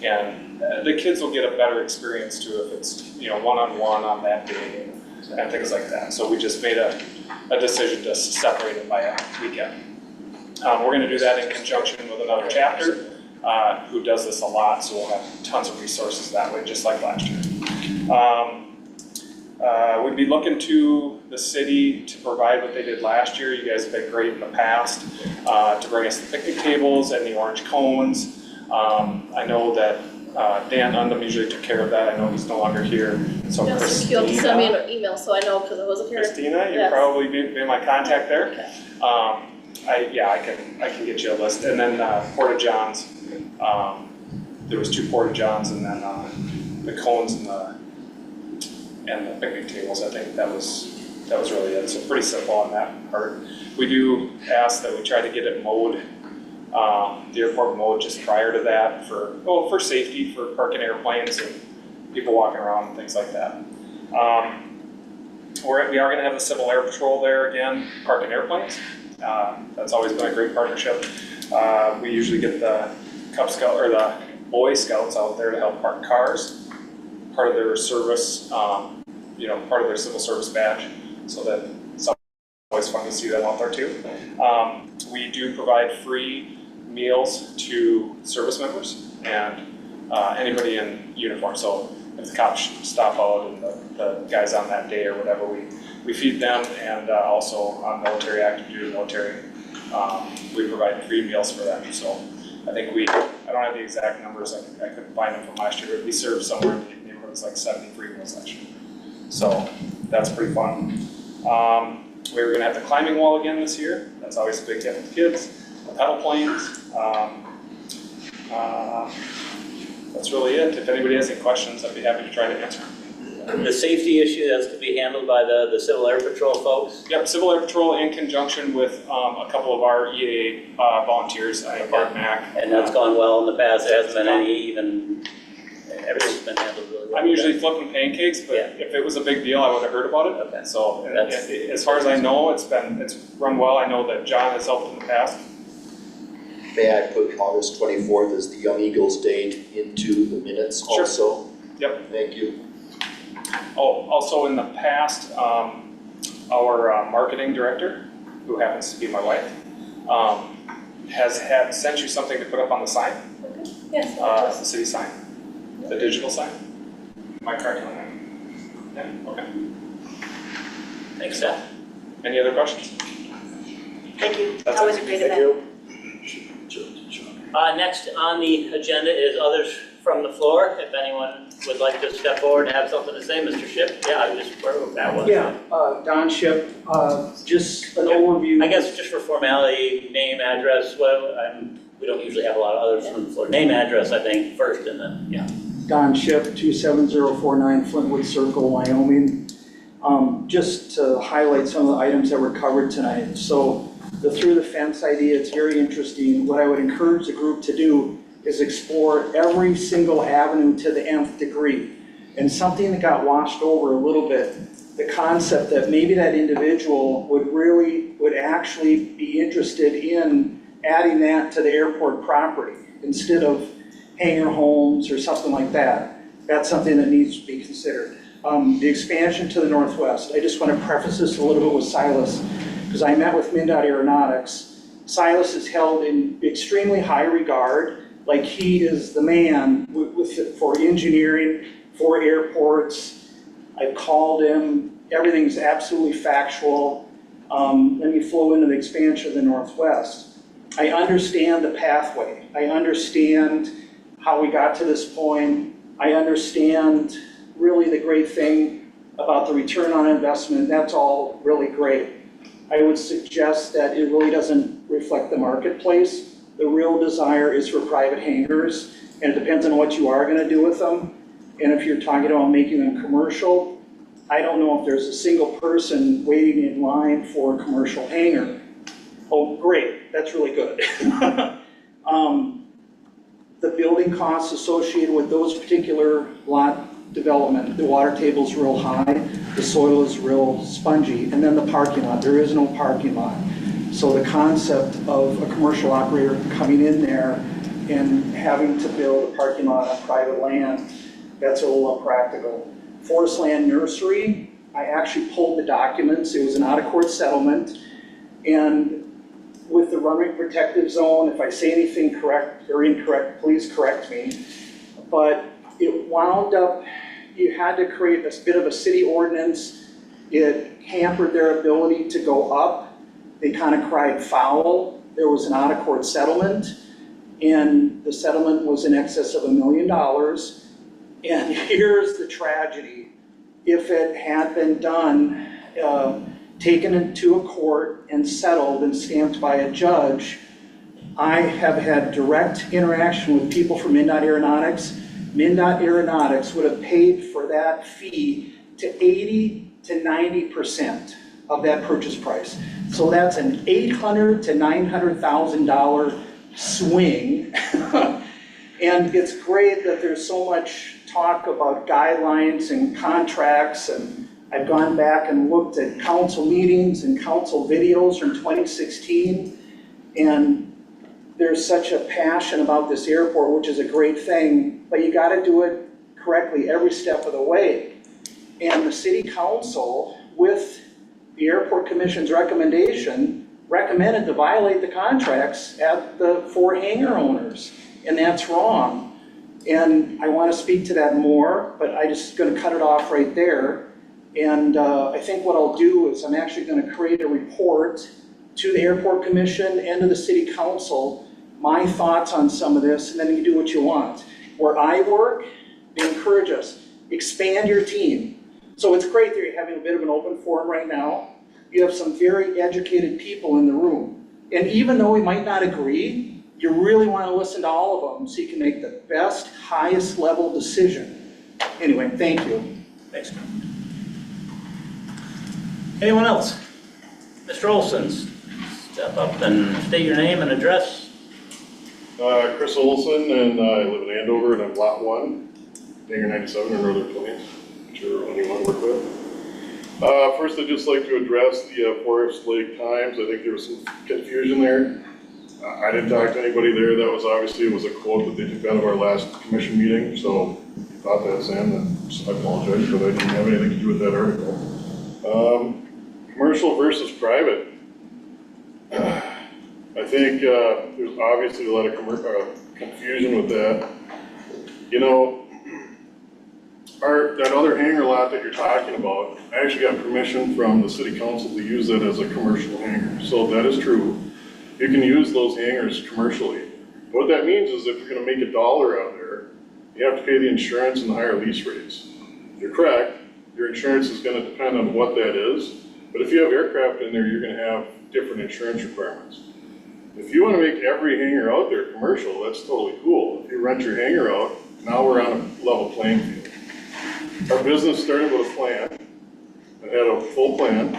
And the kids will get a better experience too if it's one-on-one on that day and things like that. So we just made a decision to separate it by a weekend. We're going to do that in conjunction with another chapter who does this a lot, so we'll have tons of resources that way, just like last year. We'd be looking to the city to provide what they did last year. You guys have been great in the past to bring us the picnic tables and the orange cones. I know that Dan Undum usually took care of that. I know he's no longer here. So Yes, you'll have to send me an email so I know, because I wasn't here. Christina, you'd probably be my contact there. Okay. I can get you a list. And then Porta Johns, there was 2 Porta Johns, and then the cones and the picnic tables. I think that was really it. So pretty simple on that part. We do ask that we try to get it mowed, the airport mowed just prior to that for safety, for parking airplanes and people walking around and things like that. We are going to have the Civil Air Patrol there again, parking airplanes. That's always been a great partnership. We usually get the Cub Scout or the Boy Scouts out there to help park cars, part of their service, part of their civil service badge, so that it's always fun to see them out there too. We do provide free meals to service members and anybody in uniform. So if the cops stop out and the guys on that day or whatever, we feed them, and also on military, active duty military, we provide free meals for them. So I think I don't have the exact numbers, I couldn't find them from last year, but we served somewhere in the neighborhood of like 70 free meals last year. So that's pretty fun. We're gonna have the climbing wall again this year. That's always a big hit with the kids. The pedal planes. That's really it. If anybody has any questions, I'd be happy to try to answer. The safety issue has to be handled by the Civil Air Patrol folks? Yep, Civil Air Patrol in conjunction with a couple of our EAA volunteers, Bart Mack. And that's gone well in the past, there hasn't been any even everything's been handled really well. I'm usually flipping pancakes, but Yeah. if it was a big deal, I would have heard about it. Okay. So, That's- as far as I know, it's run well. I know that John has helped in the past. May I put August 24th as the Young Eagles date into the minutes Sure. also? Yep. Thank you. Oh, also in the past, our marketing director, who happens to be my wife, has sent you something to put up on the sign, Yes. the city sign, the digital sign. Am I correct on that? Yeah, okay. Thanks, Seth. Any other questions? Thank you. That's Always it. a great event. Next on the agenda is others from the floor. If anyone would like to step forward and have something to say, Mr. Ship, yeah, just where that was. Yeah, Don Ship, just an overview. I guess just for formality, name, address, we don't usually have a lot of others from the floor. Name, address, I think, first, and then, yeah. Don Ship, 27049 Flintwood Circle, Wyoming. Just to highlight some of the items that were covered tonight. So the through the fence idea, it's very interesting. What I would encourage the group to do is explore every single avenue to the nth degree. And something that got washed over a little bit, the concept that maybe that individual would actually be interested in adding that to the airport property instead of hangar homes or something like that. That's something that needs to be considered. The expansion to the northwest, I just want to preface this a little bit with Silas, because I met with MnDOT Aeronautics. Silas is held in extremely high regard, like he is the man for engineering, for airports. I've called him, everything's absolutely factual. Let me flow into the expansion of the northwest. I understand the pathway. I understand how we got to this point. I understand really the great thing about the return on investment. That's all really great. I would suggest that it really doesn't reflect the marketplace. The real desire is for private hangars, and it depends on what you are going to do with them. And if you're talking about making them commercial, I don't know if there's a single person waiting in line for a commercial hangar. Oh, great, that's really good. The building costs associated with those particular lot development, the water table's real high, the soil is real spongy, and then the parking lot, there is no parking lot. So the concept of a commercial operator coming in there and having to build a parking lot on private land, that's a little unpractical. Forest Land Nursery, I actually pulled the documents, it was an out-of-court settlement, and with the runway protective zone, if I say anything correct or incorrect, please correct me, but it wound up, you had to create this bit of a city ordinance. It hampered their ability to go up. They kind of cried foul. There was an out-of-court settlement, and the settlement was in excess of $1 million. And here's the tragedy. If it had been done, taken into a court and settled and stamped by a judge, I have had direct interaction with people from MnDOT Aeronautics. MnDOT Aeronautics would have paid for that fee to 80 to 90% of that purchase price. So that's an $800,000 to $900,000 swing. And it's great that there's so much talk about guidelines and contracts, and I've gone back and looked at council meetings and council videos from 2016, and there's such a passion about this airport, which is a great thing, but you gotta do it correctly every step of the way. And the city council, with the airport commission's recommendation, recommended to violate the contracts at the 4 hangar owners, and that's wrong. And I wanna speak to that more, but I'm just gonna cut it off right there. And I think what I'll do is I'm actually gonna create a report to the airport commission and to the city council, my thoughts on some of this, and then you do what you want. Where I work, they encourage us, expand your team. So it's great that you're having a bit of an open forum right now. You have some very educated people in the room. And even though we might not agree, you really want to listen to all of them so you can make the best, highest level decision. Anyway, thank you. Thanks. Anyone else? Mr. Olson, step up and state your name and address. Chris Olson, and I live in Andover, and I'm lot 1. Hangar 97 or Northern Plains, whichever one you want to work with. First, I'd just like to address the Forest Lake Times. I think there was some confusion there. I didn't talk to anybody there. That was obviously, it was a quote that they took out of our last commission meeting, so if you thought that, Sam, then I apologize, but I didn't have anything to do with that article. Commercial versus private. I think there's obviously a lot of confusion with that. You know, that other hangar lot that you're talking about, I actually got permission from the city council to use that as a commercial hangar. So that is true. You can use those hangars commercially. What that means is if you're gonna make $1 out there, you have to pay the insurance and the higher lease rates. You're correct, your insurance is gonna depend on what that is, but if you have aircraft in there, you're gonna have different insurance requirements. If you wanna make every hangar out there commercial, that's totally cool. If you rent your hangar out, now we're on a level playing field. Our business started with a plan, it had a full plan,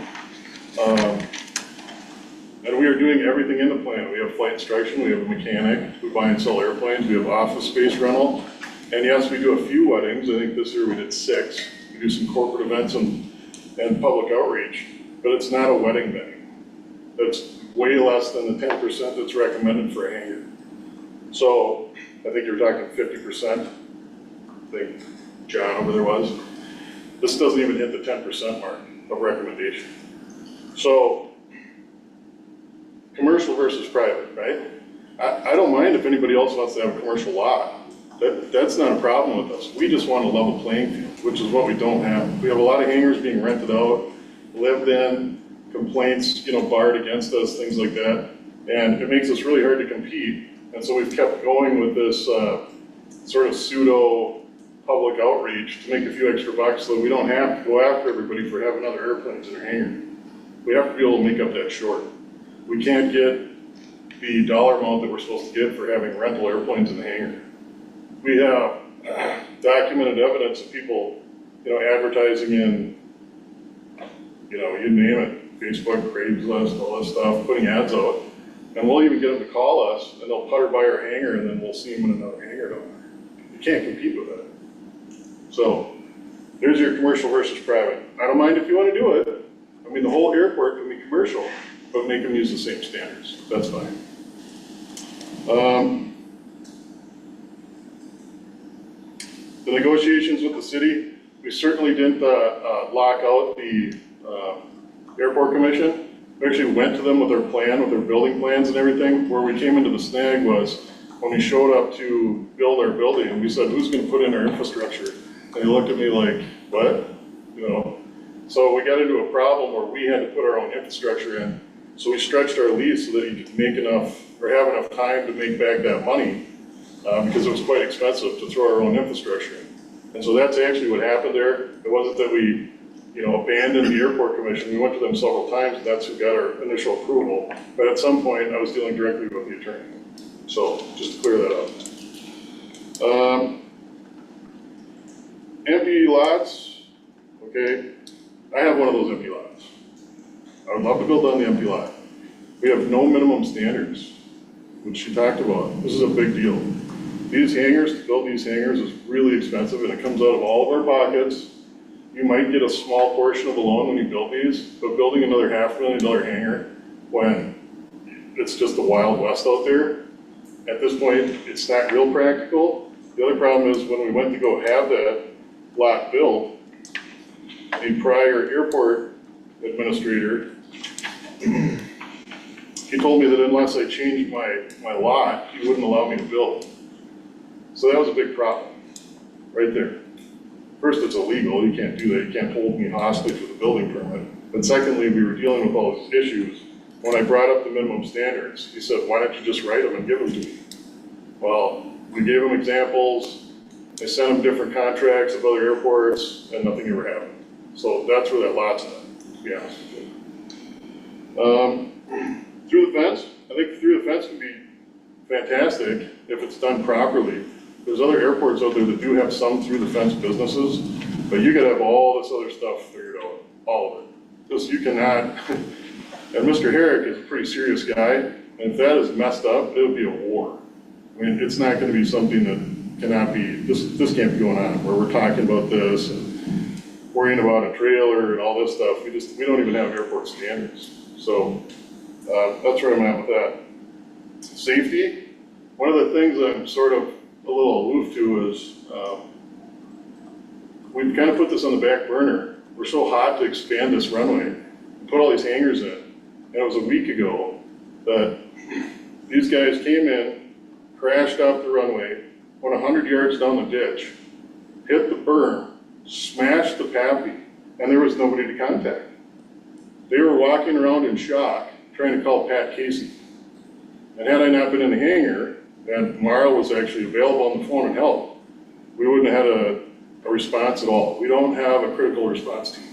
and we are doing everything in the plan. We have flight instruction, we have a mechanic, we buy and sell airplanes, we have office space rental, and yes, we do a few weddings. I think this year we did 6. We do some corporate events and public outreach, but it's not a wedding venue. That's way less than the 10% that's recommended for a hangar. So I think you're talking 50%, I think John over there was. This doesn't even hit the 10% mark of recommendation. So commercial versus private, right? I don't mind if anybody else wants to have a commercial lot. That's not a problem with us. We just want a level playing field, which is what we don't have. We have a lot of hangars being rented out, lived in, complaints, barred against us, things like that. And it makes us really hard to compete. And so we've kept going with this sort of pseudo public outreach to make a few extra bucks so that we don't have to go after everybody for having other airplanes in their hangar. We have to be able to make up that short. We can't get the dollar amount that we're supposed to get for having rental airplanes in the hangar. We have documented evidence of people, advertising in, you name it, Facebook, Craigslist, all this stuff, putting ads out. And we'll even get them to call us and they'll putter by our hangar and then we'll see them in another hangar down there. You can't compete with that. So there's your commercial versus private. I don't mind if you want to do it. I mean, the whole airport can be commercial, but make them use the same standards. That's fine. The negotiations with the city, we certainly didn't lock out the airport commission. We actually went to them with our plan, with our building plans and everything. Where we came into the snag was when we showed up to build our building, and we said, who's going to put in our infrastructure? And they looked at me like, what? So we got into a problem where we had to put our own infrastructure in. So we stretched our lease so that you could make enough, or have enough time to make back that money, because it was quite expensive to throw our own infrastructure in. And so that's actually what happened there. It wasn't that we, abandoned the airport commission. We went to them several times, and that's who got our initial approval. But at some point, I was dealing directly with the attorney. So just to clear that up. Empty lots, okay. I have one of those empty lots. I would love to build on the empty lot. We have no minimum standards, which she talked about. This is a big deal. These hangars, to build these hangars is really expensive and it comes out of all of our pockets. You might get a small portion of the loan when you build these, but building another $500,000 hangar when it's just the Wild West out there, at this point, it's not real practical. The other problem is when we went to go have that lot built, a prior airport administrator, he told me that unless I changed my lot, he wouldn't allow me to build. So that was a big problem, right there. First, it's illegal, you can't do that, you can't hold me hostage with a building permit. But secondly, we were dealing with all these issues. When I brought up the minimum standards, he said, why don't you just write them and give them to me? Well, we gave him examples, I sent him different contracts of other airports, and nothing ever happened. So that's where that lot's at, to be honest with you. Through the fence, I think through the fence can be fantastic if it's done properly. There's other airports out there that do have some through the fence businesses, but you gotta have all this other stuff figured out, all of it. Just you cannot, and Mr. Herrick is a pretty serious guy, and if that is messed up, it'll be a war. I mean, it's not gonna be something that cannot be, this can't be going on, where we're talking about this and worrying about a trailer and all this stuff. We don't even have airport standards. So, that's where I'm at with that. Safety, one of the things I'm sort of a little aloof to is, we've kind of put this on the back burner. We're so hot to expand this runway, put all these hangars in. And it was a week ago that these guys came in, crashed off the runway, went 100 yards down the ditch, hit the berm, smashed the PAPI, and there was nobody to contact. They were walking around in shock, trying to call Pat Casey. And had I not been in the hangar, and Mara was actually available on the phone and help, we wouldn't have had a response at all. We don't have a critical response team.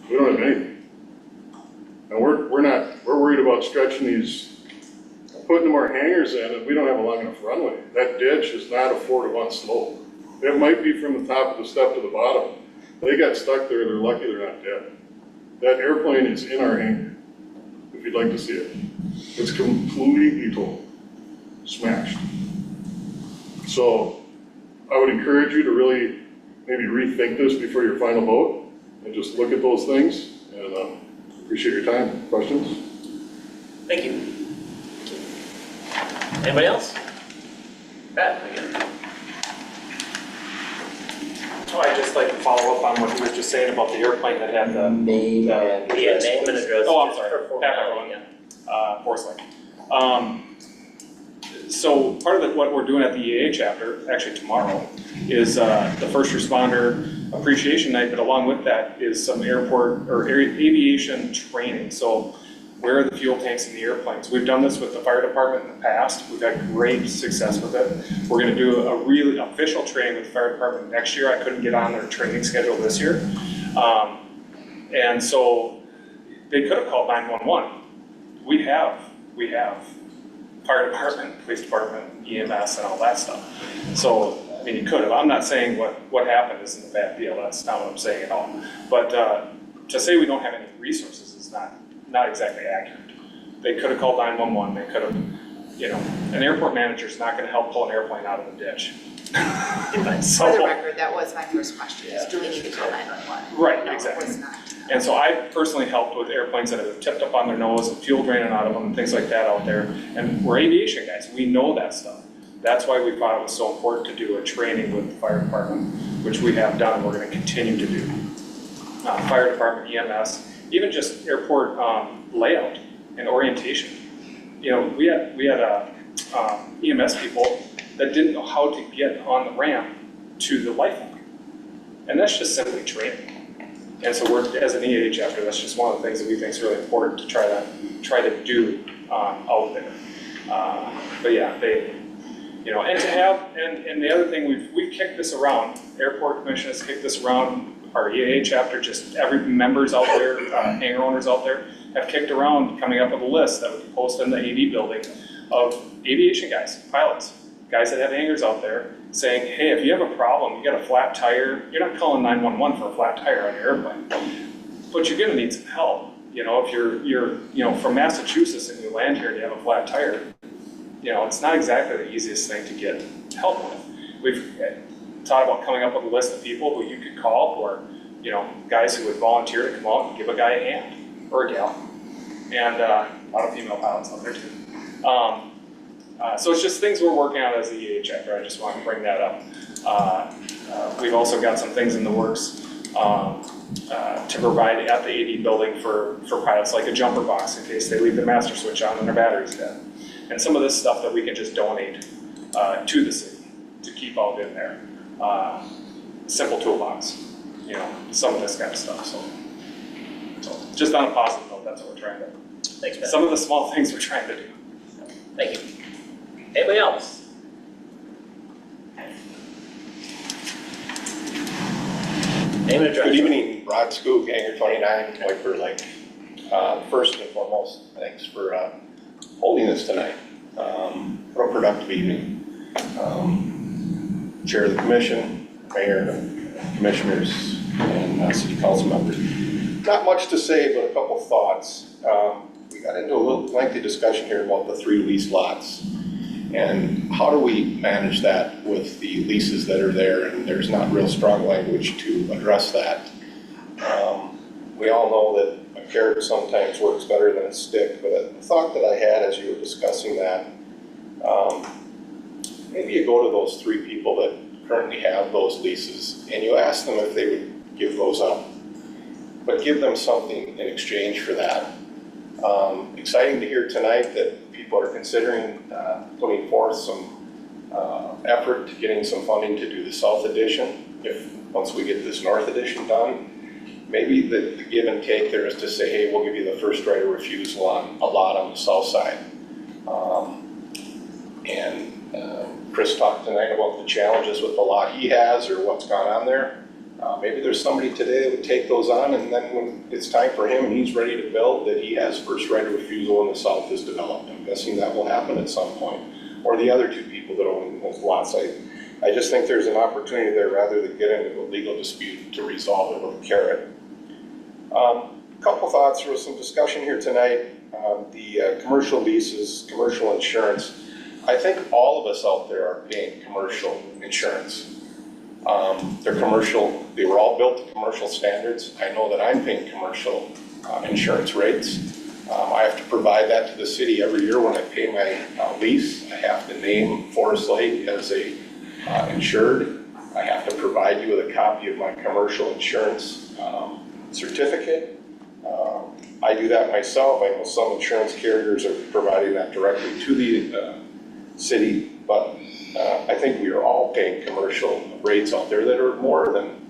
We don't have anything. And we're worried about stretching these, putting more hangars in, and we don't have a long enough runway. That ditch is not a 4-to-1 slope. It might be from the top of the step to the bottom. They got stuck there, they're lucky they're not dead. That airplane is in our hangar, if you'd like to see it. It's completely total, smashed. So I would encourage you to really maybe rethink this before your final vote and just look at those things, and appreciate your time. Questions? Thank you. Anybody else? Pat, again. So I'd just like to follow up on what you were just saying about the airplane that had the Name and Yeah, address, name and please. address. Oh, I'm sorry. For Pat formality, McElwain. Forest Lake. So part of what we're doing at the EAA chapter, actually tomorrow, is the first responder appreciation night, but along with that is some airport or aviation training. So where are the fuel tanks in the airplanes? We've done this with the fire department in the past. We've had great success with it. We're gonna do a really official training with the fire department next year. I couldn't get on their training schedule this year. And so they could have called 911. We have fire department, police department, EMS, and all that stuff. So, I mean, you could have. I'm not saying what happened isn't a bad deal. That's not what I'm saying at all. But to say we don't have any resources is not exactly accurate. They could have called 911. They could have, an airport manager's not going to help pull an airplane out of the ditch. So, For the record, that was my first question, is do we need to call 911? Right, No, it exactly. was not. And so I personally helped with airplanes that have tipped up on their nose and fuel draining out of them and things like that out there. And we're aviation guys, we know that stuff. That's why we thought it was so important to do a training with the fire department, which we have done, we're gonna continue to do. Fire department, EMS, even just airport layout and orientation. We had EMS people that didn't know how to get on the ramp to the lifeline. And that's just simply training. And so we're, as an EAA chapter, that's just one of the things that we think is really important to try to do out there. But yeah, and to have, and the other thing, we've kicked this around, Airport Commission has kicked this around, our EAA chapter, just every members out there, hangar owners out there, have kicked around coming up with a list that we post in the AD building of aviation guys, pilots, guys that have hangars out there, saying, hey, if you have a problem, you got a flat tire, you're not calling 911 for a flat tire on your airplane, but you're gonna need some help. If you're from Massachusetts and you land here and you have a flat tire, it's not exactly the easiest thing to get help with. We've thought about coming up with a list of people who you could call, or guys who would volunteer to come out and give a guy a hand, or a gal, and a lot of female pilots out there too. So it's just things we're working on as the EAA chapter. I just want to bring that up. We've also got some things in the works to provide at the AD building for pilots, like a jumper box in case they leave the master switch on and their battery's dead. And some of this stuff that we can just donate to the city to keep out in there. Simple toolbox, some of this kind of stuff. So just on a positive note, that's what we're trying to do. Thanks, Pat. Some of the small things we're trying to do. Thank you. Anybody else? Name and address. Good evening, Rod Skoog, Hangar 29, Whiteburg Lake. First and foremost, thanks for holding this tonight. What a productive evening. Chair of the commission, mayor, commissioners, and city council members. Not much to say, but a couple thoughts. We got into a little lengthy discussion here about the 3 leased lots. And how do we manage that with the leases that are there, and there's not real strong language to address that. We all know that a carrot sometimes works better than a stick, but a thought that I had as you were discussing that, maybe you go to those 3 people that currently have those leases and you ask them if they would give those up, but give them something in exchange for that. Exciting to hear tonight that people are considering putting forth some effort to getting some funding to do the south addition. Once we get this north addition done, maybe the give and take there is to say, hey, we'll give you the first right of refusal on a lot on the south side. Chris talked tonight about the challenges with the lot he has or what's gone on there. Maybe there's somebody today that would take those on, and then when it's time for him and he's ready to build, that he has first right of refusal and the south is developed. I'm guessing that will happen at some point. Or the other 2 people that own those lots. I just think there's an opportunity there rather than get into a legal dispute to resolve it with a carrot. Couple thoughts. There was some discussion here tonight. The commercial leases, commercial insurance. I think all of us out there are paying commercial insurance. They're commercial, they were all built to commercial standards. I know that I'm paying commercial insurance rates. I have to provide that to the city every year when I pay my lease. I have to name Forest Lake as a insured. I have to provide you with a copy of my commercial insurance certificate. I do that myself. I know some insurance carriers are providing that directly to the city, but I think we are all paying commercial rates out there that are more than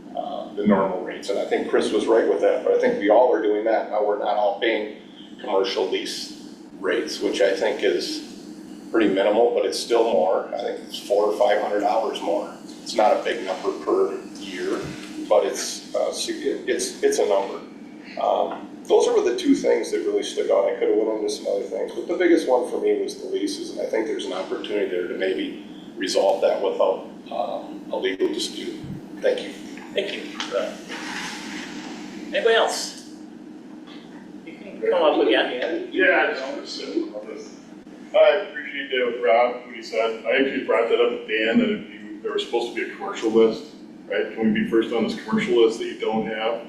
the normal rates. And I think Chris was right with that, but I think we all are doing that. Now we're not all paying commercial lease rates, which I think is pretty minimal, but it's still more. I think it's $400 or $500 more. It's not a big number per year, but it's a number. Those were the 2 things that really stuck out. I could have went into some other things, but the biggest one for me was the leases, and I think there's an opportunity there to maybe resolve that without a legal dispute. Thank you. Thank you. Anybody else? You can come up again. Yeah, I just want to sit on this. I appreciate that with Rob, what he said. I actually brought that up with Dan, that there was supposed to be a commercial list, right? Can we be first on this commercial list that you don't have?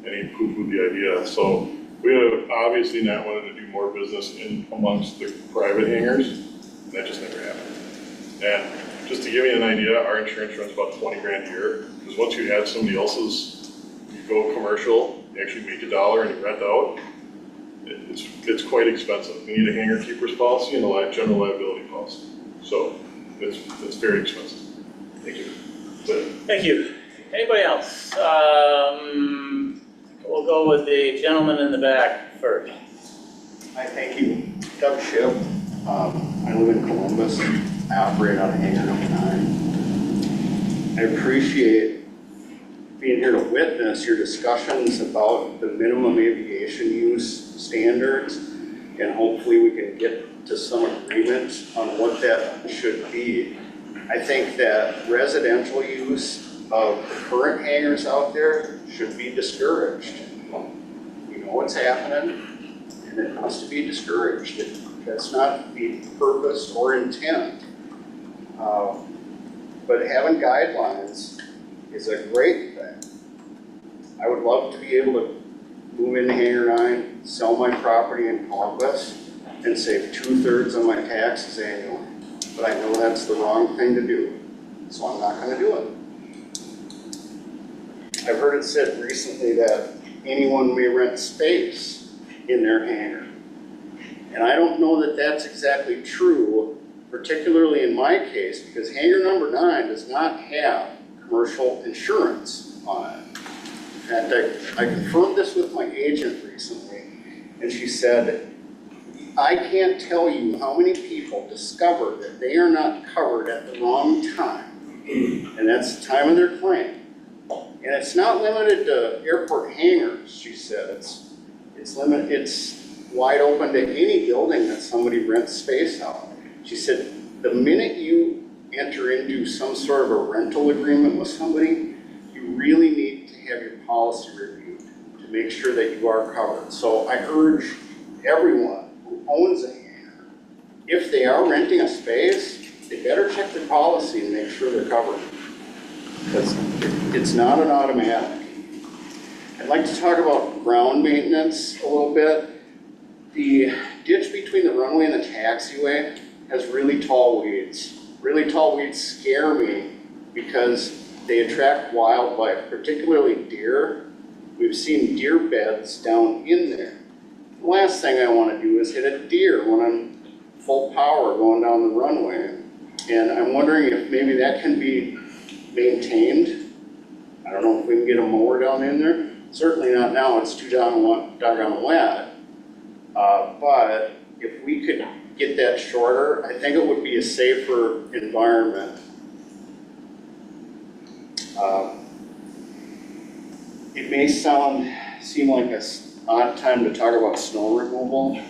And he poo-pooed the idea. So we have obviously not wanted to do more business in amongst the private hangars, and that just never happened. And just to give you an idea, our insurance runs about 20 grand a year, because once you have somebody else's, you go commercial, you actually make $1 and you rent out, it's quite expensive. You need a hangar keeper's policy and a general liability policy. So it's very expensive. Thank you. Thank you. Anybody else? We'll go with the gentleman in the back first. Hi, thank you. Doug Shipp. I live in Columbus. I operate out of hangar number 9. I appreciate being here to witness your discussions about the minimum aviation use standards, and hopefully we can get to some agreement on what that should be. I think that residential use of the current hangars out there should be discouraged. We know what's happening, and it has to be discouraged. That's not the purpose or intent. But having guidelines is a great thing. I would love to be able to move into Hangar 9, sell my property in Columbus, and save 2/3 of my taxes annually. But I know that's the wrong thing to do, so I'm not gonna do it. I've heard it said recently that anyone may rent space in their hangar. And I don't know that that's exactly true, particularly in my case, because hangar number 9 does not have commercial insurance on it. In fact, I confirmed this with my agent recently, and she said, I can't tell you how many people discover that they are not covered at the wrong time, and that's the time of their claim. And it's not limited to airport hangars, she said. It's wide open to any building that somebody rents space out. She said, the minute you enter into some sort of a rental agreement with somebody, you really need to have your policy reviewed to make sure that you are covered. So I urge everyone who owns a hangar, if they are renting a space, they better check their policy and make sure they're covered. Because it's not an automatic. I'd like to talk about ground maintenance a little bit. The ditch between the runway and the taxiway has really tall weeds. Really tall weeds scare me because they attract wildlife, particularly deer. We've seen deer beds down in there. The last thing I want to do is hit a deer when I'm full power going down the runway. And I'm wondering if maybe that can be maintained. I don't know if we can get a mower down in there. Certainly not now, it's too doggone wet. But if we could get that shorter, I think it would be a safer environment. It may seem like an odd time to talk about snow removal,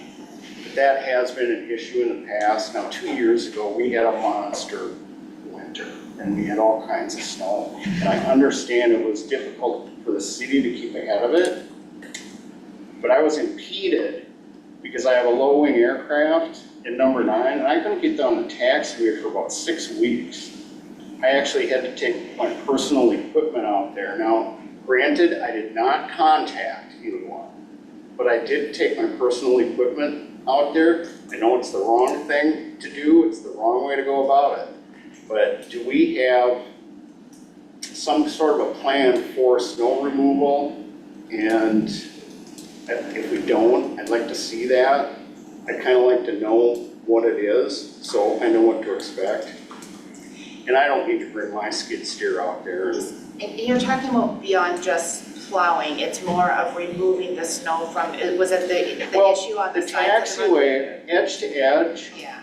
but that has been an issue in the past. Now, 2 years ago, we had a monster winter, and we had all kinds of snow. And I understand it was difficult for the city to keep ahead of it, but I was impeded because I have a low-wing aircraft in number 9, and I couldn't get down the taxiway for about 6 weeks. I actually had to take my personal equipment out there. Now, granted, I did not contact anyone, but I did take my personal equipment out there. I know it's the wrong thing to do, it's the wrong way to go about it. But do we have some sort of a plan for snow removal? And if we don't, I'd like to see that. I'd kind of like to know what it is, so I know what to expect. And I don't need to bring my skid steer out there. And you're talking about beyond just plowing, it's more of removing the snow from, was it the issue on the sides of the road? Taxiway, edge to edge, Yeah.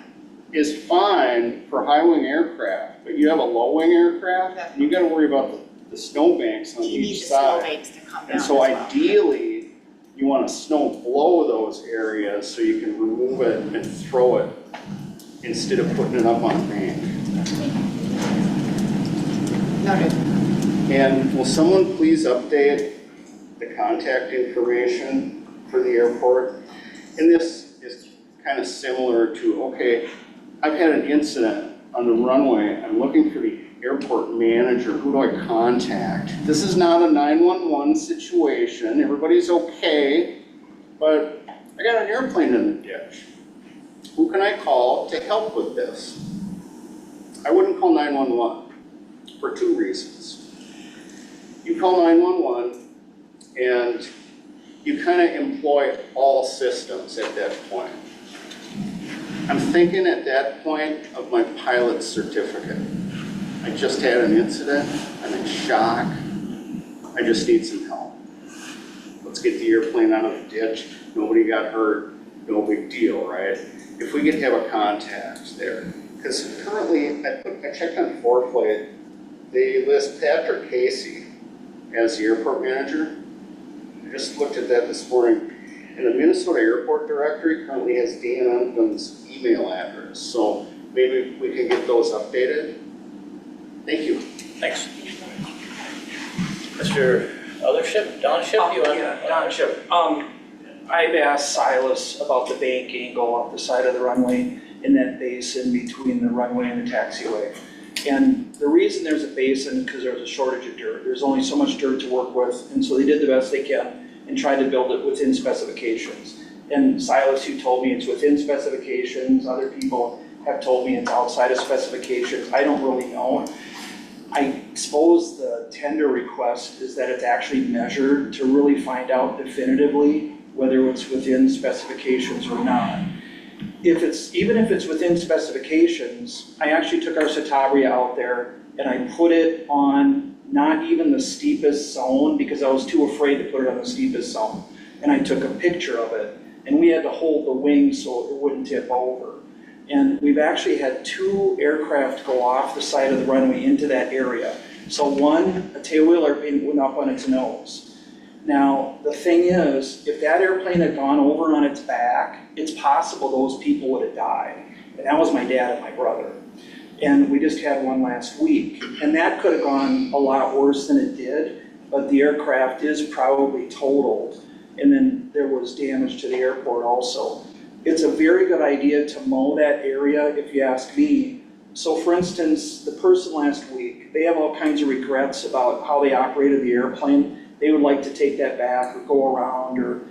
is fine for high-wing aircraft, but you have a low-wing aircraft, you gotta worry about the snowbanks on You need each the side. snowbanks to come down And as so well. ideally, you wanna snow blow those areas so you can remove it and throw it instead of putting it up on a bank. Noted. And will someone please update the contact information for the airport? And this is kind of similar to, okay, I've had an incident on the runway, I'm looking for the airport manager, who do I contact? This is not a 911 situation, everybody's okay, but I got an airplane in the ditch. Who can I call to help with this? I wouldn't call 911 for 2 reasons. You call 911 and you kind of employ all systems at that point. I'm thinking at that point of my pilot's certificate. I just had an incident, I'm in shock, I just need some help. Let's get the airplane out of the ditch, nobody got hurt, no big deal, right? If we could have a contact there. Because currently, I checked on ForeFlight, they list Patrick Casey as the airport manager. I just looked at that this morning, and the Minnesota Airport Directory currently has Dan Uncombe's email address, so maybe we can get those updated. Thank you. Thanks. Mr. Othership, Don Ship, you want? Yeah, Don Ship. I've asked Silas about the bank angle up the side of the runway in that basin between the runway and the taxiway. And the reason there's a basin, because there's a shortage of dirt. There's only so much dirt to work with, and so they did the best they can and tried to build it within specifications. And Silas, who told me it's within specifications, other people have told me it's outside of specifications. I don't really know. I suppose the tender request is that it's actually measured to really find out definitively whether it's within specifications or not. Even if it's within specifications, I actually took our Citabria out there and I put it on not even the steepest zone because I was too afraid to put it on the steepest zone. And I took a picture of it and we had to hold the wing so it wouldn't tip over. And we've actually had 2 aircraft go off the side of the runway into that area. So one, a tailwheel airplane went up on its nose. Now, the thing is, if that airplane had gone over on its back, it's possible those people would have died. And that was my dad and my brother. And we just had one last week. And that could have gone a lot worse than it did, but the aircraft is probably totaled. And then there was damage to the airport also. it's a very good idea to mow that area, if you ask me. So for instance, the person last week, they have all kinds of regrets about how they operated the airplane. They would like to take that back or go around or,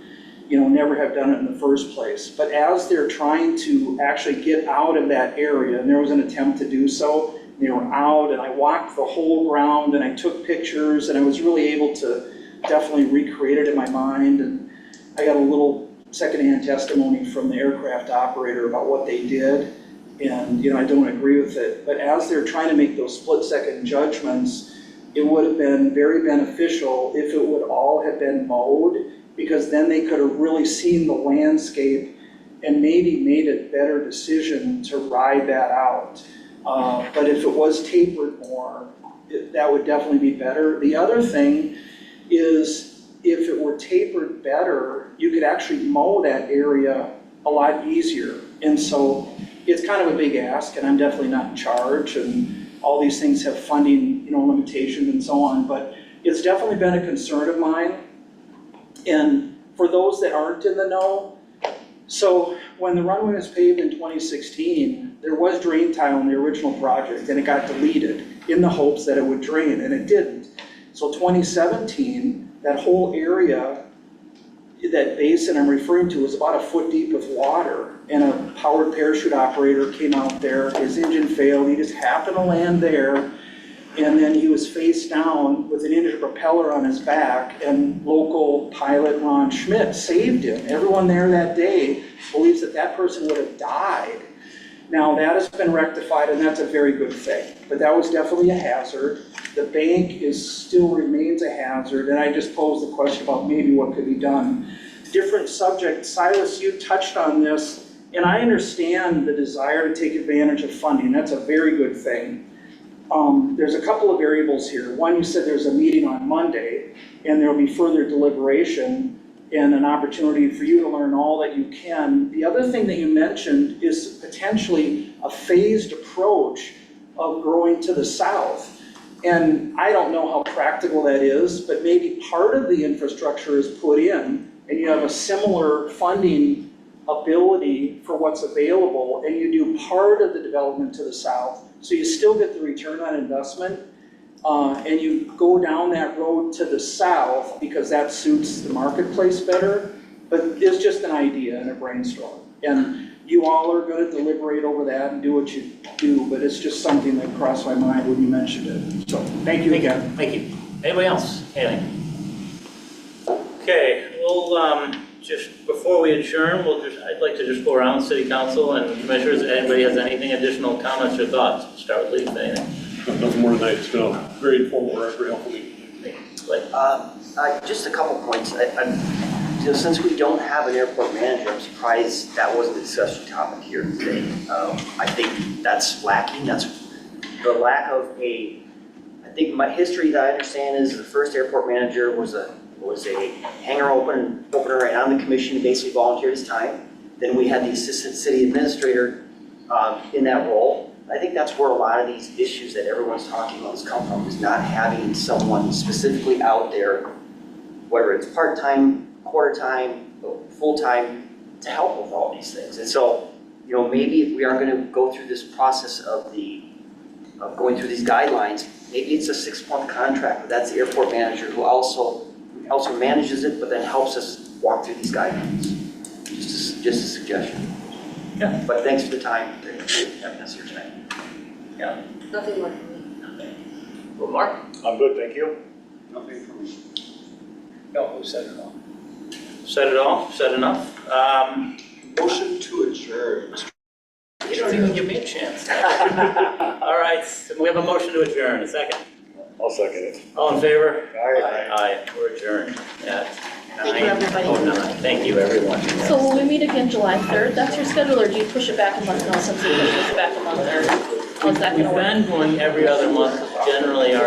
never have done it in the first place. But as they're trying to actually get out of that area, and there was an attempt to do so, they were out, and I walked the whole ground, and I took pictures, and I was really able to definitely recreate it in my mind. And I got a little secondhand testimony from the aircraft operator about what they did. And, I don't agree with it. But as they're trying to make those split-second judgments, it would have been very beneficial if it would all have been mowed, because then they could have really seen the landscape and maybe made a better decision to ride that out. But if it was tapered more, that would definitely be better. The other thing is, if it were tapered better, you could actually mow that area a lot easier. And so it's kind of a big ask, and I'm definitely not in charge, and all these things have funding, limitations and so on, but it's definitely been a concern of mine. And for those that aren't in the know, so when the runway was paved in 2016, there was drain tile in the original project, and it got deleted in the hopes that it would drain, and it didn't. So 2017, that whole area, that basin I'm referring to, was about a foot deep with water, and a powered parachute operator came out there. His engine failed. He just happened to land there, and then he was face down with an engine propeller on his back, and local pilot Ron Schmidt saved him. Everyone there that day believes that that person would have died. Now, that has been rectified, and that's a very good thing, but that was definitely a hazard. The bank still remains a hazard, and I just posed the question about maybe what could be done. Different subject. Silas, you touched on this, and I understand the desire to take advantage of funding. That's a very good thing. There's a couple of variables here. One, you said there's a meeting on Monday, and there'll be further deliberation and an opportunity for you to learn all that you can. The other thing that you mentioned is potentially a phased approach of growing to the south. And I don't know how practical that is, but maybe part of the infrastructure is put in, and you have a similar funding ability for what's available, and you do part of the development to the south, so you still get the return on investment, and you go down that road to the south because that suits the marketplace better. But it's just an idea and a brainstorm. And you all are going to deliberate over that and do what you do, but it's just something that crossed my mind when you mentioned it. So, thank you again. Thank you. Anybody else? Anything? Okay, we'll, just before we adjourn, I'd like to just go around city council and commissioners. Anybody has anything additional comments or thoughts? Start with Lee, anything? Nothing more tonight. It's been a very informal, very helpful meeting. Just a couple points. Since we don't have an airport manager, I'm surprised that wasn't a discussion topic here today. I think that's lacking. That's the lack of I think my history that I understand is the first airport manager was a hangar opener right on the commission who basically volunteered his time. Then we had the assistant city administrator in that role. I think that's where a lot of these issues that everyone's talking about has come from, is not having someone specifically out there, whether it's part-time, quarter-time, full-time, to help with all these things. And so, maybe if we are going to go through this process of going through these guidelines, maybe it's a 6-month contract, but that's the airport manager who also manages it, but then helps us walk through these guidelines. Just a suggestion. Yeah. But thanks for the time having us here tonight. Yeah. Nothing more from me. Well, Mark? I'm good, thank you. Nothing from me. No, who said it all? Said it all? Said enough? Motion to adjourn. You don't even give me a chance. All right, so we have a motion to adjourn. A second? I'll second it. All in favor? Aye. Aye. We're adjourned at 9:09. Thank you, everybody. Thank you, everyone. So will we meet again July 3rd? That's your schedule, or do you push it back a month? No, since we push it back a month, or how's that We've gonna work? been going every other month, generally our